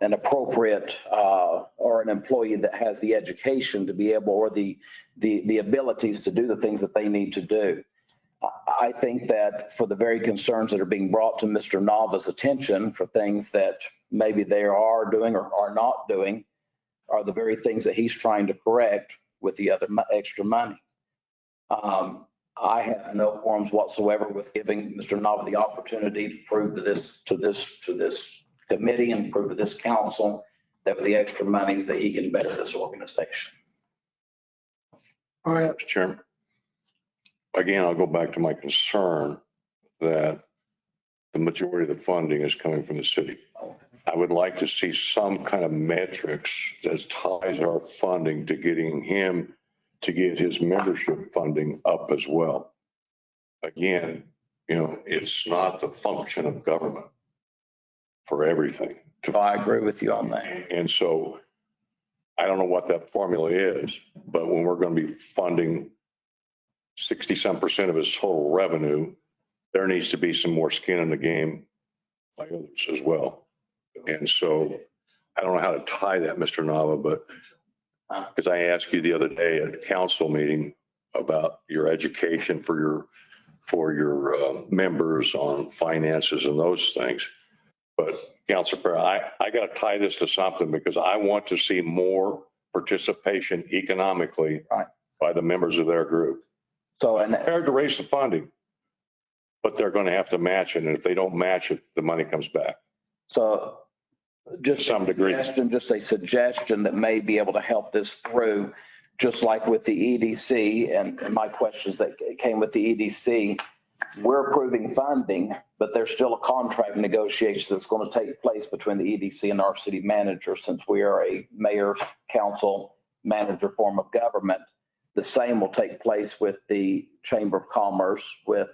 appropriate or an employee that has the education to be able or the abilities to do the things that they need to do. I think that for the very concerns that are being brought to Mr. Nava's attention for things that maybe they are doing or are not doing are the very things that he's trying to correct with the other extra money. I have no qualms whatsoever with giving Mr. Nava the opportunity to prove to this committee and prove to this council that with the extra monies that he can better this organization. All right, Mr. Chairman. Again, I'll go back to my concern that the majority of the funding is coming from the city. I would like to see some kind of metrics that ties our funding to getting him to get his membership funding up as well. Again, it's not the function of government for everything. I agree with you on that. And so I don't know what that formula is, but when we're going to be funding 60-some% of his total revenue, there needs to be some more skin in the game by others as well. And so I don't know how to tie that, Mr. Nava, but because I asked you the other day at a council meeting about your education for your members on finances and those things. But Councilor Perry, I got to tie this to something because I want to see more participation economically by the members of their group. So, I'm prepared to raise the funding, but they're going to have to match it. And if they don't match it, the money comes back. So just to some degree, just a suggestion that may be able to help this through, just like with the EDC and my questions that came with the EDC. We're approving funding, but there's still a contract negotiation that's going to take place between the EDC and our city manager, since we are a mayor, council, manager form of government. The same will take place with the Chamber of Commerce, with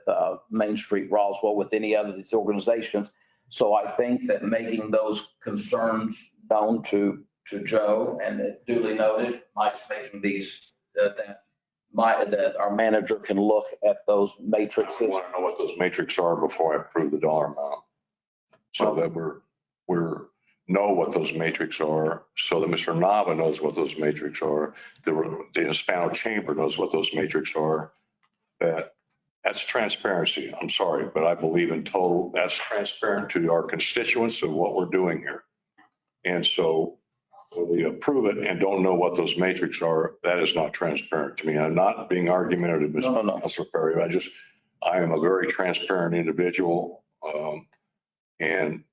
Main Street Roswell, with any other of these organizations. So I think that making those concerns known to Joe and duly noted, Mike's making these, that our manager can look at those matrices. I want to know what those matrices are before I approve the dollar amount, so that we're know what those matrices are, so that Mr. Nava knows what those matrices are, the Hispano Chamber knows what those matrices are. That's transparency. I'm sorry, but I believe in total, that's transparent to our constituents of what we're doing here. And so when we approve it and don't know what those matrices are, that is not transparent to me. I'm not being argumentative, Mr. Councilor Perry. I am a very transparent individual. And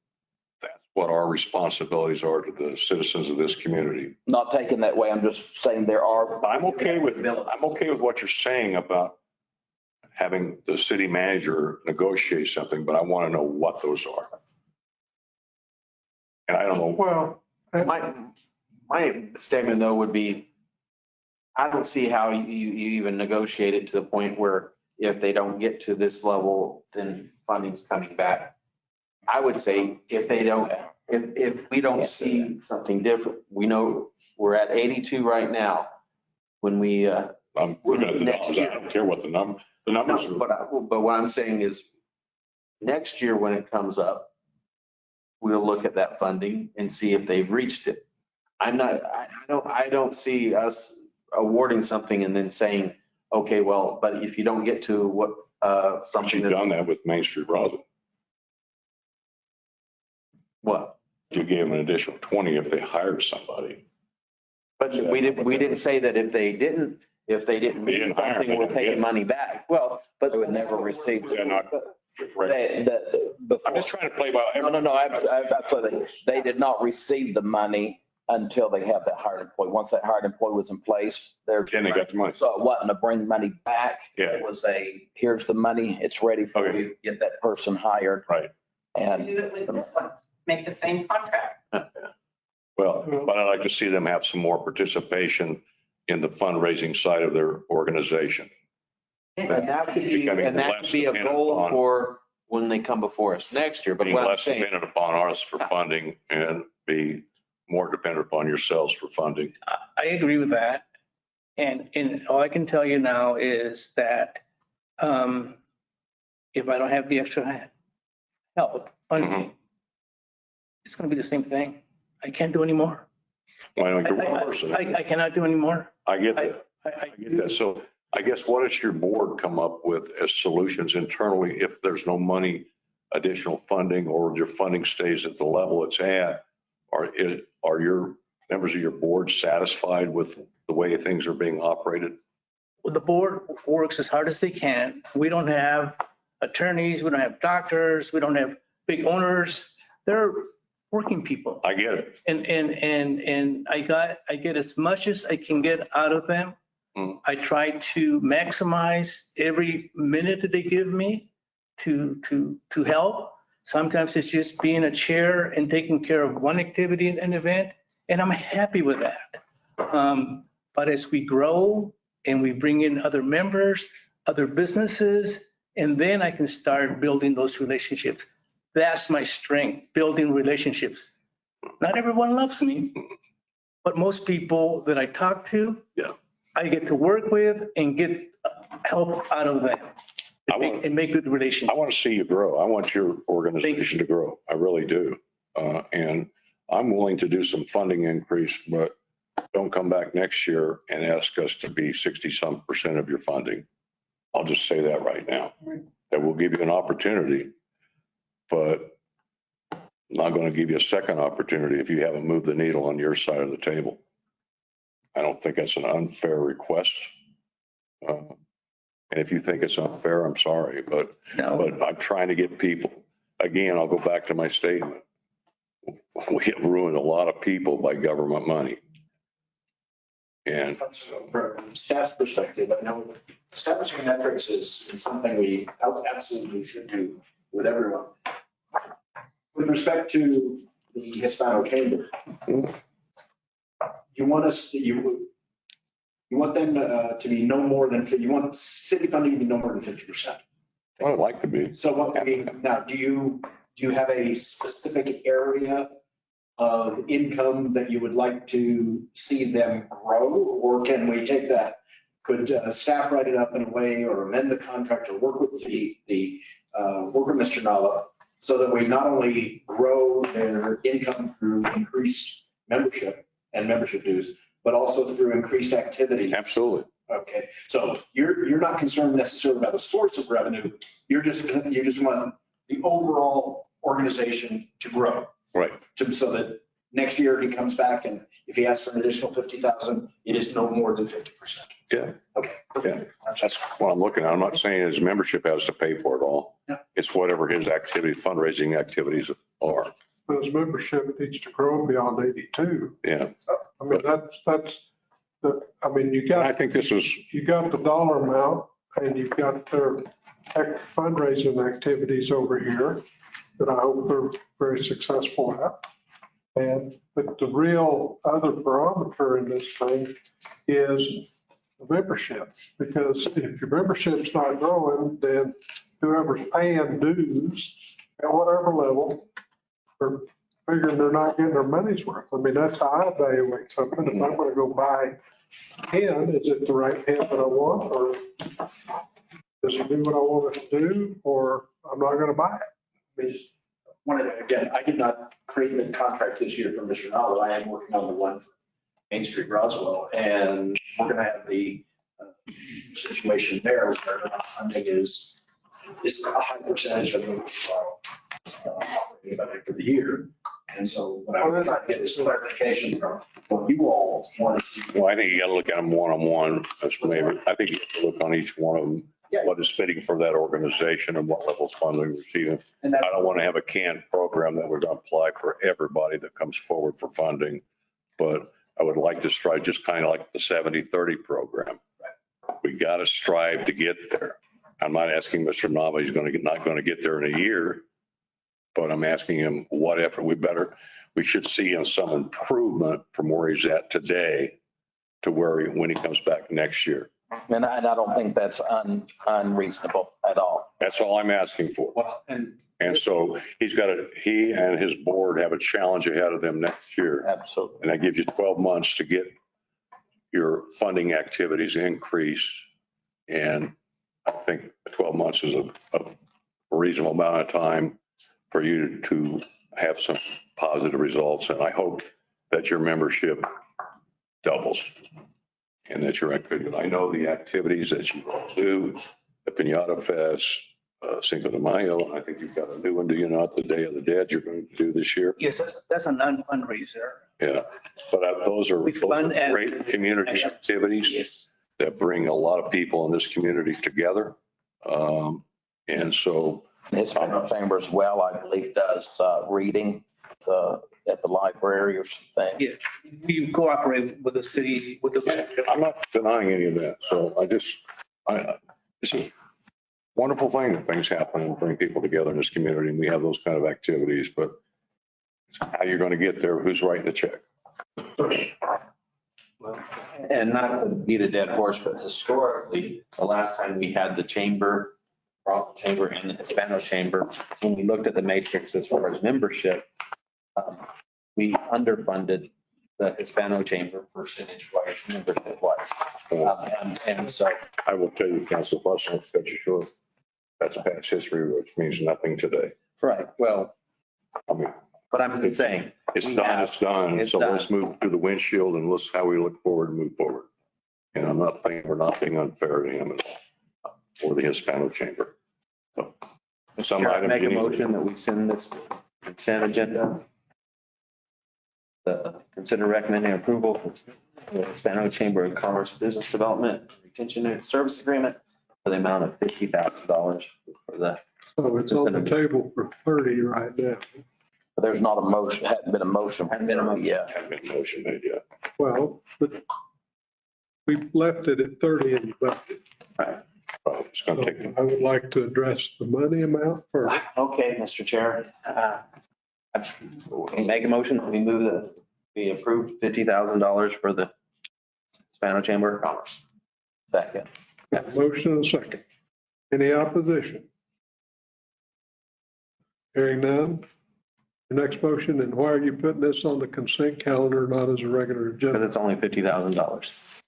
that's what our responsibilities are to the citizens of this community. Not taken that way. I'm just saying there are. I'm okay with what you're saying about having the city manager negotiate something, but I want to know what those are. And I don't know. Well, my statement though would be, I don't see how you even negotiate it to the point where if they don't get to this level, then funding's coming back. I would say if we don't see something different, we know we're at 82 right now. When we, I'm looking at the numbers. I don't care what the numbers are. But what I'm saying is next year when it comes up, we'll look at that funding and see if they've reached it. I don't see us awarding something and then saying, okay, well, but if you don't get to what something. You've done that with Main Street Roswell. What? You gave them an additional 20 if they hired somebody. But we didn't say that if they didn't meet something, we're taking money back. Well, but they would never receive. I'm just trying to play by. No. They did not receive the money until they have that hired employee. Once that hired employee was in place, then they got the money. So it wasn't to bring money back. Yeah. It was here's the money. It's ready for you to get that person hired. Right. And do it with this one. Make the same contract. Well, but I'd like to see them have some more participation in the fundraising side of their organization. And that could be a goal for when they come before us next year. But being what I'm less saying, dependent upon us for funding and be more dependent upon yourselves for funding. I agree with that. And all I can tell you now is that if I don't have the extra help funding, it's going to be the same thing. I can't do any more. Why don't you one person? I cannot do any more. I get that. I get that. So I guess what does your board come up with as solutions internally if there's no money, additional funding, or your funding stays at the level it's at? Are your members of your board satisfied with the way things are being operated? Well, the board works as hard as they can. We don't have attorneys. We don't have doctors. We don't have big owners. They're working people. I get it. And I get as much as I can get out of them. I try to maximize every minute that they give me to help. Sometimes it's just being a chair and taking care of one activity in an event, and I'm happy with that. But as we grow and we bring in other members, other businesses, and then I can start building those relationships. That's my strength, building relationships. Not everyone loves me, but most people that I talk to, I get to work with and get help out of them and make good relations. I want to see you grow. I want your organization to grow. I really do. And I'm willing to do some funding increase, but don't come back next year and ask us to be 60-some% of your funding. I'll just say that right now. That will give you an opportunity, but I'm not going to give you a second opportunity if you haven't moved the needle on your side of the table. I don't think that's an unfair request. And if you think it's unfair, I'm sorry, but I'm trying to get people. Again, I'll go back to my statement. We have ruined a lot of people by government money. And from staff's perspective, I know establishing metrics is something we absolutely should do with everyone. With respect to the Hispano Chamber, you want them to be no more than, you want city funding to be no more than 50%. I'd like to be. So what we, now, do you have a specific area of income that you would like to see them grow? Or can we take that, could staff write it up in a way or amend the contract or work with work with Mr. Nala so that we not only grow their income through increased membership and membership dues, but also through increased activity? Absolutely. Okay, so you're not concerned necessarily about the source of revenue. You just want the overall organization to grow. Right. So that next year he comes back and if he asks for an additional 50,000, it is no more than 50%. Yeah. Okay. Yeah. That's what I'm looking at. I'm not saying his membership has to pay for it all. Yeah. It's whatever his fundraising activities are. But his membership needs to grow beyond 82. Yeah. I mean, you got. I think this is. You got the dollar amount and you've got their fundraising activities over here that I hope they're very successful at. But the real other barometer in this thing is the membership, because if your membership's not growing, then whoever's paying dues at whatever level are figuring they're not getting their money's worth. I mean, that's how I evaluate something. If I'm going to go buy a pen, is it the right pen that I want, or does it do what I want it to do, or I'm not going to buy it? I mean, Again, I did not create the contract this year for Mr. Nala. I am working on the one for Main Street Roswell, and we're going to have the situation there where funding is a high percentage of the budget for the year. And so what I was trying to get is clarification from what you all want to see. Well, I think you got to look at them one-on-one. I think you have to look on each one of them. Yeah. What is fitting for that organization and what level of funding we're receiving. I don't want to have a canned program that we're going to apply for everybody that comes forward for funding. But I would like to strive just kind of like the 70-30 program. We got to strive to get there. I'm not asking Mr. Nava, he's not going to get there in a year, but I'm asking him what effort we should see in some improvement from where he's at today to when he comes back next year. And I don't think that's unreasonable at all. That's all I'm asking for. Well, and so he and his board have a challenge ahead of them next year. Absolutely. And that gives you 12 months to get your funding activities increased. And I think 12 months is a reasonable amount of time for you to have some positive results. And I hope that your membership doubles. And that you're active. I know the activities that you all do, the Piñata Fest, Cinco de Mayo. I think you've got a new one, do you not? The Day of the Dead you're going to do this year? Yes, that's a non-fundraiser. Yeah, but those are great community activities that bring a lot of people in this community together. And so. Hispano Chamber as well, I believe, does reading at the library or something. Yeah, we cooperate with the city, with the. I'm not denying any of that. So wonderful thing that things happen and bring people together in this community, and we have those kind of activities, but how you're going to get there, who's writing the check? And not to beat a dead horse, but historically, the last time we had the chamber, Roswell Chamber and the Hispano Chamber, when we looked at the matrix as far as membership, we underfunded the Hispano Chamber percentage-wise, membership-wise. And so I will tell you, Council Fuss, I'll cut you short. That's past history, which means nothing today. right, well, I mean, but I'm saying. it's done, it's done. It's So done. let's move through the windshield and let's how we look forward and move forward. And I'm not thinking, we're not being unfair to him at all, or the Hispano Chamber. So some Sure, items make you a need to- motion that we send this consent agenda. Consider recommending approval for the Hispano Chamber of Commerce Business Development Retention and Service Agreement for the amount of $50,000 for the. So it's on the table for 30 right now. But there's not a motion, hadn't been a motion. Hadn't been a motion. Yeah. Haven't been motion made yet. Well, but we left it at 30 in the budget. Right. Well, it's going to So take, I would like to address the money amount first. Okay, Mr. Chair. We make a motion, we move the, we approved $50,000 for the Hispano Chamber of Commerce. Second. Motion and a second. Any opposition? Hearing none. The next motion, and why are you putting this on the consent calendar, not as a regular Because agenda? it's only $50,000.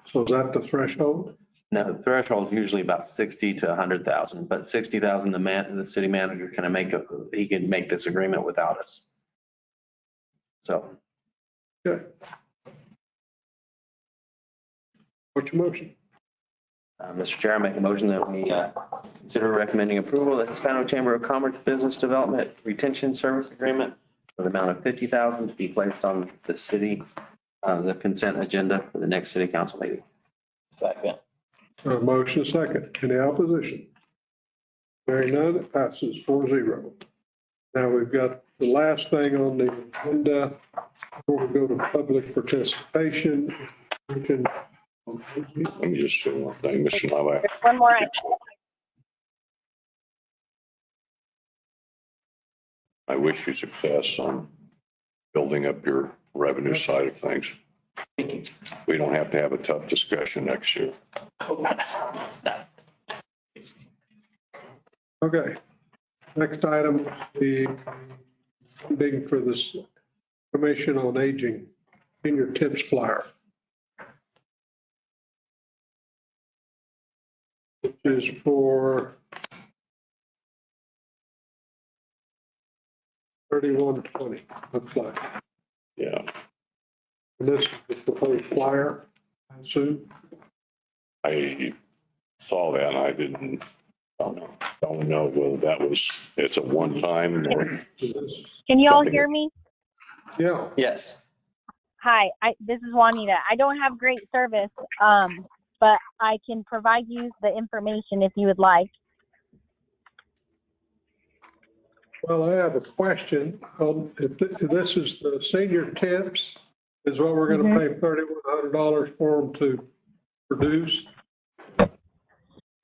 So is that the threshold? No, the threshold is usually about 60 to 100,000, but 60,000, the city manager he can make this agreement without us. So. Okay. What's your motion? Mr. Chair, I make a motion that we consider recommending approval of the Hispano Chamber of Commerce Business Development Retention Service Agreement for the amount of $50,000 to be placed on the city, the consent agenda for the next city council meeting. Second. Motion second. Any opposition? Hearing none, it passes 4-0. Now we've got the last thing on the agenda before we go to public participation. We can. let me just say one thing, Mr. Novak. There's one more item. I wish you success on building up your revenue side of things. We don't have to have a tough discussion next year. Okay. Next item, the funding for this Commission on Aging Senior Tips Flyer. Which is for 3120, looks like. Yeah. And this is the proposed flyer, I assume. I saw that and I don't know whether that was, it's a one-time or. Can you all hear me? Yeah. Yes. Hi, this is Juanita. I don't have great service, but I can provide you the information if you would like. Well, I have a question. If this is the senior tips, is what we're going to pay $3,100 for them to produce?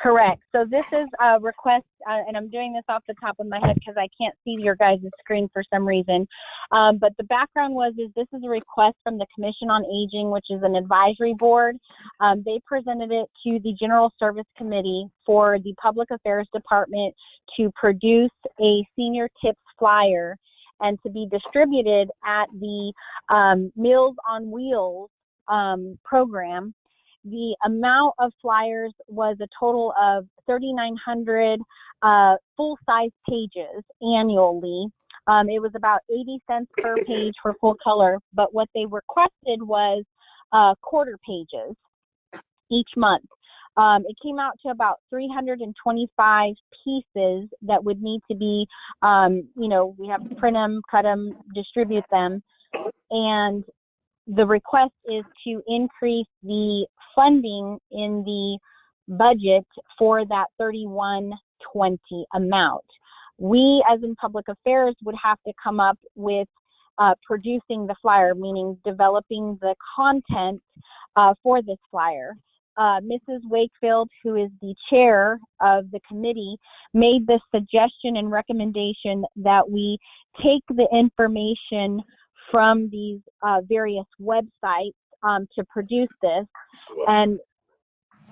Correct. So this is a request, and I'm doing this off the top of my head because I can't see your guys' screen for some reason. But the background is this is a request from the Commission on Aging, which is an advisory board. They presented it to the General Service Committee for the Public Affairs Department to produce a senior tips flyer and to be distributed at the Meals on Wheels program. The amount of flyers was a total of 3,900 full-size pages annually. It was about 80 cents per page for full color, but what they requested was quarter pages each month. It came out to about 325 pieces that would need to be, we have to print them, cut them, distribute them, and the request is to increase the funding in the budget for that 3120 amount. We, as in public affairs, would have to come up with producing the flyer, meaning developing the content for this flyer. Mrs. Wakefield, who is the chair of the committee, made the suggestion and recommendation that we take the information from these various websites to produce this and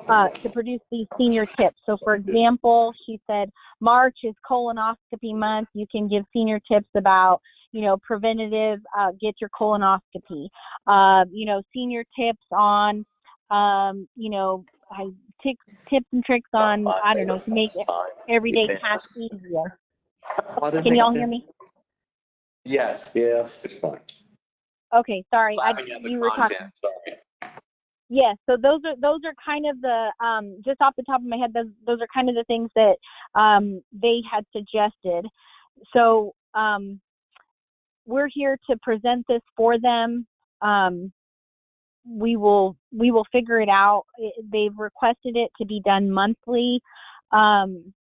to produce these senior tips. So for example, she said, March is colonoscopy month. You can give senior tips about, preventative, get your colonoscopy, senior tips on, tips and tricks on, to make everyday tasks easier. Can y'all hear me? Yes. It's fine. Okay, sorry. You were talking. Yes, so those are kind of the just off the top of my head, those are kind of the things that they had suggested. So we're here to present this for them. We will figure it out. They've requested it to be done monthly, and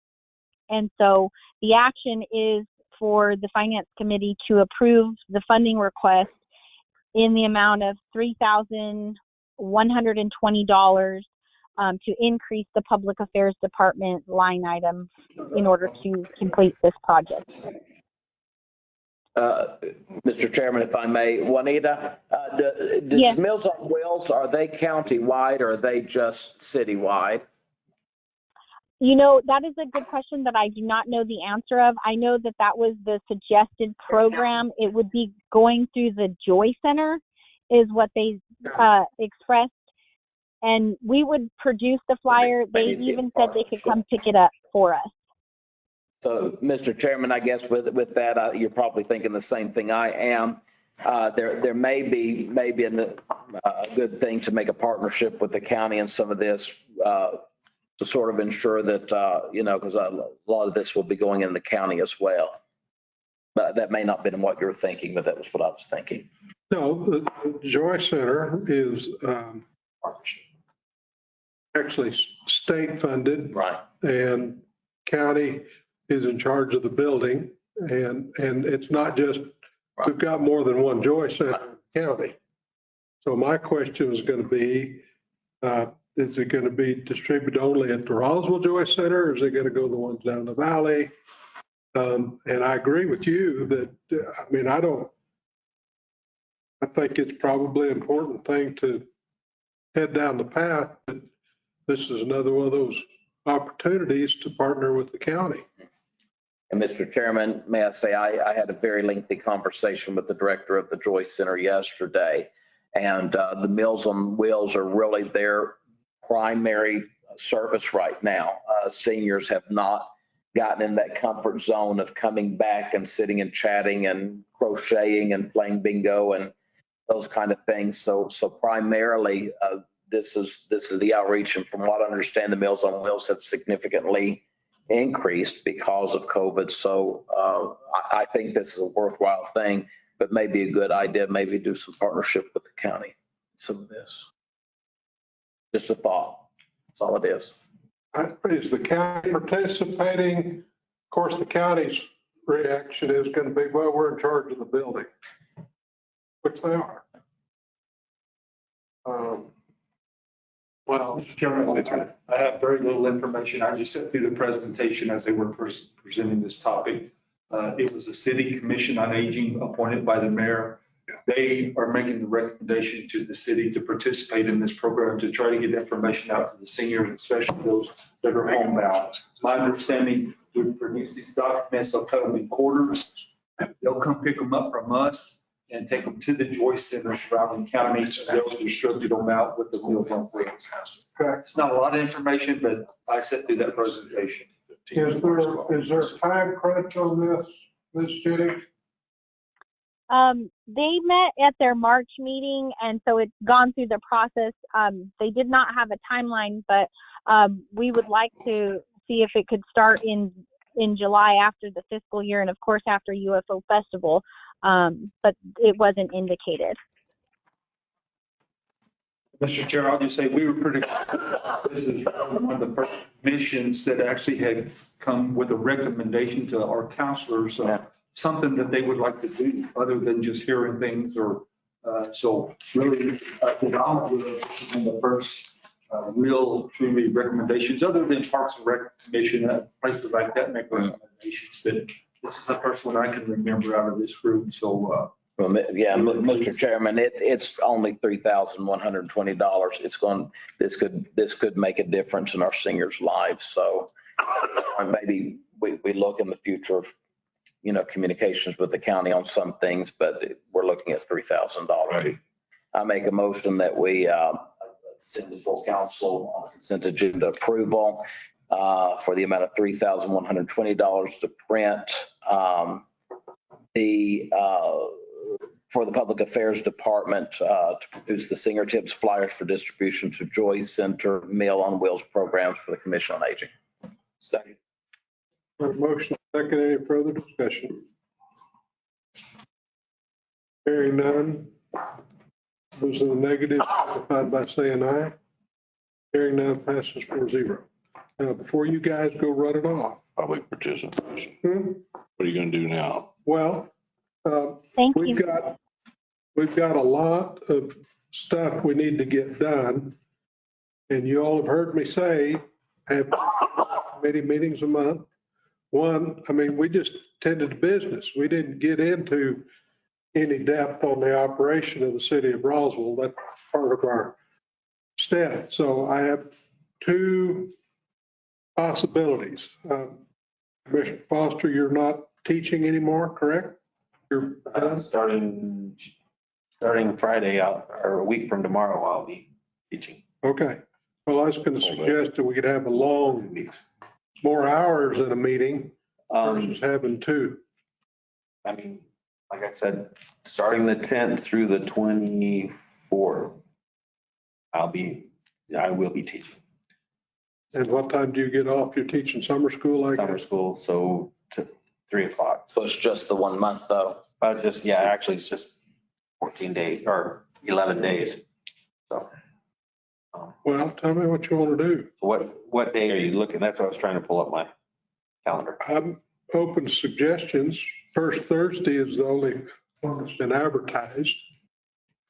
so the action is for the Finance Committee to approve the funding request in the amount of $3,120 to increase the Public Affairs Department line item in order to complete this project. Mr. Chairman, if I may, Juanita, Yes. Meals on Wheels, are they county-wide or are they just city-wide? That is a good question that I do not know the answer of. I know that was the suggested program. It would be going through the Joy Center is what they expressed. And we would produce the flyer. They even said they could come pick it up for us. So, Mr. Chairman, I guess with that, you're probably thinking the same thing I am. There may be a good thing to make a partnership with the county and some of this to sort of ensure that, because a lot of this will be going in the county as well. But that may not have been what you were thinking, but that was what I was thinking. No, the Joy Center is actually state funded. Right. And county is in charge of the building. And it's not just, we've got more than one Joy Center in the county. So my question is going to be, is it going to be distributed only at the Roswell Joy Center, or is it going to go to the ones down the valley? And I agree with you that, I think it's probably an important thing to head down the path, but this is another one of those opportunities to partner with the county. And Mr. Chairman, may I say, I had a very lengthy conversation with the director of the Joy Center yesterday. And the Meals on Wheels are really their primary service right now. Seniors have not gotten in that comfort zone of coming back and sitting and chatting and crocheting and playing bingo and those kind of things. So primarily, this is the outreach. And from what I understand, the Meals on Wheels have significantly increased because of COVID. So I think this is a worthwhile thing, but maybe a good idea, maybe do some partnership with the county. Some of this. Just a thought. That's all it is. Is the county participating? Of course, the county's reaction is going to be, well, we're in charge of the building, which they are. Well, Mr. Chairman, I have very little information. I just sat through the presentation as they were presenting this topic. It was a city commission on aging appointed by the mayor. They are making the recommendation to the city to participate in this program to try to get information out to the seniors, especially those that are homebound. My understanding, we produce these documents, they'll cut them in quarters. They'll come pick them up from us and take them to the Joy Center surrounding counties. They'll distribute them out with the Meals on Wheels. It's not a lot of information, but I sat through that presentation. Is there time crunch on this, Ms. Jennings? They met at their March meeting, and so it's gone through the process. They did not have a timeline, but we would like to see if it could start in July after the fiscal year, and of course after UFO Festival, but it wasn't indicated. Mr. Chair, I'll just say we were pretty, this is one of the first missions that actually had come with a recommendation to our counselors, something that they would like to do other than just hearing things or, so really, predominantly one of the first real truly recommendations, other than Parks and Rec Commission, places like that make recommendations. But this is the first one I can remember out of this group, so. Well, yeah, Mr. Chairman, it's only $3,120. This could make a difference in our seniors' lives. So maybe we look in the future of, communications with the county on some things, but we're looking at $3,000. Right. I make a motion that we send this full council on consent agenda approval for the amount of $3,120 to print for the Public Affairs Department to produce the Singer Tips flyers for distribution to Joy Center Meal on Wheels programs for the Commission on Aging. Second. Motion second, any further discussion? Hearing none. Those in the negative, signify by saying aye. Hearing none, passes 4-0. Now, before you guys go running off. Public participation. What are you going to do now? Well, we've got a lot of stuff we need to get done. And you all have heard me say, have committee meetings a month. One, we just tended to business. We didn't get into any depth on the operation of the city of Roswell. That's part of our staff. So I have two possibilities. Commissioner Foster, you're not teaching anymore, correct? You're starting Friday or a week from tomorrow, I'll be teaching. Okay. Well, I was going to suggest that we could have more hours in a meeting versus having two. Like I said, starting the 10th through the 24th, I will be teaching. And what time do you get off? You're teaching summer school? Summer school, so to 3:00. So it's just the 1 month though? Actually it's just 14 days or 11 days. So. Well, tell me what you want to do. What day are you looking? That's what I was trying to pull up my calendar. I'm open to suggestions. First Thursday is the only one that's been advertised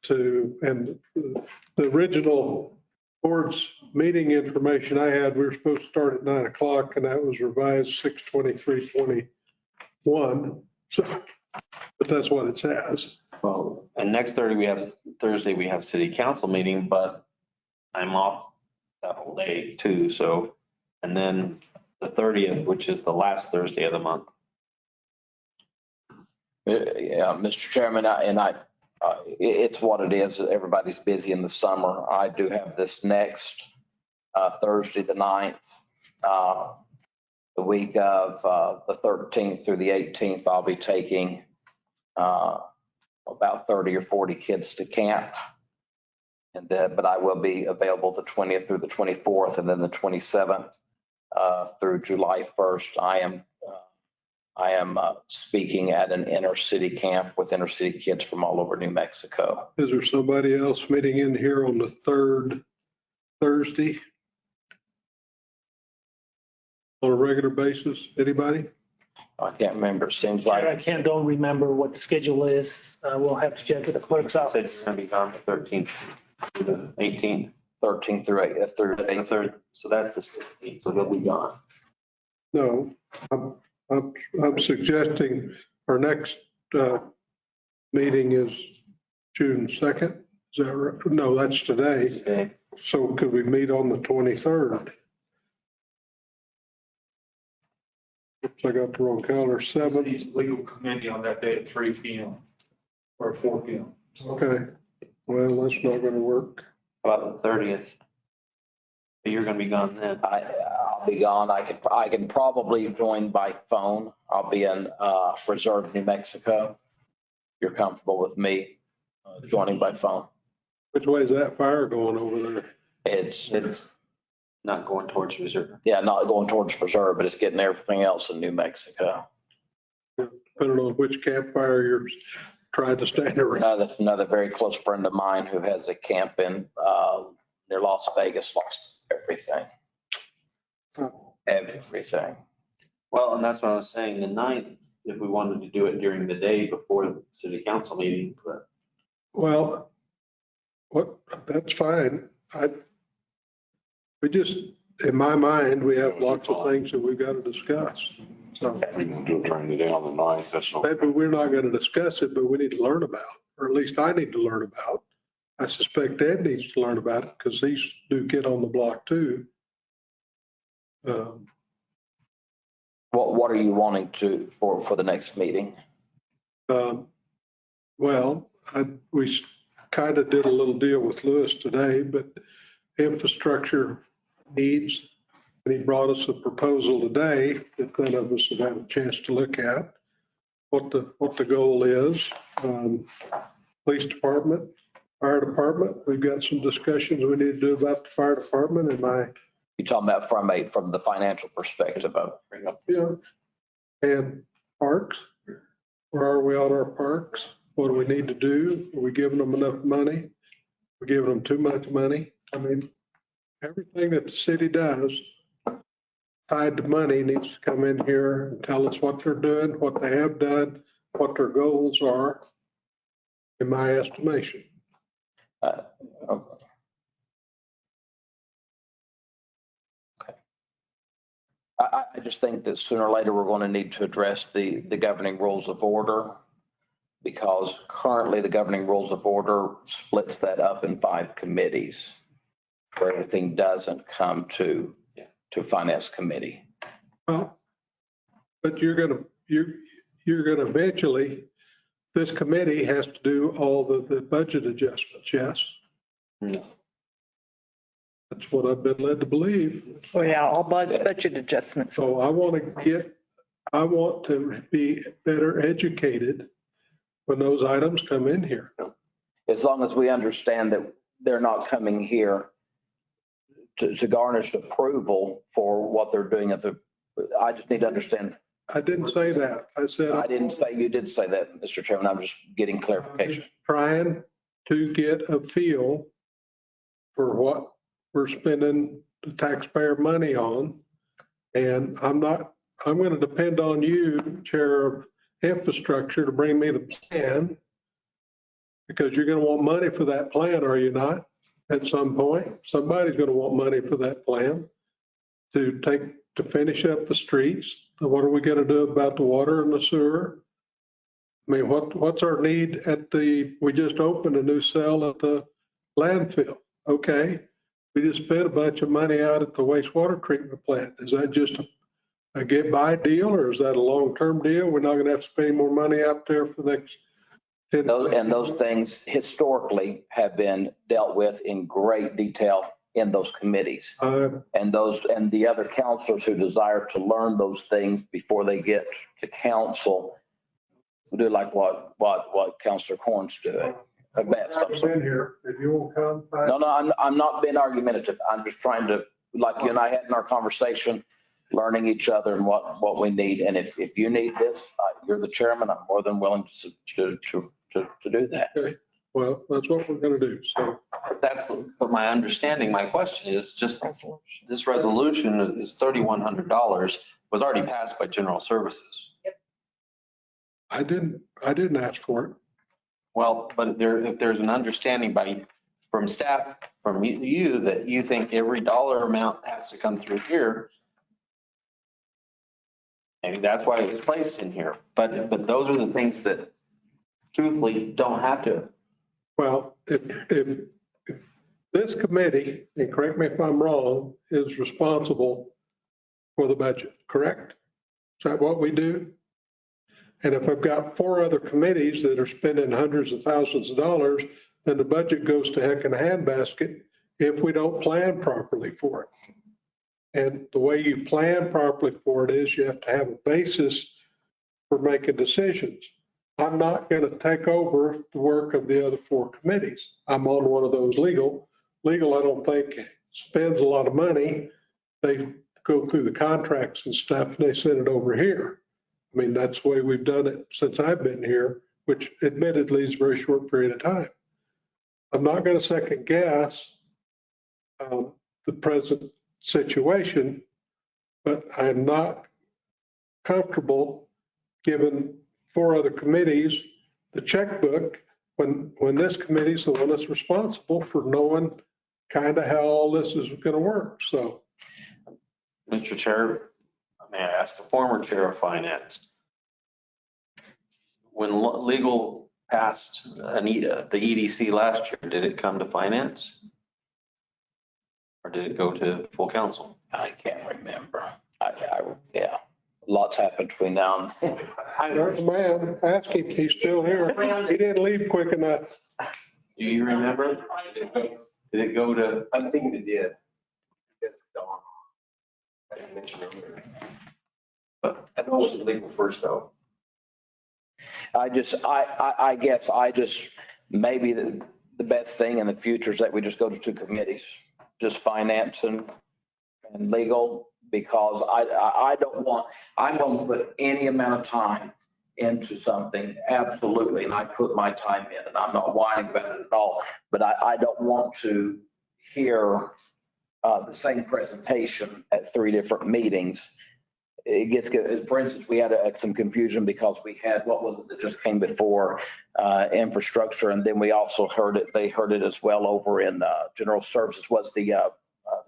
and the original board's meeting information I had, we were supposed to start at 9 o'clock and that was revised 6/23/21. So, but that's what it says. Well, and next Thursday we have city council meeting, but I'm off that whole day too. So, and then the 30th, which is the last Thursday of the month. Yeah, Mr. Chairman, it's what it is. Everybody's busy in the summer. I do have this next Thursday, the 9th, the week of the 13th through the 18th. I'll be taking about 30 or 40 kids to camp. But I will be available the 20th through the 24th, and then the 27th through July 1st. I am speaking at an inner city camp with inner city kids from all over New Mexico. Is there somebody else meeting in here on the third Thursday on a regular basis? Anybody? I can't remember. It seems like don't remember what the schedule is. We'll have to check with the clerk's office. It's going to be gone the 13th through the 18th. 13th through 8th through the 3rd. So that's the 16th. So he'll be gone. No, I'm suggesting our next meeting is June 2nd. Is that right? No, that's today. Okay. So could we meet on the 23rd? Oops, I got the wrong calendar. 7th. Legal committee on that day at 3 p.m. or 4 p.m. Okay. Well, that's not going to work. About the 30th. You're going to be gone then. I'll be gone. I can probably join by phone. I'll be in Reserve, New Mexico. You're comfortable with me joining by phone? Which way is that fire going over there? It's not going towards Reserve. Yeah, not going towards Reserve, but it's getting everything else in New Mexico. Depending on which campfire you're trying to stand around. Another very close friend of mine who has a camp in near Las Vegas lost everything. Everything. Well, and that's what I was saying, the 9th, if we wanted to do it during the day before the city council meeting, but. Well, that's fine. We just, in my mind, we have lots of things that we've got to discuss. So We can do it during the day on the 9th. That's no. maybe we're not going to discuss it, but we need to learn about, or at least I need to learn about. I suspect Ed needs to learn about it because these do get on the block too. What are you wanting for the next meeting? Well, we kind of did a little deal with Lewis today, but infrastructure needs, and he brought us a proposal today that none of us have had a chance to look at, what the goal is. Police department, fire department, we've got some discussions we need to do about the fire department and You're talking about from the financial perspective of. yeah. And parks, where are we on our parks? What do we need to do? Are we giving them enough money? We're giving them too much money. I mean, everything that the city does tied to money needs to come in here and tell us what they're doing, what they have done, what their goals are, in my estimation. I just think that sooner or later, we're going to need to address the governing rules of order, because currently the governing rules of order splits that up in 5 committees where everything doesn't come to finance committee. Well, but you're gonna eventually, this committee has to do all the budget adjustments, yes? No. That's what I've been led to believe. So yeah, all budget adjustments. So I want to be better educated when those items come in here. As long as we understand that they're not coming here to garnish approval for what they're doing I just need to understand. I didn't say that. I said. I didn't say you did say that, Mr. Chairman. I'm just getting clarification. Trying to get a feel for what we're spending the taxpayer money on. And I'm going to depend on you, Chair of Infrastructure, to bring me the plan, because you're going to want money for that plan, are you not? At some point, somebody's going to want money for that plan to finish up the streets. What are we going to do about the water and the sewer? I mean, what's our need we just opened a new cell at the landfill. Okay. We just spent a bunch of money out at the wastewater treatment plant. Is that just a get by deal, or is that a long-term deal? We're not going to have to spend more money out there for the next 10 years. And those things historically have been dealt with in great detail in those committees. And the other counselors who desire to learn those things before they get to council do like what Councilor Corn's doing. Here, if you will come. No, I'm not being argumentative. I'm just trying to, like you and I had in our conversation, learning each other and what we need. And if you need this, you're the chairman. I'm more than willing to do that. Okay. Well, that's what we're going to do. So that's what my understanding, my question is just this resolution is $3,100 was already passed by General Services. I didn't ask for it. Well, but if there's an understanding from staff, from you that you think every dollar amount has to come through here, maybe that's why it was placed in here. But those are the things that truthfully don't have to. Well, if this committee, and correct me if I'm wrong, is responsible for the budget, correct? Is that what we do? And if I've got 4 other committees that are spending hundreds of thousands of dollars, then the budget goes to heck in a handbasket if we don't plan properly for it. And the way you plan properly for it is you have to have a basis for making decisions. I'm not going to take over the work of the other 4 committees. I'm on one of those legal. Legal, I don't think spends a lot of money. They go through the contracts and stuff and they send it over here. I mean, that's the way we've done it since I've been here, which admittedly is a very short period of time. I'm not going to second guess the present situation, but I'm not comfortable giving 4 other committees the checkbook when this committee is the one that's responsible for knowing kind of how all this is going to work. So Mr. Chair, may I ask the former chair of finance? When legal passed the EDC last year, did it come to finance? Or did it go to full council? I can't remember. Yeah, lots happened between now and. there's a man, ask him, he's still here. He didn't leave quick enough. Do you remember? Did it go to? I'm thinking it did. It's Dawn. I didn't mention it earlier. But I know it was legal first though. I guess maybe the best thing in the future is that we just go to two committees, just finance and legal, because I don't want, I'm going to put any amount of time into something, absolutely, and I put my time in, and I'm not whining about it at all, but I don't want to hear the same presentation at three different meetings. It gets good. For instance, we had some confusion because we had, what was it that just came before infrastructure, and then we also heard it, they heard it as well over in general services, was the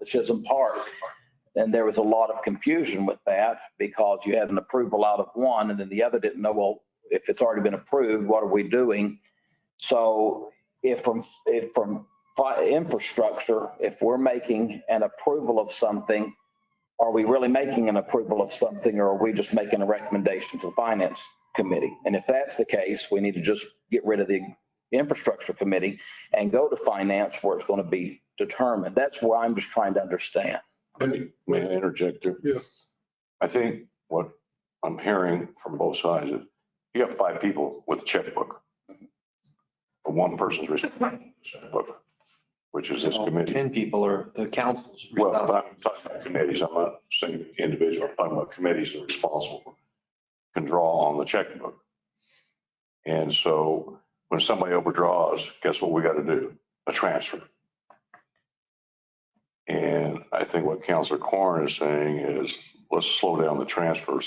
Chisholm Park. And there was a lot of confusion with that because you had an approval out of one and then the other didn't know, well, if it's already been approved, what are we doing? So if from infrastructure, if we're making an approval of something, are we really making an approval of something, or are we just making a recommendation to the finance committee? And if that's the case, we need to just get rid of the infrastructure committee and go to finance where it's going to be determined. That's where I'm just trying to understand. May I interject there? Yeah. I think what I'm hearing from both sides is you have 5 people with a checkbook. But one person's responsible for the checkbook, which is this committee. 10 people are the council's. Well, I'm talking about committees. I'm not saying individual. I'm talking about committees that are responsible, can draw on the checkbook. And so when somebody overdraws, guess what we got to do? A transfer. And I think what Councilor Corn is saying is let's slow down the transfer,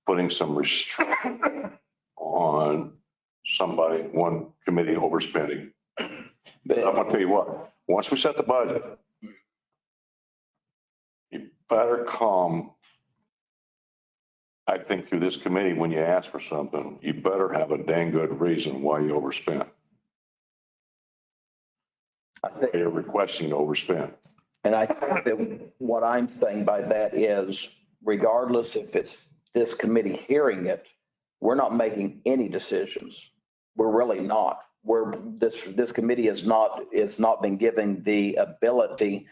putting some restriction on somebody, one committee overspending. But I'm going to tell you what, once we set the budget, you better come, I think, through this committee when you ask for something, you better have a dang good reason why you overspent. I think you're requesting to overspend. And I think that what I'm saying by that is, regardless if it's this committee hearing it, we're not making any decisions. We're really not. This committee has not been given the ability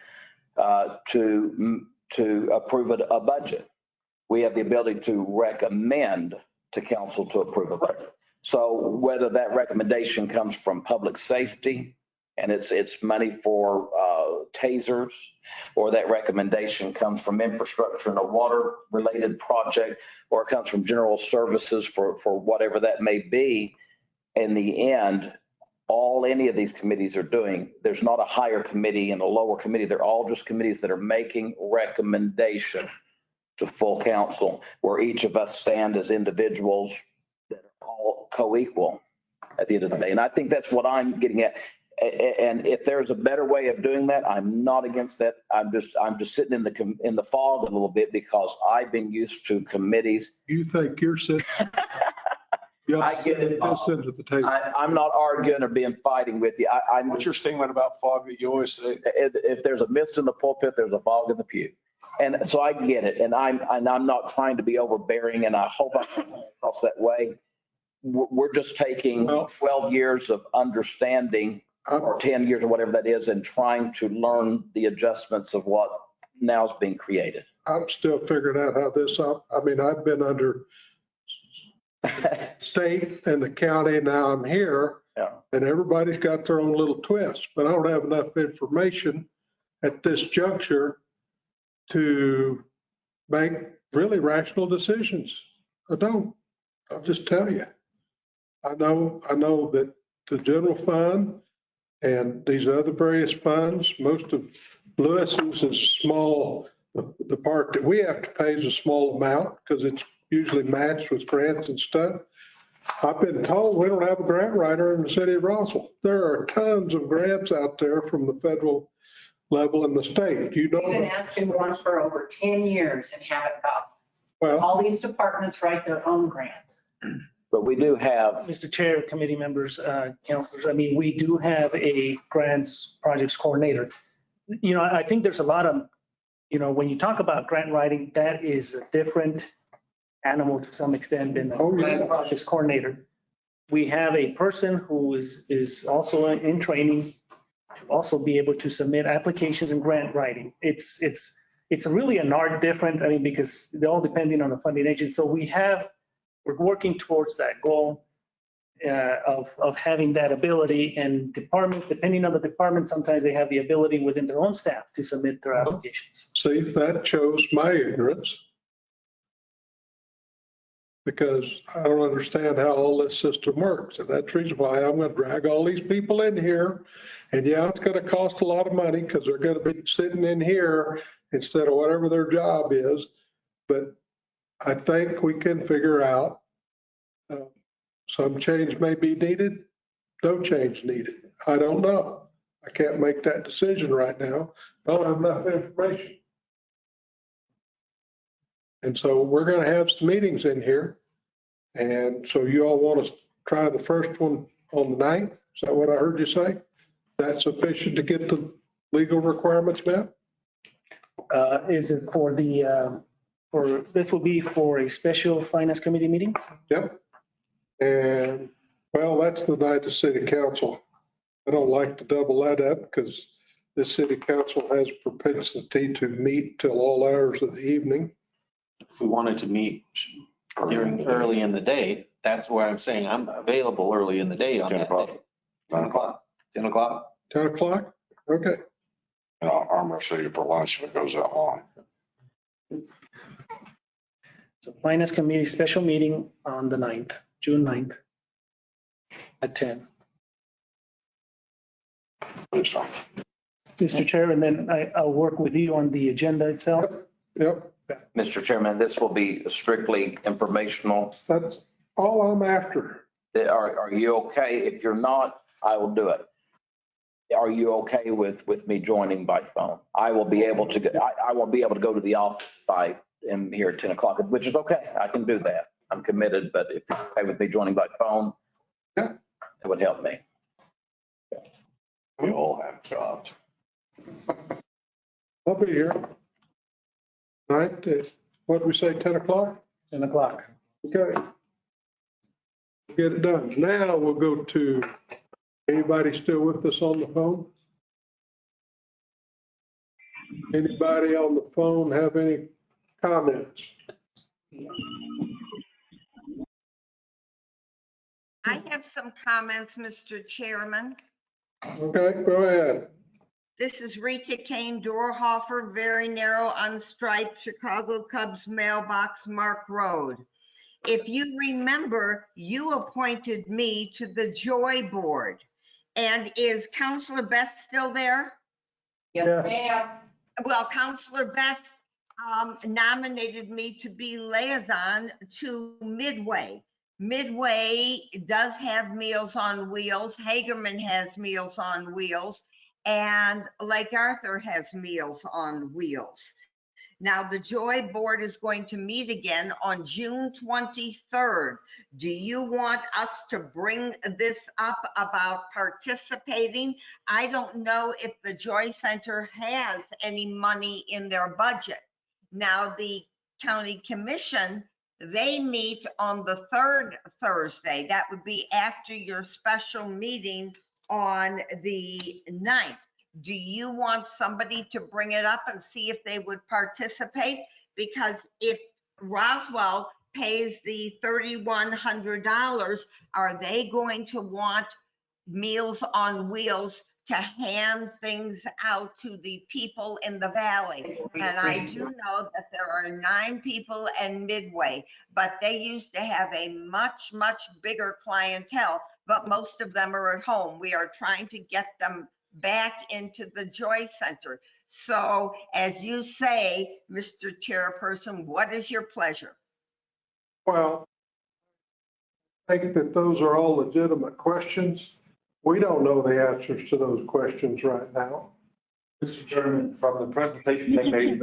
to approve a budget. We have the ability to recommend to council to approve a budget. So whether that recommendation comes from public safety and it's money for tasers, or that recommendation comes from infrastructure and a water related project, or it comes from general services for whatever that may be, in the end, all any of these committees are doing, there's not a higher committee and a lower committee. They're all just committees that are making recommendation to full council, where each of us stand as individuals that are all co-equal at the end of the day. And I think that's what I'm getting at. And if there's a better way of doing that, I'm not against that. I'm just sitting in the fog a little bit because I've been used to committees. You think you're sitting? I get it. I'm not arguing or being fighting with you. What's your statement about fog that you always say? If there's a mist in the pulpit, there's a fog in the pew. And so I get it. And I'm not trying to be overbearing, and I hope I come across that way. We're just taking 12 years of understanding, or 10 years or whatever that is, and trying to learn the adjustments of what now is being created. I'm still figuring out how this up. I mean, I've been under state and the county, now I'm here, and everybody's got their own little twist, but I don't have enough information at this juncture to make really rational decisions. I don't. I'll just tell you. I know that the general fund and these other various funds, most of Lewis's is small. The part that we have to pay is a small amount because it's usually matched with grants and stuff. I've been told we don't have a grant writer in the city of Roswell. There are tons of grants out there from the federal level and the state. You We've been know, asking one for over 10 years and haven't got. well, All these departments write their own grants. But we do have, Mr. Chair, committee members, councilors, I mean, we do have a grants projects coordinator. You know, I think there's a lot of, you know, when you talk about grant writing, that is a different animal to some extent than a grant projects coordinator. We have a person who is also in training to also be able to submit applications and grant writing. It's really an art different, I mean, because they're all depending on the funding agency. So we're working towards that goal of having that ability, and depending on the department, sometimes they have the ability within their own staff to submit their applications. see, that shows my ignorance. Because I don't understand how all this system works. And that's the reason why I'm going to drag all these people in here. And yeah, it's going to cost a lot of money because they're going to be sitting in here instead of whatever their job is. But I think we can figure out some change may be needed, no change needed. I don't know. I can't make that decision right now. I don't have enough information. And so we're going to have some meetings in here. And so you all want to try the first one on the 9th? Is that what I heard you say? That's sufficient to get the legal requirements met? Is it for this will be for a special finance committee meeting? Yep. And well, that's the night of city council. I don't like to double that up because the city council has propensity to meet till all hours of the evening. If we wanted to meet during early in the day, that's where I'm saying I'm available early in the day on 10 that o'clock. day. 10 o'clock. 10 o'clock. 10 o'clock? Okay. And I'm going to see you for lunch if it goes that long. So finance committee special meeting on the 9th, June 9th at 10. Please don't. Mr. Chair, and then I'll work with you on the agenda itself. Yep. Mr. Chairman, this will be strictly informational. That's all I'm after. Are you okay? If you're not, I will do it. Are you okay with me joining by phone? I will be able to, I won't be able to go to the office by in here at 10 o'clock, which is okay. I can do that. I'm committed, but if you're okay with me joining by phone, yeah, it would help me. We all have jobs. I'll be here. 9th, what did we say, 10 o'clock? 10 o'clock. Okay. Get it done. Now we'll go to, anybody still with us on the phone? Anybody on the phone have any comments? I have some comments, Mr. Chairman. Okay, go ahead. This is Rita Kane Dorhofer, very narrow, unstriped Chicago Cubs mailbox, Mark Road. If you remember, you appointed me to the Joy Board. And is Counselor Best still there? Yes, ma'am. Well, Counselor Best nominated me to be liaison to Midway. Midway does have Meals on Wheels. Hagerman has Meals on Wheels. And Lake Arthur has Meals on Wheels. Now, the Joy Board is going to meet again on June 23rd. Do you want us to bring this up about participating? I don't know if the Joy Center has any money in their budget. Now, the county commission, they meet on the third Thursday. That would be after your special meeting on the 9th. Do you want somebody to bring it up and see if they would participate? Because if Roswell pays the $3,100, are they going to want Meals on Wheels to hand things out to the people in the valley? And I do know that there are 9 people in Midway, but they used to have a much, much bigger clientele, but most of them are at home. We are trying to get them back into the Joy Center. So as you say, Mr. Chairperson, what is your pleasure? Well, think that those are all legitimate questions. We don't know the answers to those questions right now. Mr. Chairman, from the presentation they made,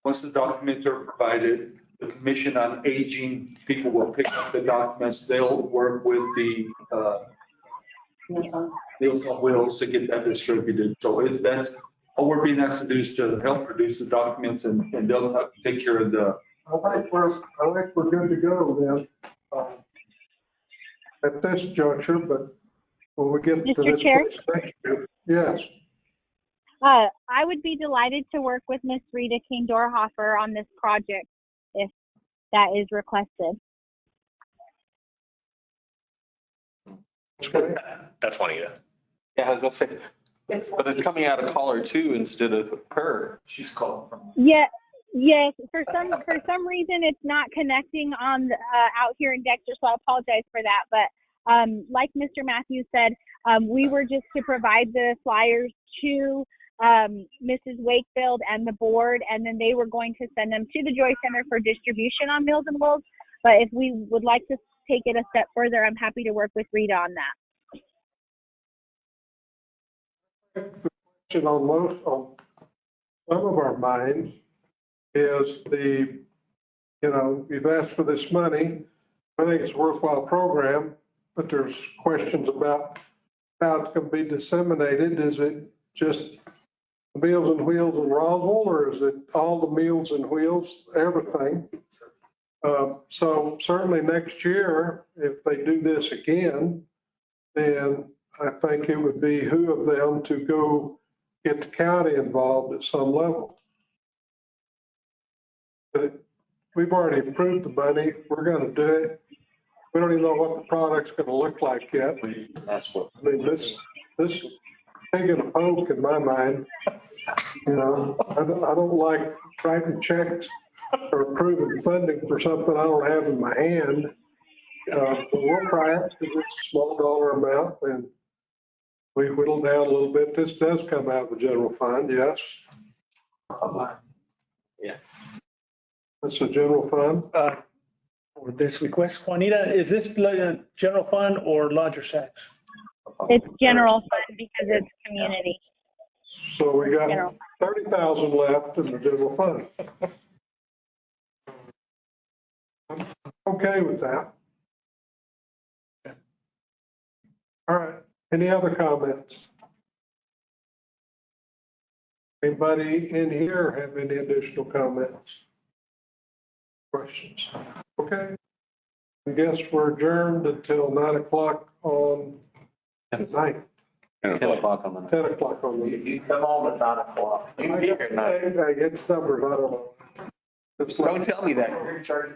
once the documents are provided, the Commission on Aging, people will pick up the documents. They'll work with the Meals on Wheels to get that distributed. So that's, all we're being asked to do is to help produce the documents and they'll take care of the. I think we're good to go then. At this juncture, but when we get to Mr. this Chair? place next year, yes. I would be delighted to work with Miss Rita King-Dorhofer on this project if that is requested. That's Juanita. Yeah, I was gonna say, but it's coming out of caller 2 instead of her. She's calling from. Yeah, yes. For some reason, it's not connecting on out here in Dexter, so I apologize for that. But like Mr. Matthews said, we were just to provide the flyers to Mrs. Wakefield and the board, and then they were going to send them to the Joy Center for distribution on Meals and Wolves. But if we would like to take it a step further, I'm happy to work with Rita on that. The question on some of our minds is you've asked for this money. I think it's a worthwhile program, but there's questions about how it's going to be disseminated. Is it just Meals and Wheels in Roswell, or is it all the Meals and Wheels, everything? So certainly next year, if they do this again, then I think it would behoove them to go get the county involved at some level. But we've already approved the money. We're going to do it. We don't even know what the product's going to look like yet. That's what. I mean, this taking a poke in my mind. I don't like writing checks or approving funding for something I don't have in my hand. So we'll try it because it's a small dollar amount and we whittle down a little bit. This does come out of the general fund, yes. Yeah. That's the general fund. For this request, Juanita, is this general fund or lodger tax? It's general fund because it's community. So we got 30,000 left in the general fund. I'm okay with that. All right. Any other comments? Anybody in here have any additional comments? Questions? Okay. I guess we're adjourned until 9 o'clock on the 9th. 10 o'clock on the night. 10 o'clock on the. You come home at 9 o'clock. I get numbers, I don't know. Don't tell me that.